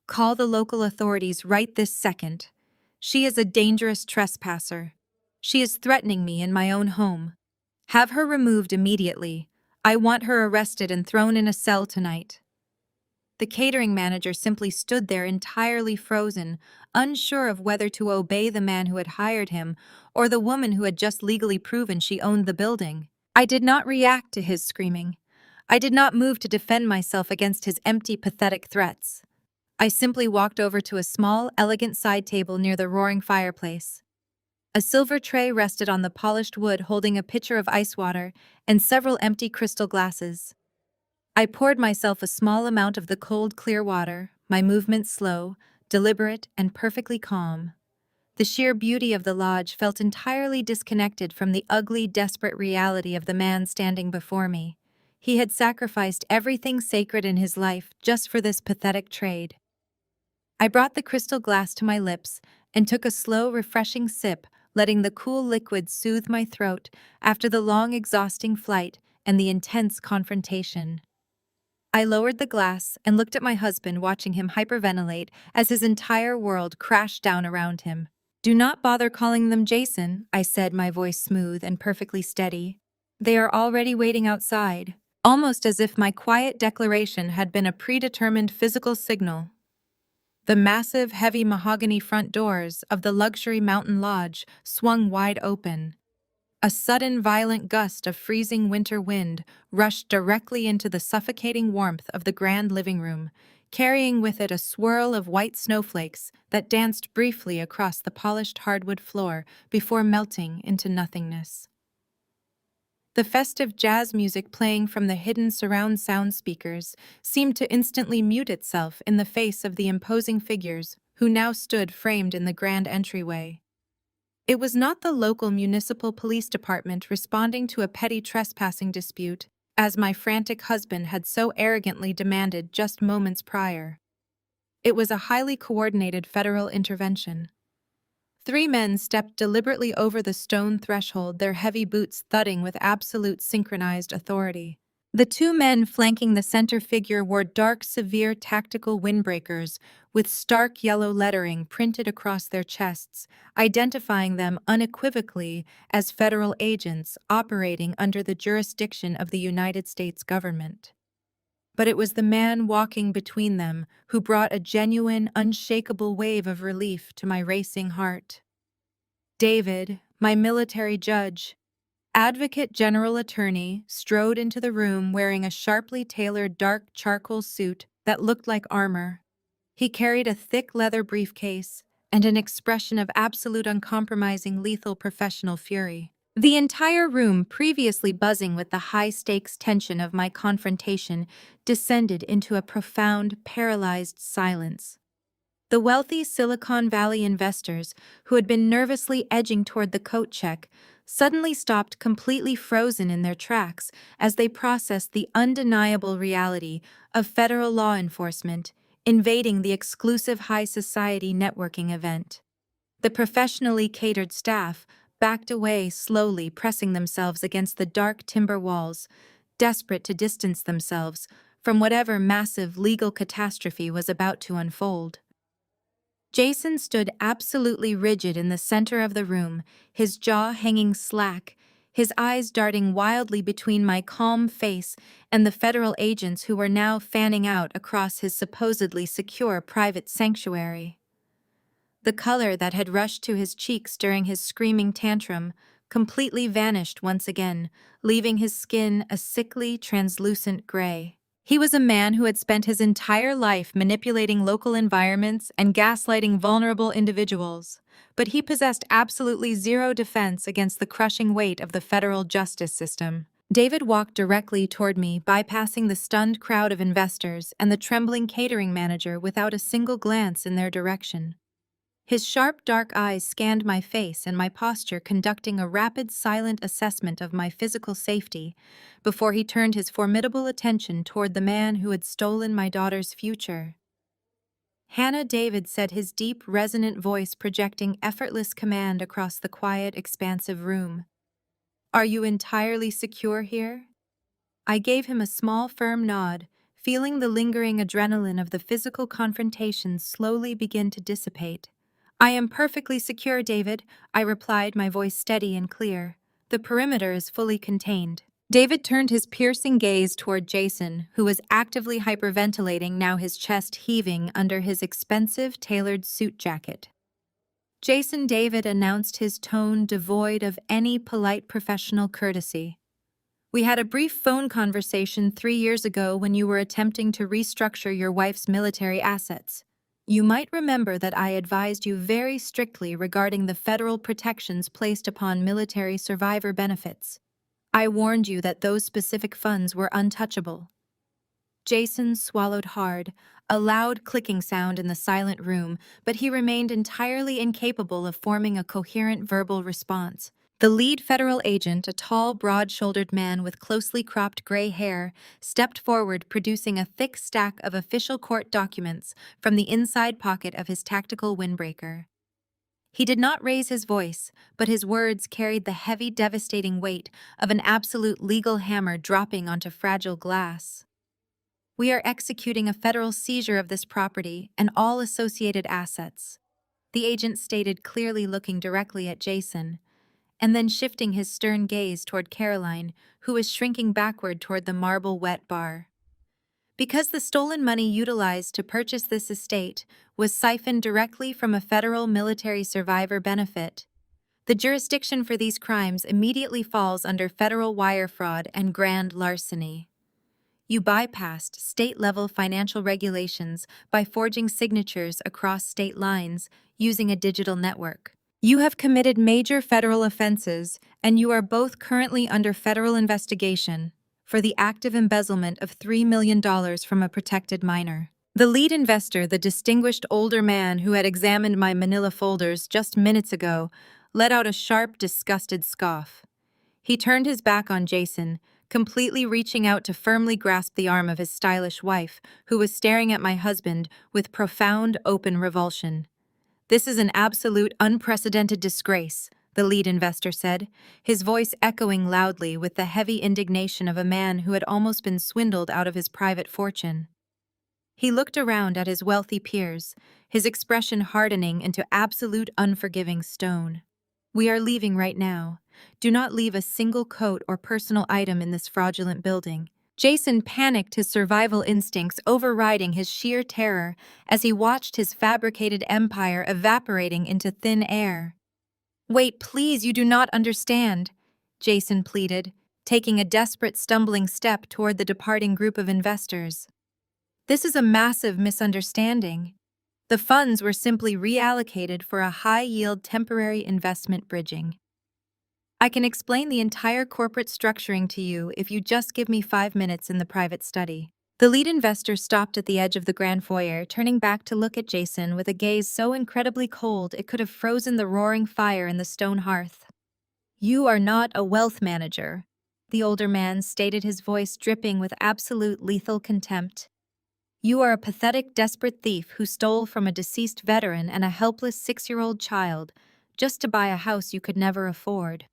[SPEAKER 1] "Call the local authorities right this second. She is a dangerous trespasser. She is threatening me in my own home. Have her removed immediately. I want her arrested and thrown in a cell tonight." The catering manager simply stood there, entirely frozen, unsure of whether to obey the man who had hired him or the woman who had just legally proven she owned the building. I did not react to his screaming. I did not move to defend myself against his empty, pathetic threats. I simply walked over to a small, elegant side table near the roaring fireplace. A silver tray rested on the polished wood, holding a pitcher of ice water and several empty crystal glasses. I poured myself a small amount of the cold, clear water, my movements slow, deliberate, and perfectly calm. The sheer beauty of the lodge felt entirely disconnected from the ugly, desperate reality of the man standing before me. He had sacrificed everything sacred in his life just for this pathetic trade. I brought the crystal glass to my lips and took a slow, refreshing sip, letting the cool liquid soothe my throat after the long, exhausting flight and the intense confrontation. I lowered the glass and looked at my husband, watching him hyperventilate as his entire world crashed down around him. "Do not bother calling them, Jason," I said, my voice smooth and perfectly steady. "They are already waiting outside," almost as if my quiet declaration had been a predetermined physical signal. The massive, heavy mahogany front doors of the luxury mountain lodge swung wide open. A sudden violent gust of freezing winter wind rushed directly into the suffocating warmth of the grand living room, carrying with it a swirl of white snowflakes that danced briefly across the polished hardwood floor before melting into nothingness. The festive jazz music playing from the hidden surround sound speakers seemed to instantly mute itself in the face of the imposing figures who now stood framed in the grand entryway. It was not the local municipal police department responding to a petty trespassing dispute, as my frantic husband had so arrogantly demanded just moments prior. It was a highly coordinated federal intervention. 3 men stepped deliberately over the stone threshold, their heavy boots thudding with absolute synchronized authority. The 2 men flanking the center figure wore dark, severe tactical windbreakers with stark yellow lettering printed across their chests, identifying them unequivocally as federal agents operating under the jurisdiction of the United States government. But it was the man walking between them who brought a genuine, unshakable wave of relief to my racing heart. David, my military judge, Advocate General Attorney, strode into the room wearing a sharply tailored dark charcoal suit that looked like armor. He carried a thick leather briefcase and an expression of absolute uncompromising lethal professional fury. The entire room, previously buzzing with the high-stakes tension of my confrontation, descended into a profound, paralyzed silence. The wealthy Silicon Valley investors, who had been nervously edging toward the coat check, suddenly stopped completely frozen in their tracks as they processed the undeniable reality of federal law enforcement invading the exclusive high society networking event. The professionally catered staff backed away slowly, pressing themselves against the dark timber walls, desperate to distance themselves from whatever massive legal catastrophe was about to unfold. Jason stood absolutely rigid in the center of the room, his jaw hanging slack, his eyes darting wildly between my calm face and the federal agents who were now fanning out across his supposedly secure private sanctuary. The color that had rushed to his cheeks during his screaming tantrum completely vanished once again, leaving his skin a sickly, translucent gray. He was a man who had spent his entire life manipulating local environments and gaslighting vulnerable individuals, but he possessed absolutely zero defense against the crushing weight of the federal justice system. David walked directly toward me, bypassing the stunned crowd of investors and the trembling catering manager without a single glance in their direction. His sharp, dark eyes scanned my face and my posture, conducting a rapid, silent assessment of my physical safety before he turned his formidable attention toward the man who had stolen my daughter's future. Hannah, David said, his deep, resonant voice projecting effortless command across the quiet, expansive room. "Are you entirely secure here?" I gave him a small, firm nod, feeling the lingering adrenaline of the physical confrontation slowly begin to dissipate. "I am perfectly secure, David," I replied, my voice steady and clear. "The perimeter is fully contained." David turned his piercing gaze toward Jason, who was actively hyperventilating, now his chest heaving under his expensive, tailored suit jacket. "Jason," David announced, his tone devoid of any polite professional courtesy. "We had a brief phone conversation 3 years ago when you were attempting to restructure your wife's military assets. You might remember that I advised you very strictly regarding the federal protections placed upon military survivor benefits. I warned you that those specific funds were untouchable." Jason swallowed hard, a loud clicking sound in the silent room, but he remained entirely incapable of forming a coherent verbal response. The lead federal agent, a tall, broad-shouldered man with closely cropped gray hair, stepped forward, producing a thick stack of official court documents from the inside pocket of his tactical windbreaker. He did not raise his voice, but his words carried the heavy, devastating weight of an absolute legal hammer dropping onto fragile glass. "We are executing a federal seizure of this property and all associated assets," the agent stated, clearly looking directly at Jason, and then shifting his stern gaze toward Caroline, who was shrinking backward toward the marble wet bar. Because the stolen money utilized to purchase this estate was siphoned directly from a federal military survivor benefit, the jurisdiction for these crimes immediately falls under federal wire fraud and grand larceny. You bypassed state-level financial regulations by forging signatures across state lines using a digital network. You have committed major federal offenses, and you are both currently under federal investigation for the active embezzlement of $3 million from a protected minor. The lead investor, the distinguished older man who had examined my manila folders just minutes ago, let out a sharp, disgusted scoff. He turned his back on Jason, completely reaching out to firmly grasp the arm of his stylish wife, who was staring at my husband with profound, open revulsion. "This is an absolute, unprecedented disgrace," the lead investor said, his voice echoing loudly with the heavy indignation of a man who had almost been swindled out of his private fortune. He looked around at his wealthy peers, his expression hardening into absolute, unforgiving stone. "We are leaving right now. Do not leave a single coat or personal item in this fraudulent building." Jason panicked, his survival instincts overriding his sheer terror as he watched his fabricated empire evaporating into thin air. "Wait, please, you do not understand," Jason pleaded, taking a desperate, stumbling step toward the departing group of investors. "This is a massive misunderstanding. The funds were simply reallocated for a high-yield temporary investment bridging. I can explain the entire corporate structuring to you if you just give me 5 minutes in the private study." The lead investor stopped at the edge of the grand foyer, turning back to look at Jason with a gaze so incredibly cold it could have frozen the roaring fire in the stone hearth. "You are not a wealth manager," the older man stated, his voice dripping with absolute lethal contempt. "You are a pathetic, desperate thief who stole from a deceased veteran and a helpless 6-year-old child just to buy a house you could never afford.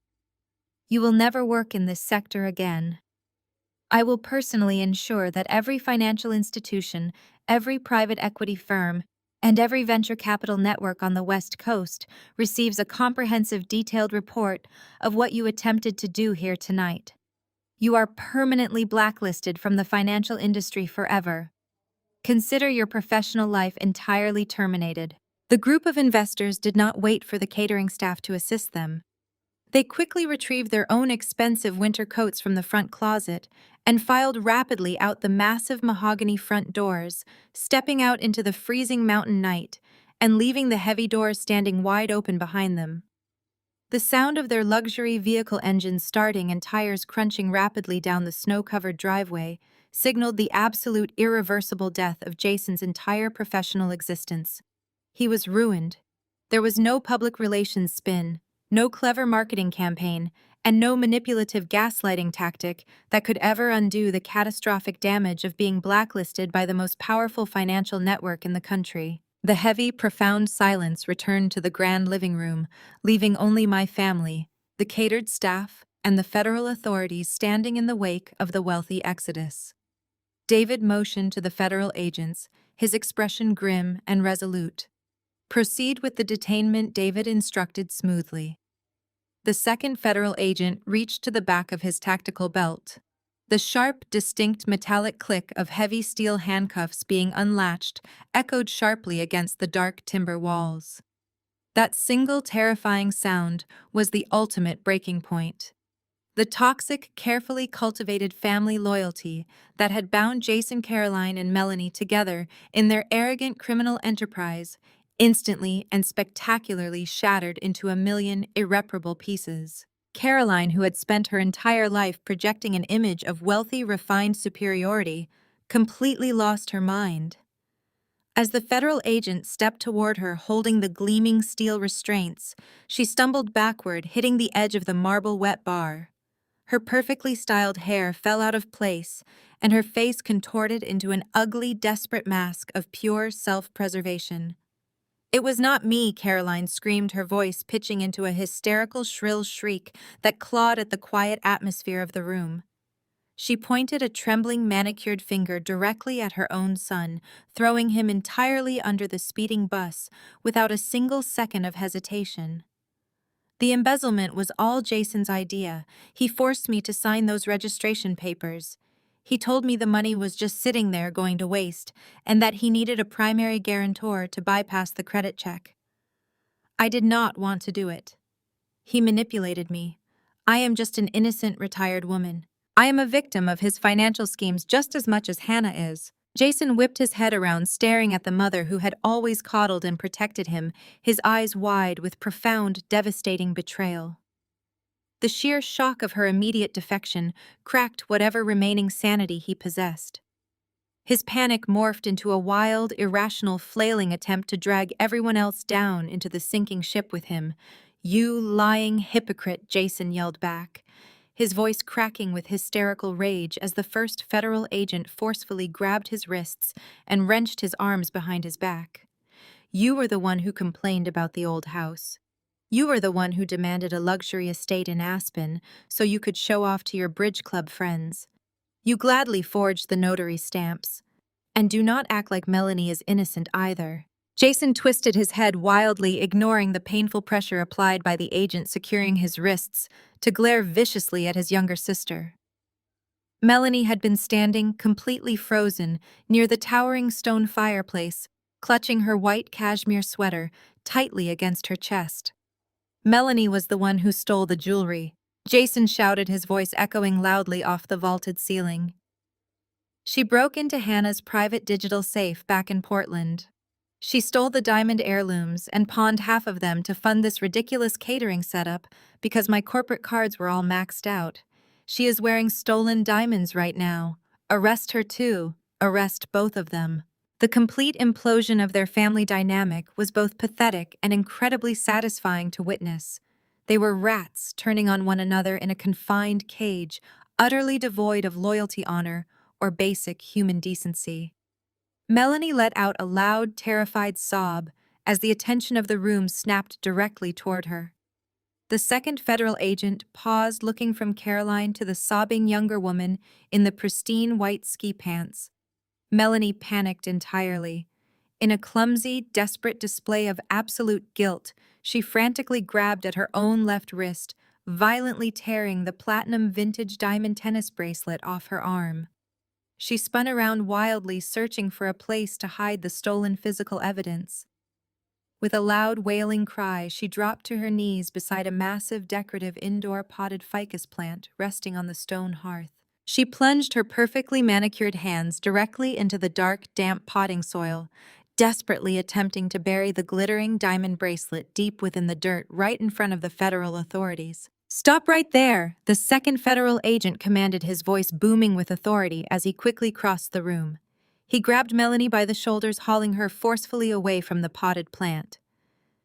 [SPEAKER 1] You will never work in this sector again. I will personally ensure that every financial institution, every private equity firm, and every venture capital network on the West Coast receives a comprehensive, detailed report of what you attempted to do here tonight. You are permanently blacklisted from the financial industry forever. Consider your professional life entirely terminated." The group of investors did not wait for the catering staff to assist them. They quickly retrieved their own expensive winter coats from the front closet and filed rapidly out the massive mahogany front doors, stepping out into the freezing mountain night and leaving the heavy doors standing wide open behind them. The sound of their luxury vehicle engines starting and tires crunching rapidly down the snow-covered driveway signaled the absolute, irreversible death of Jason's entire professional existence. He was ruined. There was no public relations spin, no clever marketing campaign, and no manipulative gaslighting tactic that could ever undo the catastrophic damage of being blacklisted by the most powerful financial network in the country. The heavy, profound silence returned to the grand living room, leaving only my family, the catered staff, and the federal authorities standing in the wake of the wealthy exodus. David motioned to the federal agents, his expression grim and resolute. "Proceed with the detainment," David instructed smoothly. The second federal agent reached to the back of his tactical belt. The sharp, distinct metallic click of heavy steel handcuffs being unlatched echoed sharply against the dark timber walls. That single terrifying sound was the ultimate breaking point. The toxic, carefully cultivated family loyalty that had bound Jason, Caroline, and Melanie together in their arrogant criminal enterprise instantly and spectacularly shattered into a million irreparable pieces. Caroline, who had spent her entire life projecting an image of wealthy, refined superiority, completely lost her mind. As the federal agent stepped toward her holding the gleaming steel restraints, she stumbled backward, hitting the edge of the marble-wet bar. Her perfectly styled hair fell out of place, and her face contorted into an ugly, desperate mask of pure self-preservation. "It was not me," Caroline screamed, her voice pitching into a hysterical, shrill shriek that clawed at the quiet atmosphere of the room. She pointed a trembling, manicured finger directly at her own son, throwing him entirely under the speeding bus without a single second of hesitation. "The embezzlement was all Jason's idea. He forced me to sign those registration papers. He told me the money was just sitting there going to waste, and that he needed a primary guarantor to bypass the credit check. I did not want to do it. He manipulated me. I am just an innocent retired woman. I am a victim of his financial schemes just as much as Hannah is. Jason whipped his head around, staring at the mother who had always coddled and protected him, his eyes wide with profound, devastating betrayal. The sheer shock of her immediate defection cracked whatever remaining sanity he possessed. His panic morphed into a wild, irrational, flailing attempt to drag everyone else down into the sinking ship with him. "You lying hypocrite," Jason yelled back, his voice cracking with hysterical rage as the first federal agent forcefully grabbed his wrists and wrenched his arms behind his back. "You were the one who complained about the old house. You were the one who demanded a luxury estate in Aspen so you could show off to your bridge club friends. You gladly forged the notary stamps. And do not act like Melanie is innocent either." Jason twisted his head wildly, ignoring the painful pressure applied by the agent securing his wrists, to glare viciously at his younger sister. Melanie had been standing, completely frozen, near the towering stone fireplace, clutching her white cashmere sweater tightly against her chest. Melanie was the one who stole the jewelry. Jason shouted, his voice echoing loudly off the vaulted ceiling. She broke into Hannah's private digital safe back in Portland. She stole the diamond heirlooms and pawned half of them to fund this ridiculous catering setup because my corporate cards were all maxed out. She is wearing stolen diamonds right now. Arrest her too. Arrest both of them. The complete implosion of their family dynamic was both pathetic and incredibly satisfying to witness. They were rats turning on one another in a confined cage, utterly devoid of loyalty, honor, or basic human decency. Melanie let out a loud, terrified sob as the attention of the room snapped directly toward her. The second federal agent paused, looking from Caroline to the sobbing younger woman in the pristine white ski pants. Melanie panicked entirely. In a clumsy, desperate display of absolute guilt, she frantically grabbed at her own left wrist, violently tearing the platinum vintage diamond tennis bracelet off her arm. She spun around wildly, searching for a place to hide the stolen physical evidence. With a loud, wailing cry, she dropped to her knees beside a massive, decorative indoor potted ficus plant resting on the stone hearth. She plunged her perfectly manicured hands directly into the dark, damp potting soil, desperately attempting to bury the glittering diamond bracelet deep within the dirt right in front of the federal authorities. "Stop right there!" the second federal agent commanded, his voice booming with authority as he quickly crossed the room. He grabbed Melanie by the shoulders, hauling her forcefully away from the potted plant.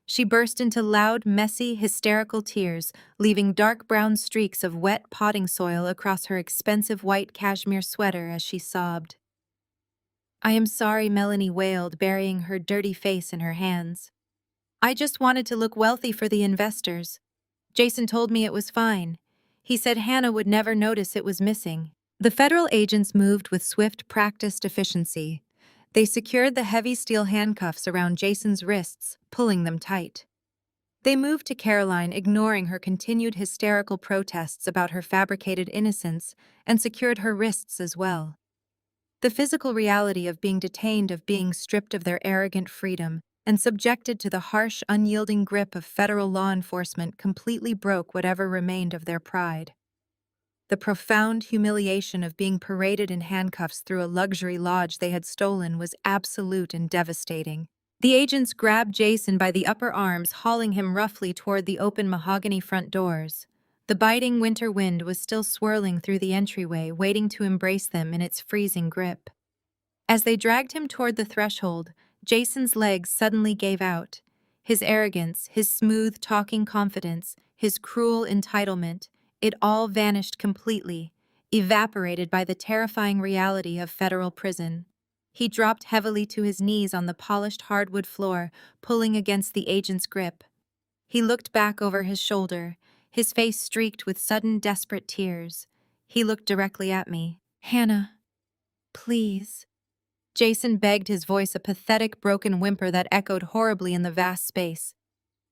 [SPEAKER 1] She burst into loud, messy, hysterical tears, leaving dark brown streaks of wet potting soil across her expensive white cashmere sweater as she sobbed. "I am sorry," Melanie wailed, burying her dirty face in her hands. "I just wanted to look wealthy for the investors. Jason told me it was fine. He said Hannah would never notice it was missing." The federal agents moved with swift, practiced efficiency. They secured the heavy steel handcuffs around Jason's wrists, pulling them tight. They moved to Caroline, ignoring her continued hysterical protests about her fabricated innocence, and secured her wrists as well. The physical reality of being detained, of being stripped of their arrogant freedom, and subjected to the harsh, unyielding grip of federal law enforcement completely broke whatever remained of their pride. The profound humiliation of being paraded in handcuffs through a luxury lodge they had stolen was absolute and devastating. The agents grabbed Jason by the upper arms, hauling him roughly toward the open mahogany front doors. The biting winter wind was still swirling through the entryway, waiting to embrace them in its freezing grip. As they dragged him toward the threshold, Jason's legs suddenly gave out. His arrogance, his smooth-talking confidence, his cruel entitlement, it all vanished completely, evaporated by the terrifying reality of federal prison. He dropped heavily to his knees on the polished hardwood floor, pulling against the agent's grip. He looked back over his shoulder, his face streaked with sudden, desperate tears. He looked directly at me. "Hannah, please." Jason begged, his voice a pathetic, broken whimper that echoed horribly in the vast space.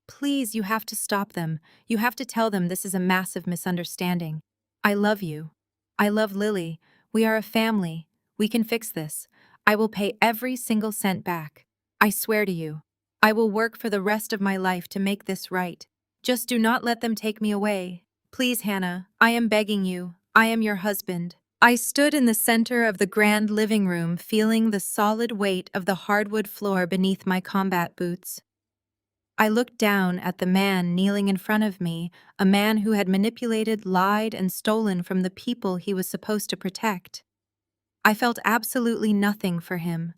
[SPEAKER 1] "Please, you have to stop them. You have to tell them this is a massive misunderstanding. I love you. I love Lily. We are a family. We can fix this. I will pay every single cent back. I swear to you. I will work for the rest of my life to make this right. Just do not let them take me away. Please, Hannah, I am begging you. I am your husband. I stood in the center of the grand living room, feeling the solid weight of the hardwood floor beneath my combat boots. I looked down at the man kneeling in front of me, a man who had manipulated, lied, and stolen from the people he was supposed to protect. I felt absolutely nothing for him.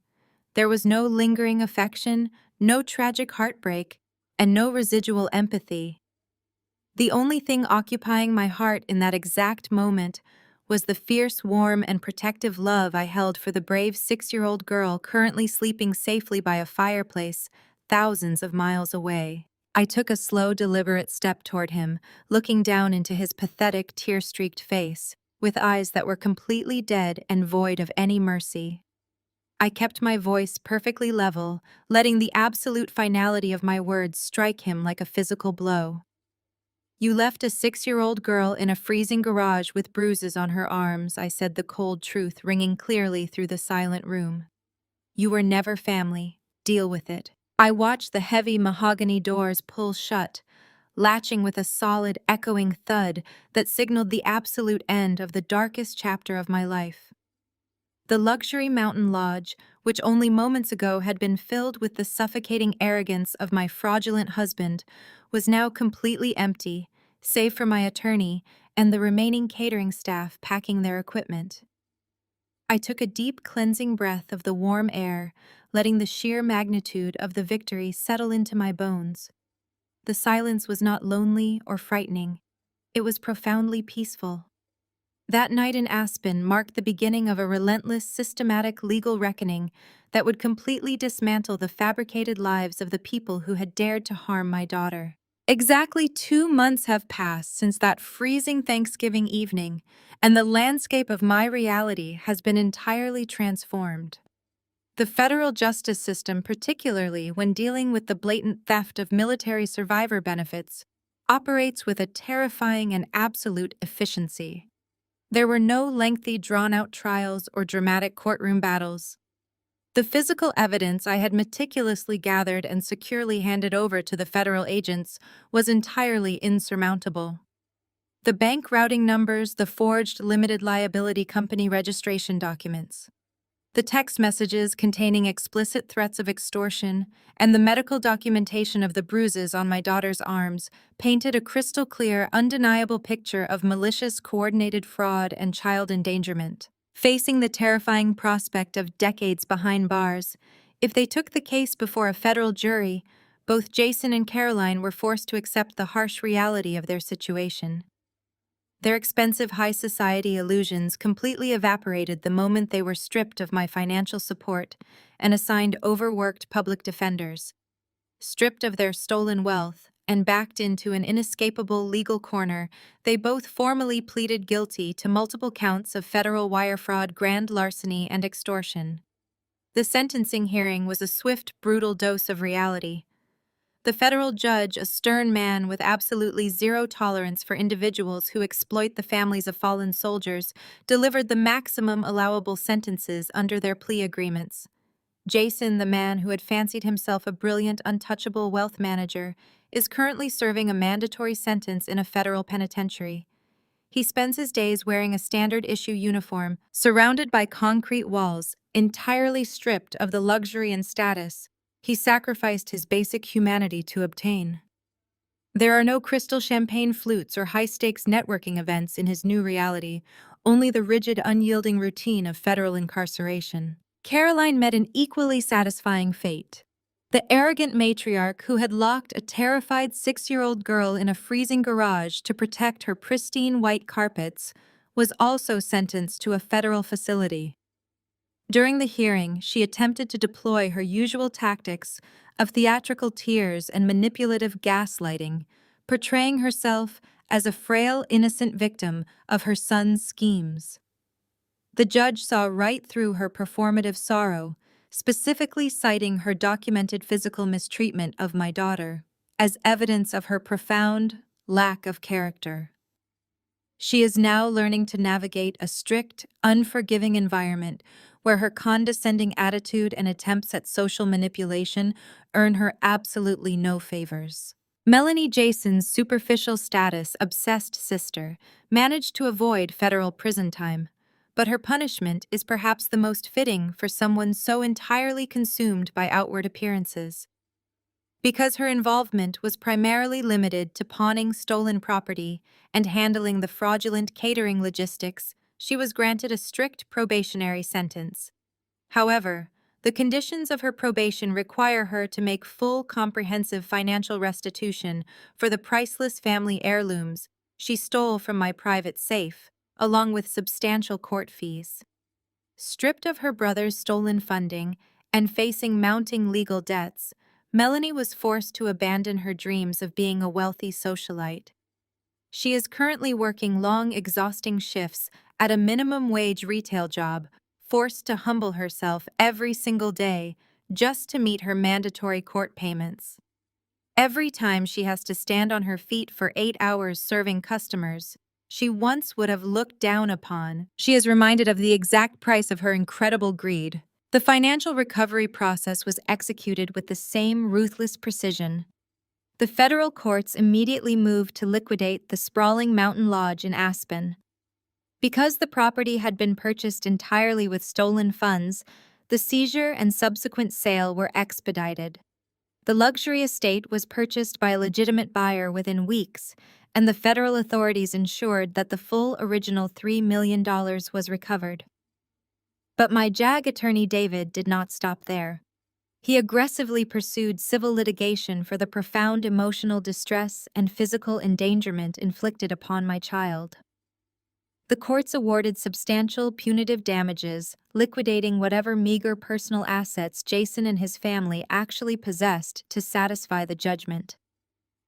[SPEAKER 1] There was no lingering affection, no tragic heartbreak, and no residual empathy. The only thing occupying my heart in that exact moment was the fierce, warm, and protective love I held for the brave 6-year-old girl currently sleeping safely by a fireplace thousands of miles away. I took a slow, deliberate step toward him, looking down into his pathetic, tear-streaked face, with eyes that were completely dead and void of any mercy. I kept my voice perfectly level, letting the absolute finality of my words strike him like a physical blow. You left a 6-year-old girl in a freezing garage with bruises on her arms, I said, the cold truth ringing clearly through the silent room. You were never family. Deal with it. I watched the heavy mahogany doors pull shut, latching with a solid, echoing thud that signaled the absolute end of the darkest chapter of my life. The luxury mountain lodge, which only moments ago had been filled with the suffocating arrogance of my fraudulent husband, was now completely empty, save for my attorney and the remaining catering staff packing their equipment. I took a deep cleansing breath of the warm air, letting the sheer magnitude of the victory settle into my bones. The silence was not lonely or frightening. It was profoundly peaceful. That night in Aspen marked the beginning of a relentless, systematic legal reckoning that would completely dismantle the fabricated lives of the people who had dared to harm my daughter. Exactly 2 months have passed since that freezing Thanksgiving evening, and the landscape of my reality has been entirely transformed. The federal justice system, particularly when dealing with the blatant theft of military survivor benefits, operates with a terrifying and absolute efficiency. There were no lengthy, drawn-out trials or dramatic courtroom battles. The physical evidence I had meticulously gathered and securely handed over to the federal agents was entirely insurmountable. The bank routing numbers, the forged limited liability company registration documents, the text messages containing explicit threats of extortion, and the medical documentation of the bruises on my daughter's arms painted a crystal-clear, undeniable picture of malicious, coordinated fraud and child endangerment. Facing the terrifying prospect of decades behind bars, if they took the case before a federal jury, both Jason and Caroline were forced to accept the harsh reality of their situation. Their expensive high society illusions completely evaporated the moment they were stripped of my financial support and assigned overworked public defenders. Stripped of their stolen wealth and backed into an inescapable legal corner, they both formally pleaded guilty to multiple counts of federal wire fraud, grand larceny, and extortion. The sentencing hearing was a swift, brutal dose of reality. The federal judge, a stern man with absolutely zero tolerance for individuals who exploit the families of fallen soldiers, delivered the maximum allowable sentences under their plea agreements. Jason, the man who had fancied himself a brilliant, untouchable wealth manager, is currently serving a mandatory sentence in a federal penitentiary. He spends his days wearing a standard-issue uniform, surrounded by concrete walls, entirely stripped of the luxury and status he sacrificed his basic humanity to obtain. There are no crystal champagne flutes or high-stakes networking events in his new reality, only the rigid, unyielding routine of federal incarceration. Caroline met an equally satisfying fate. The arrogant matriarch who had locked a terrified 6-year-old girl in a freezing garage to protect her pristine white carpets was also sentenced to a federal facility. During the hearing, she attempted to deploy her usual tactics of theatrical tears and manipulative gaslighting, portraying herself as a frail, innocent victim of her son's schemes. The judge saw right through her performative sorrow, specifically citing her documented physical mistreatment of my daughter as evidence of her profound lack of character. She is now learning to navigate a strict, unforgiving environment where her condescending attitude and attempts at social manipulation earn her absolutely no favors. Melanie Jason's superficial status obsessed sister managed to avoid federal prison time, but her punishment is perhaps the most fitting for someone so entirely consumed by outward appearances. Because her involvement was primarily limited to pawning stolen property and handling the fraudulent catering logistics, she was granted a strict probationary sentence. However, the conditions of her probation require her to make full comprehensive financial restitution for the priceless family heirlooms she stole from my private safe, along with substantial court fees. Stripped of her brother's stolen funding and facing mounting legal debts, Melanie was forced to abandon her dreams of being a wealthy socialite. She is currently working long, exhausting shifts at a minimum wage retail job, forced to humble herself every single day just to meet her mandatory court payments. Every time she has to stand on her feet for 8 hours serving customers she once would have looked down upon, she is reminded of the exact price of her incredible greed. The financial recovery process was executed with the same ruthless precision. The federal courts immediately moved to liquidate the sprawling mountain lodge in Aspen. Because the property had been purchased entirely with stolen funds, the seizure and subsequent sale were expedited. The luxury estate was purchased by a legitimate buyer within weeks, and the federal authorities ensured that the full original $3 million was recovered. But my JAG attorney David did not stop there. He aggressively pursued civil litigation for the profound emotional distress and physical endangerment inflicted upon my child. The courts awarded substantial punitive damages, liquidating whatever meager personal assets Jason and his family actually possessed to satisfy the judgment.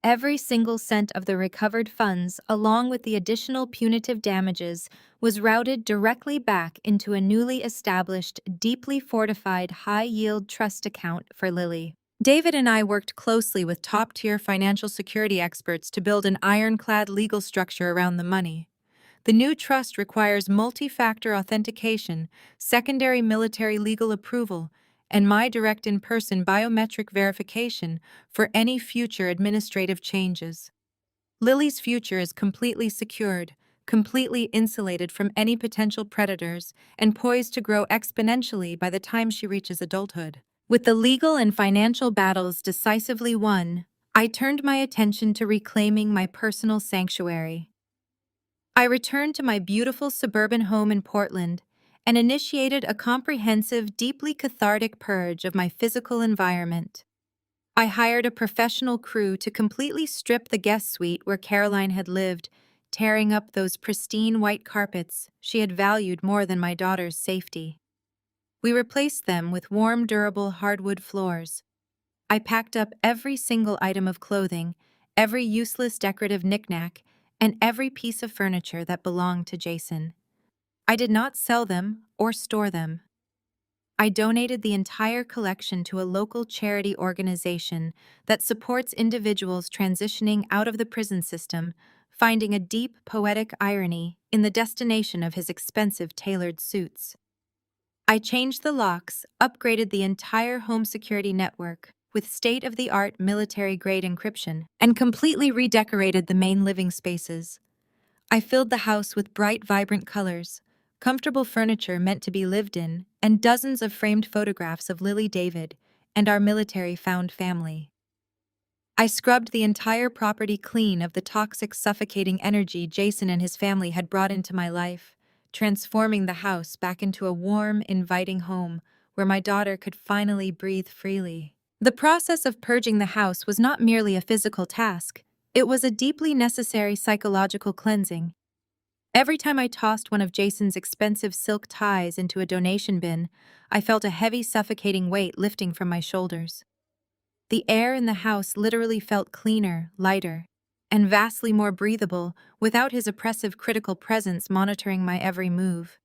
[SPEAKER 1] Every single cent of the recovered funds, along with the additional punitive damages, was routed directly back into a newly established, deeply fortified high-yield trust account for Lily. David and I worked closely with top-tier financial security experts to build an ironclad legal structure around the money. The new trust requires multi-factor authentication, secondary military legal approval, and my direct in-person biometric verification for any future administrative changes. Lily's future is completely secured, completely insulated from any potential predators, and poised to grow exponentially by the time she reaches adulthood. With the legal and financial battles decisively won, I turned my attention to reclaiming my personal sanctuary. I returned to my beautiful suburban home in Portland and initiated a comprehensive, deeply cathartic purge of my physical environment. I hired a professional crew to completely strip the guest suite where Caroline had lived, tearing up those pristine white carpets she had valued more than my daughter's safety. We replaced them with warm, durable hardwood floors. I packed up every single item of clothing, every useless decorative knickknack, and every piece of furniture that belonged to Jason. I did not sell them or store them. I donated the entire collection to a local charity organization that supports individuals transitioning out of the prison system, finding a deep, poetic irony in the destination of his expensive tailored suits. I changed the locks, upgraded the entire home security network with state-of-the-art military-grade encryption, and completely redecorated the main living spaces. I filled the house with bright, vibrant colors, comfortable furniture meant to be lived in, and dozens of framed photographs of Lily David and our military-found family. I scrubbed the entire property clean of the toxic, suffocating energy Jason and his family had brought into my life, transforming the house back into a warm, inviting home where my daughter could finally breathe freely. The process of purging the house was not merely a physical task, it was a deeply necessary psychological cleansing. Every time I tossed one of Jason's expensive silk ties into a donation bin, I felt a heavy, suffocating weight lifting from my shoulders. The air in the house literally felt cleaner, lighter, and vastly more breathable without his oppressive critical presence monitoring my every move.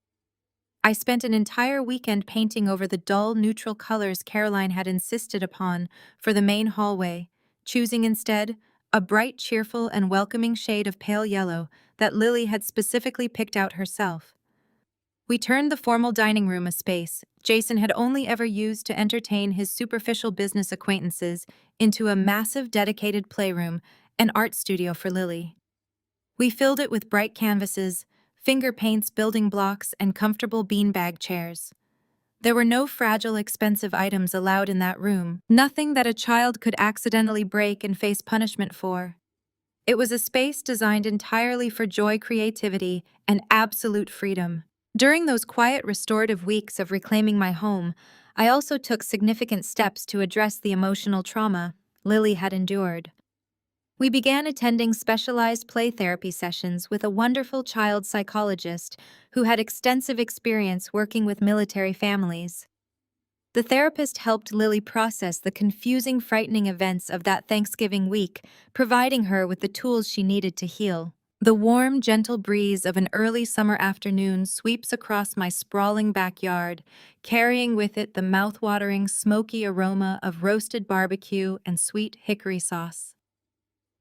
[SPEAKER 1] I spent an entire weekend painting over the dull, neutral colors Caroline had insisted upon for the main hallway, choosing instead a bright, cheerful, and welcoming shade of pale yellow that Lily had specifically picked out herself. We turned the formal dining room a space Jason had only ever used to entertain his superficial business acquaintances into a massive dedicated playroom, an art studio for Lily. We filled it with bright canvases, finger paints, building blocks, and comfortable beanbag chairs. There were no fragile, expensive items allowed in that room, nothing that a child could accidentally break and face punishment for. It was a space designed entirely for joy, creativity, and absolute freedom. During those quiet, restorative weeks of reclaiming my home, I also took significant steps to address the emotional trauma Lily had endured. We began attending specialized play therapy sessions with a wonderful child psychologist who had extensive experience working with military families. The therapist helped Lily process the confusing, frightening events of that Thanksgiving week, providing her with the tools she needed to heal. The warm, gentle breeze of an early summer afternoon sweeps across my sprawling backyard, carrying with it the mouth-watering, smoky aroma of roasted barbecue and sweet hickory sauce.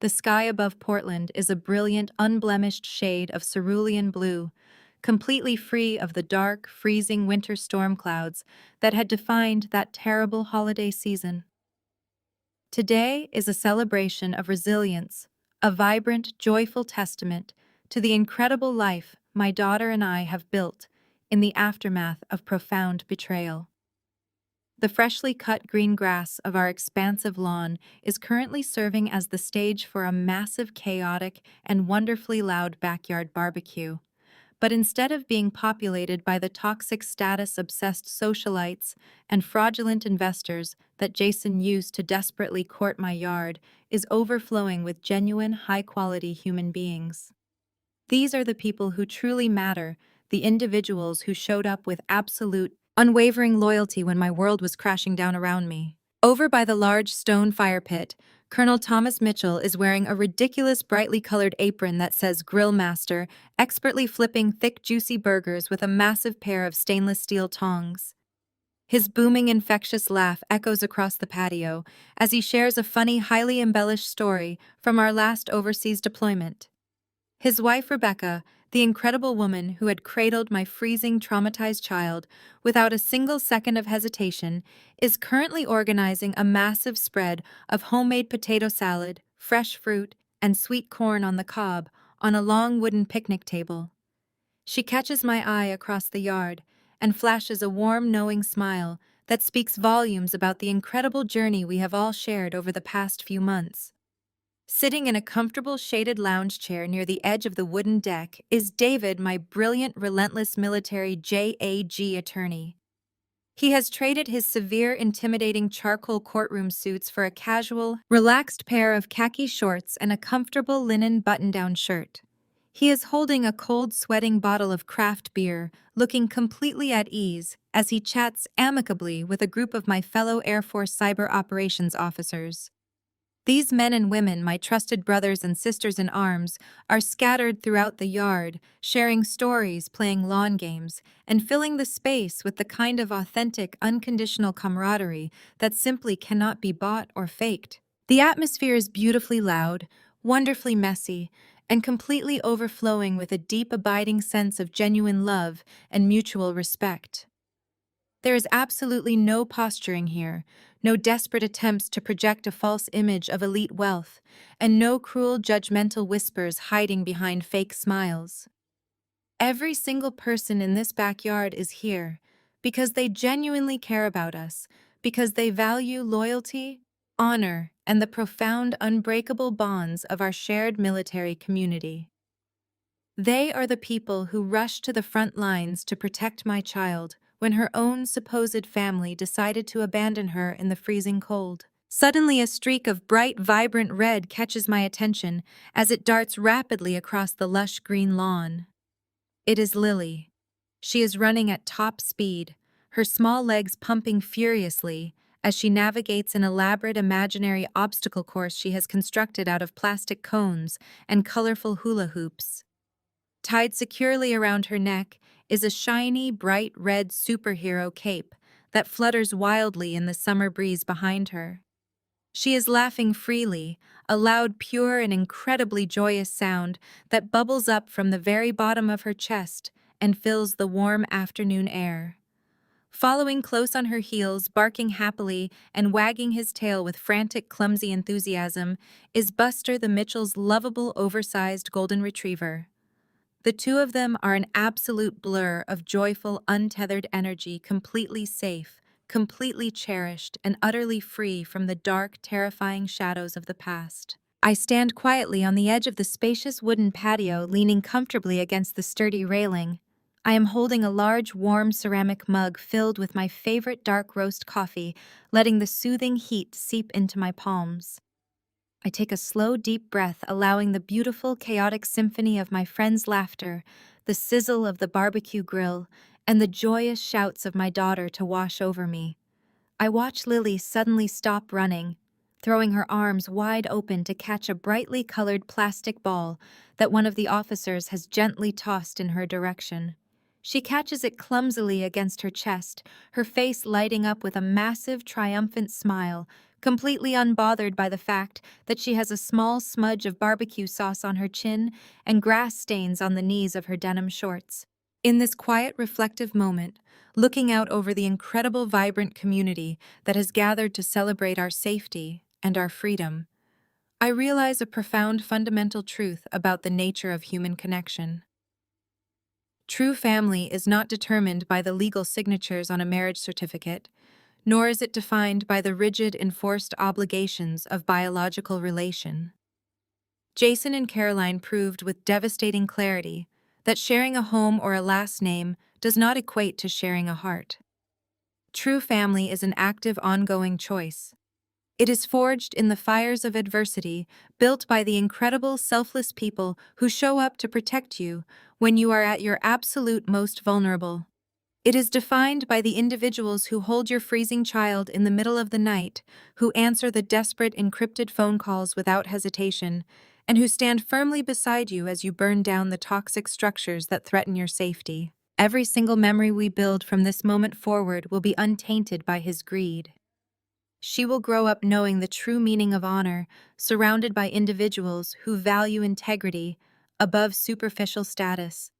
[SPEAKER 1] The sky above Portland is a brilliant, unblemished shade of cerulean blue, completely free of the dark, freezing winter storm clouds that had defined that terrible holiday season. Today is a celebration of resilience, a vibrant, joyful testament to the incredible life my daughter and I have built in the aftermath of profound betrayal. The freshly cut green grass of our expansive lawn is currently serving as the stage for a massive, chaotic, and wonderfully loud backyard barbecue. But instead of being populated by the toxic status-obsessed socialites and fraudulent investors that Jason used to desperately court my yard, is overflowing with genuine, high-quality human beings. These are the people who truly matter, the individuals who showed up with absolute, unwavering loyalty when my world was crashing down around me. Over by the large stone fire pit, Colonel Thomas Mitchell is wearing a ridiculous brightly colored apron that says Grill Master, expertly flipping thick, juicy burgers with a massive pair of stainless steel tongs. His booming, infectious laugh echoes across the patio as he shares a funny, highly embellished story from our last overseas deployment. His wife, Rebecca, the incredible woman who had cradled my freezing, traumatized child without a single second of hesitation, is currently organizing a massive spread of homemade potato salad, fresh fruit, and sweet corn on the cob on a long wooden picnic table. She catches my eye across the yard and flashes a warm, knowing smile that speaks volumes about the incredible journey we have all shared over the past few months. Sitting in a comfortable shaded lounge chair near the edge of the wooden deck is David, my brilliant, relentless military JAG attorney. He has traded his severe, intimidating charcoal courtroom suits for a casual, relaxed pair of khaki shorts and a comfortable linen button-down shirt. He is holding a cold, sweating bottle of craft beer, looking completely at ease as he chats amicably with a group of my fellow Air Force cyber operations officers. These men and women, my trusted brothers and sisters in arms, are scattered throughout the yard, sharing stories, playing lawn games, and filling the space with the kind of authentic, unconditional camaraderie that simply cannot be bought or faked. The atmosphere is beautifully loud, wonderfully messy, and completely overflowing with a deep, abiding sense of genuine love and mutual respect. There is absolutely no posturing here, no desperate attempts to project a false image of elite wealth, and no cruel, judgmental whispers hiding behind fake smiles. Every single person in this backyard is here because they genuinely care about us, because they value loyalty, honor, and the profound, unbreakable bonds of our shared military community. They are the people who rushed to the front lines to protect my child when her own supposed family decided to abandon her in the freezing cold. Suddenly, a streak of bright, vibrant red catches my attention as it darts rapidly across the lush green lawn. It is Lily. She is running at top speed, her small legs pumping furiously as she navigates an elaborate imaginary obstacle course she has constructed out of plastic cones and colorful hula hoops. Tied securely around her neck is a shiny, bright red superhero cape that flutters wildly in the summer breeze behind her. She is laughing freely, a loud, pure, and incredibly joyous sound that bubbles up from the very bottom of her chest and fills the warm afternoon air. Following close on her heels, barking happily and wagging his tail with frantic, clumsy enthusiasm, is Buster the Mitchell's lovable, oversized golden retriever. The two of them are an absolute blur of joyful, untethered energy, completely safe, completely cherished, and utterly free from the dark, terrifying shadows of the past. I stand quietly on the edge of the spacious wooden patio, leaning comfortably against the sturdy railing. I am holding a large, warm ceramic mug filled with my favorite dark roast coffee, letting the soothing heat seep into my palms. I take a slow, deep breath, allowing the beautiful, chaotic symphony of my friends' laughter, the sizzle of the barbecue grill, and the joyous shouts of my daughter to wash over me. I watch Lily suddenly stop running, throwing her arms wide open to catch a brightly colored plastic ball that one of the officers has gently tossed in her direction. She catches it clumsily against her chest, her face lighting up with a massive, triumphant smile, completely unbothered by the fact that she has a small smudge of barbecue sauce on her chin and grass stains on the knees of her denim shorts. In this quiet, reflective moment, looking out over the incredible, vibrant community that has gathered to celebrate our safety and our freedom, I realize a profound fundamental truth about the nature of human connection. True family is not determined by the legal signatures on a marriage certificate, nor is it defined by the rigid, enforced obligations of biological relation. Jason and Caroline proved with devastating clarity that sharing a home or a last name does not equate to sharing a heart. True family is an active, ongoing choice. It is forged in the fires of adversity, built by the incredible, selfless people who show up to protect you when you are at your absolute most vulnerable. It is defined by the individuals who hold your freezing child in the middle of the night, who answer the desperate, encrypted phone calls without hesitation, and who stand firmly beside you as you burn down the toxic structures that threaten your safety. Every single memory we build from this moment forward will be untainted by his greed. She will grow up knowing the true meaning of honor, surrounded by individuals who value integrity above superficial status.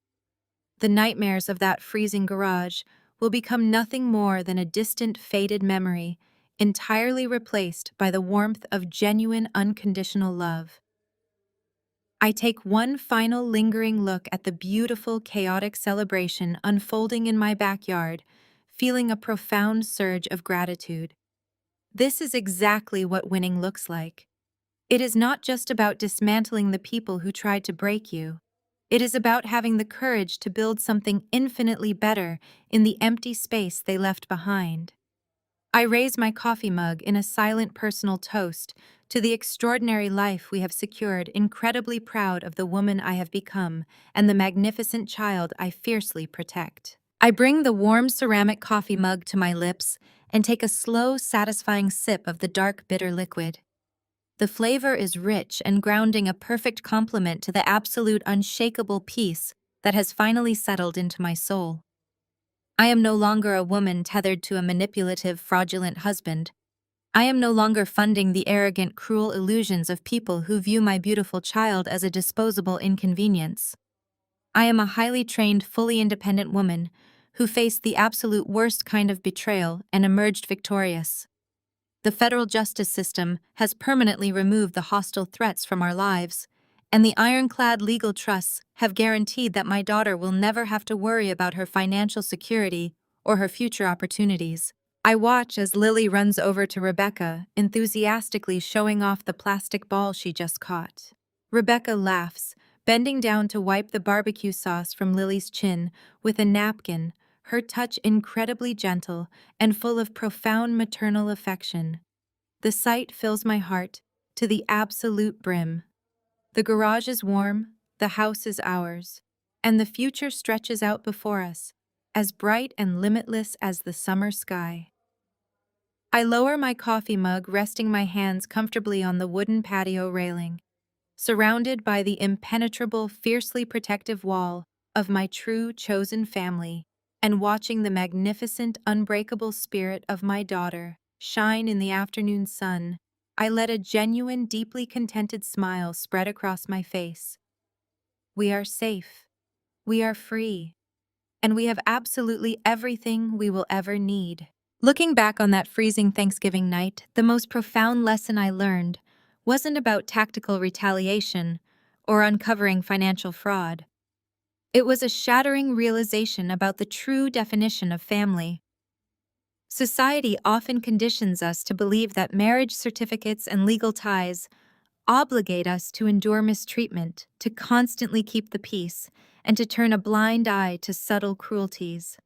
[SPEAKER 1] The nightmares of that freezing garage will become nothing more than a distant, faded memory, entirely replaced by the warmth of genuine, unconditional love. I take one final lingering look at the beautiful, chaotic celebration unfolding in my backyard, feeling a profound surge of gratitude. This is exactly what winning looks like. It is not just about dismantling the people who tried to break you. It is about having the courage to build something infinitely better in the empty space they left behind. I raise my coffee mug in a silent personal toast to the extraordinary life we have secured, incredibly proud of the woman I have become and the magnificent child I fiercely protect. I bring the warm ceramic coffee mug to my lips and take a slow, satisfying sip of the dark, bitter liquid. The flavor is rich and grounding, a perfect complement to the absolute, unshakable peace that has finally settled into my soul. I am no longer a woman tethered to a manipulative, fraudulent husband. I am no longer funding the arrogant, cruel illusions of people who view my beautiful child as a disposable inconvenience. I am a highly trained, fully independent woman who faced the absolute worst kind of betrayal and emerged victorious. The federal justice system has permanently removed the hostile threats from our lives, and the ironclad legal trusts have guaranteed that my daughter will never have to worry about her financial security or her future opportunities. I watch as Lily runs over to Rebecca, enthusiastically showing off the plastic ball she just caught. Rebecca laughs, bending down to wipe the barbecue sauce from Lily's chin with a napkin, her touch incredibly gentle and full of profound maternal affection. The sight fills my heart to the absolute brim. The garage is warm, the house is ours, and the future stretches out before us, as bright and limitless as the summer sky. I lower my coffee mug, resting my hands comfortably on the wooden patio railing, surrounded by the impenetrable, fiercely protective wall of my true chosen family, and watching the magnificent, unbreakable spirit of my daughter shine in the afternoon sun I let a genuine, deeply contented smile spread across my face. We are safe. We are free. And we have absolutely everything we will ever need. Looking back on that freezing Thanksgiving night, the most profound lesson I learned wasn't about tactical retaliation or uncovering financial fraud. It was a shattering realization about the true definition of family. Society often conditions us to believe that marriage certificates and legal ties obligate us to endure mistreatment, to constantly keep the peace, and to turn a blind eye to subtle cruelties.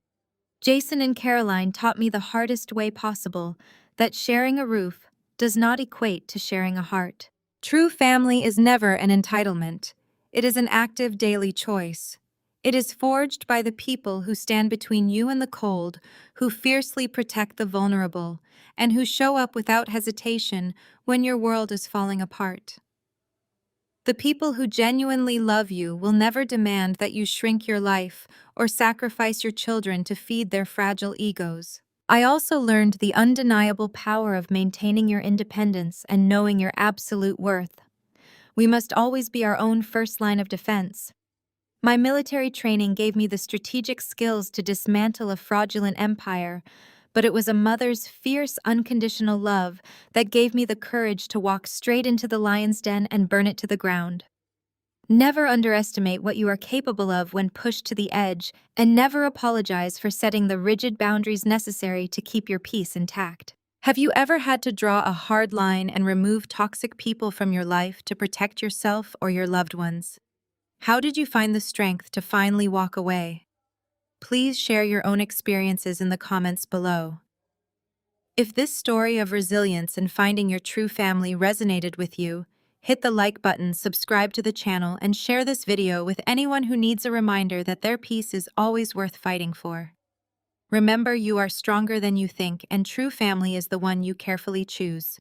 [SPEAKER 1] Jason and Caroline taught me the hardest way possible that sharing a roof does not equate to sharing a heart. True family is never an entitlement. It is an active daily choice. It is forged by the people who stand between you and the cold, who fiercely protect the vulnerable, and who show up without hesitation when your world is falling apart. The people who genuinely love you will never demand that you shrink your life or sacrifice your children to feed their fragile egos. I also learned the undeniable power of maintaining your independence and knowing your absolute worth. We must always be our own first line of defense. My military training gave me the strategic skills to dismantle a fraudulent empire, but it was a mother's fierce, unconditional love that gave me the courage to walk straight into the lion's den and burn it to the ground. Never underestimate what you are capable of when pushed to the edge, and never apologize for setting the rigid boundaries necessary to keep your peace intact. Have you ever had to draw a hard line and remove toxic people from your life to protect yourself or your loved ones? How did you find the strength to finally walk away? Please share your own experiences in the comments below. If this story of resilience and finding your true family resonated with you, hit the like button, subscribe to the channel, and share this video with anyone who needs a reminder that their peace is always worth fighting for. Remember, you are stronger than you think, and true family is the one you carefully choose.